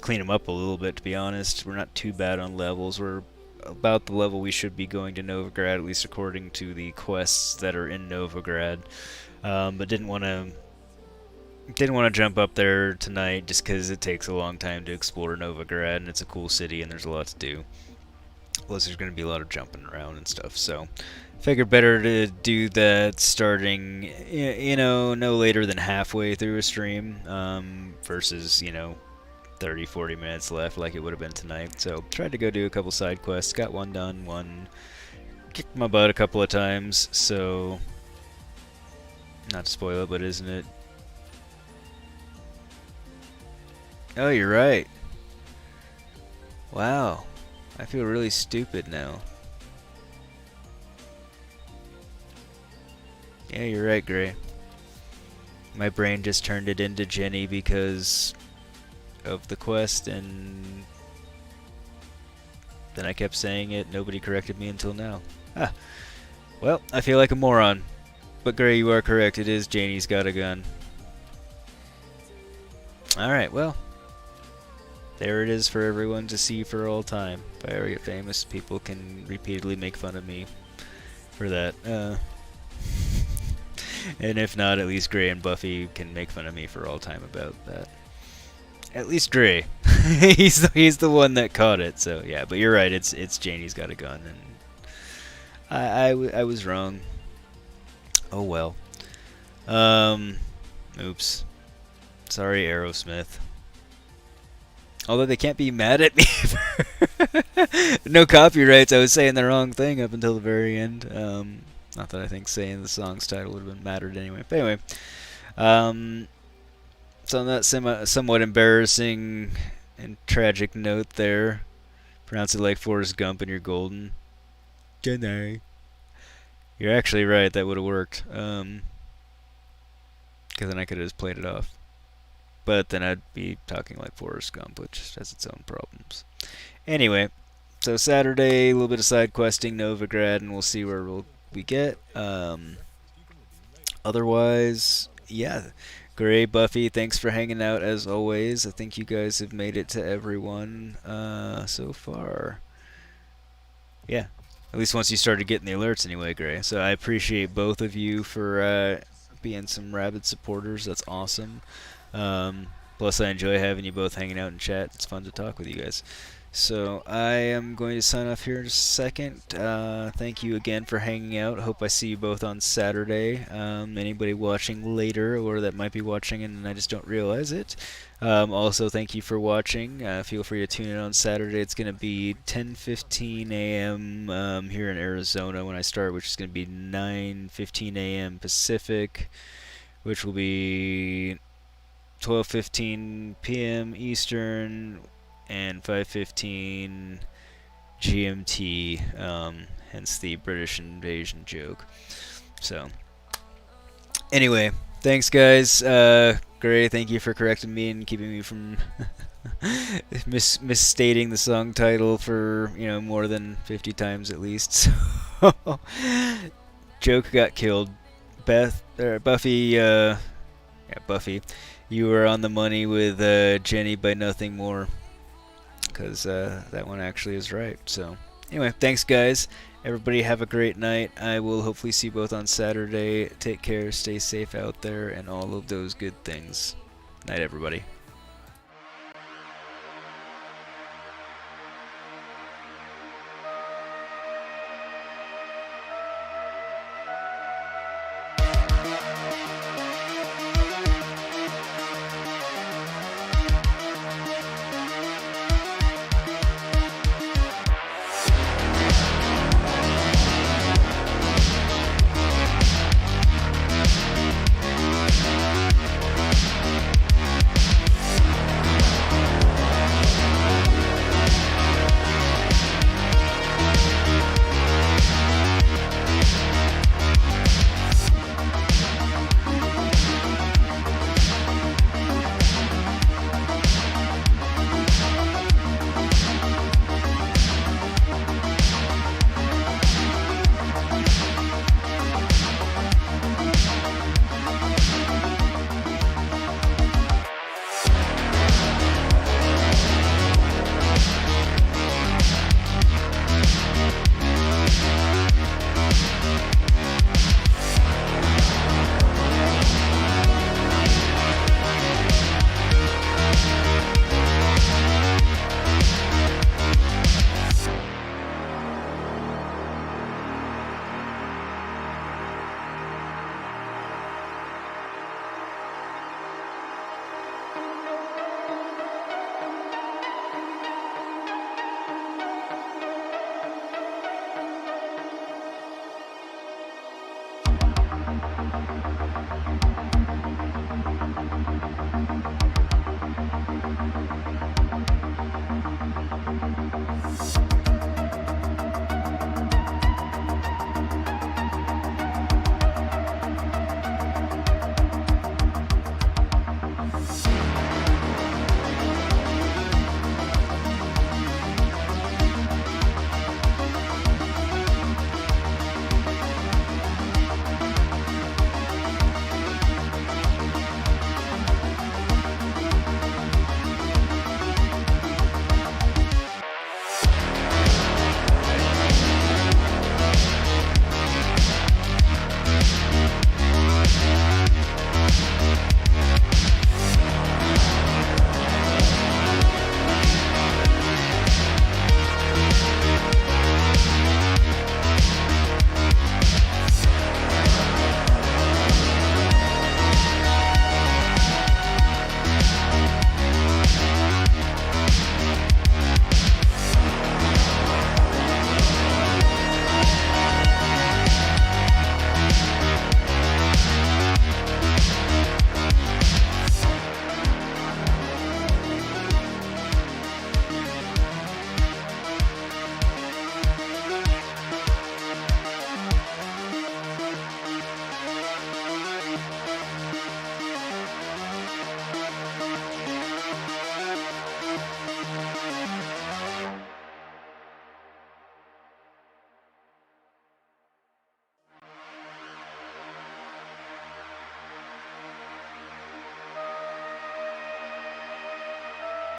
clean them up a little bit, to be honest. We're not too bad on levels. We're about the level we should be going to Novigrad, at least according to the quests that are in Novigrad. But didn't want to jump up there tonight, just because it takes a long time to explore Novigrad, and it's a cool city, and there's a lot to do. Plus, there's going to be a lot of jumping around and stuff, so figured better to do that starting, you know, no later than halfway through a stream, versus, you know, 30-40 minutes left like it would have been tonight. So tried to go do a couple side quests, got one done, one kicked my butt a couple of times, so not to spoil it, but isn't it? Oh, you're right. Wow, I feel really stupid now. Yeah, you're right, Gray. My brain just turned it into Jenny because of the quest, and then I kept saying it. Nobody corrected me until now. Ah, well, I feel like a moron. But Gray, you are correct. It is Janie's Got a Gun. Alright, well, there it is for everyone to see for all time. If I ever get famous, people can repeatedly make fun of me for that. And if not, at least Gray and Buffy can make fun of me for all time about that. At least Gray. he's the one that caught it, so yeah. But you're right, it's Janie's Got a Gun, and I was wrong. Oh well. Oops. Sorry, Aerosmith. Although they can't be mad at me for no copyrights. I was saying the wrong thing up until the very end. Not that I think saying the song's title would have been mattered anyway. But anyway, so on that somewhat embarrassing and tragic note there, pronounce it like Forrest Gump and you're golden. Good night. You're actually right, that would have worked. Because then I could have just played it off. but then I'd be talking like Forrest Gump, which has its own problems. Anyway, so Saturday, a little bit of side questing, Novigrad, and we'll see where we get. Otherwise, yeah. Gray, Buffy, thanks for hanging out as always. I think you guys have made it to everyone so far. Yeah, at least once you started getting the alerts anyway, Gray. So I appreciate both of you for being some rabid supporters. That's awesome. Plus, I enjoy having you both hanging out in chat. It's fun to talk with you guys. So I am going to sign off here in just a second. Thank you again for hanging out. Hope I see you both on Saturday. Anybody watching later or that might be watching and I just don't realize it. Also, thank you for watching. Feel free to tune in on Saturday. It's going to be 10:15 a.m. Here in Arizona when I start, which is going to be 9:15 a.m. Pacific, which will be 12:15 p.m. Eastern, and 5:15 GMT, hence the British invasion joke. So, anyway, thanks guys. Gray, thank you for correcting me and keeping me from misstating the song title for, more than 50 times at least. So, joke got killed. Buffy, Buffy, you were on the money with Jenny by nothing more. Because that one actually is right. So, anyway, thanks, guys. Everybody have a great night. I will hopefully see you both on Saturday. Take care, stay safe out there, and all of those good things. Night, everybody.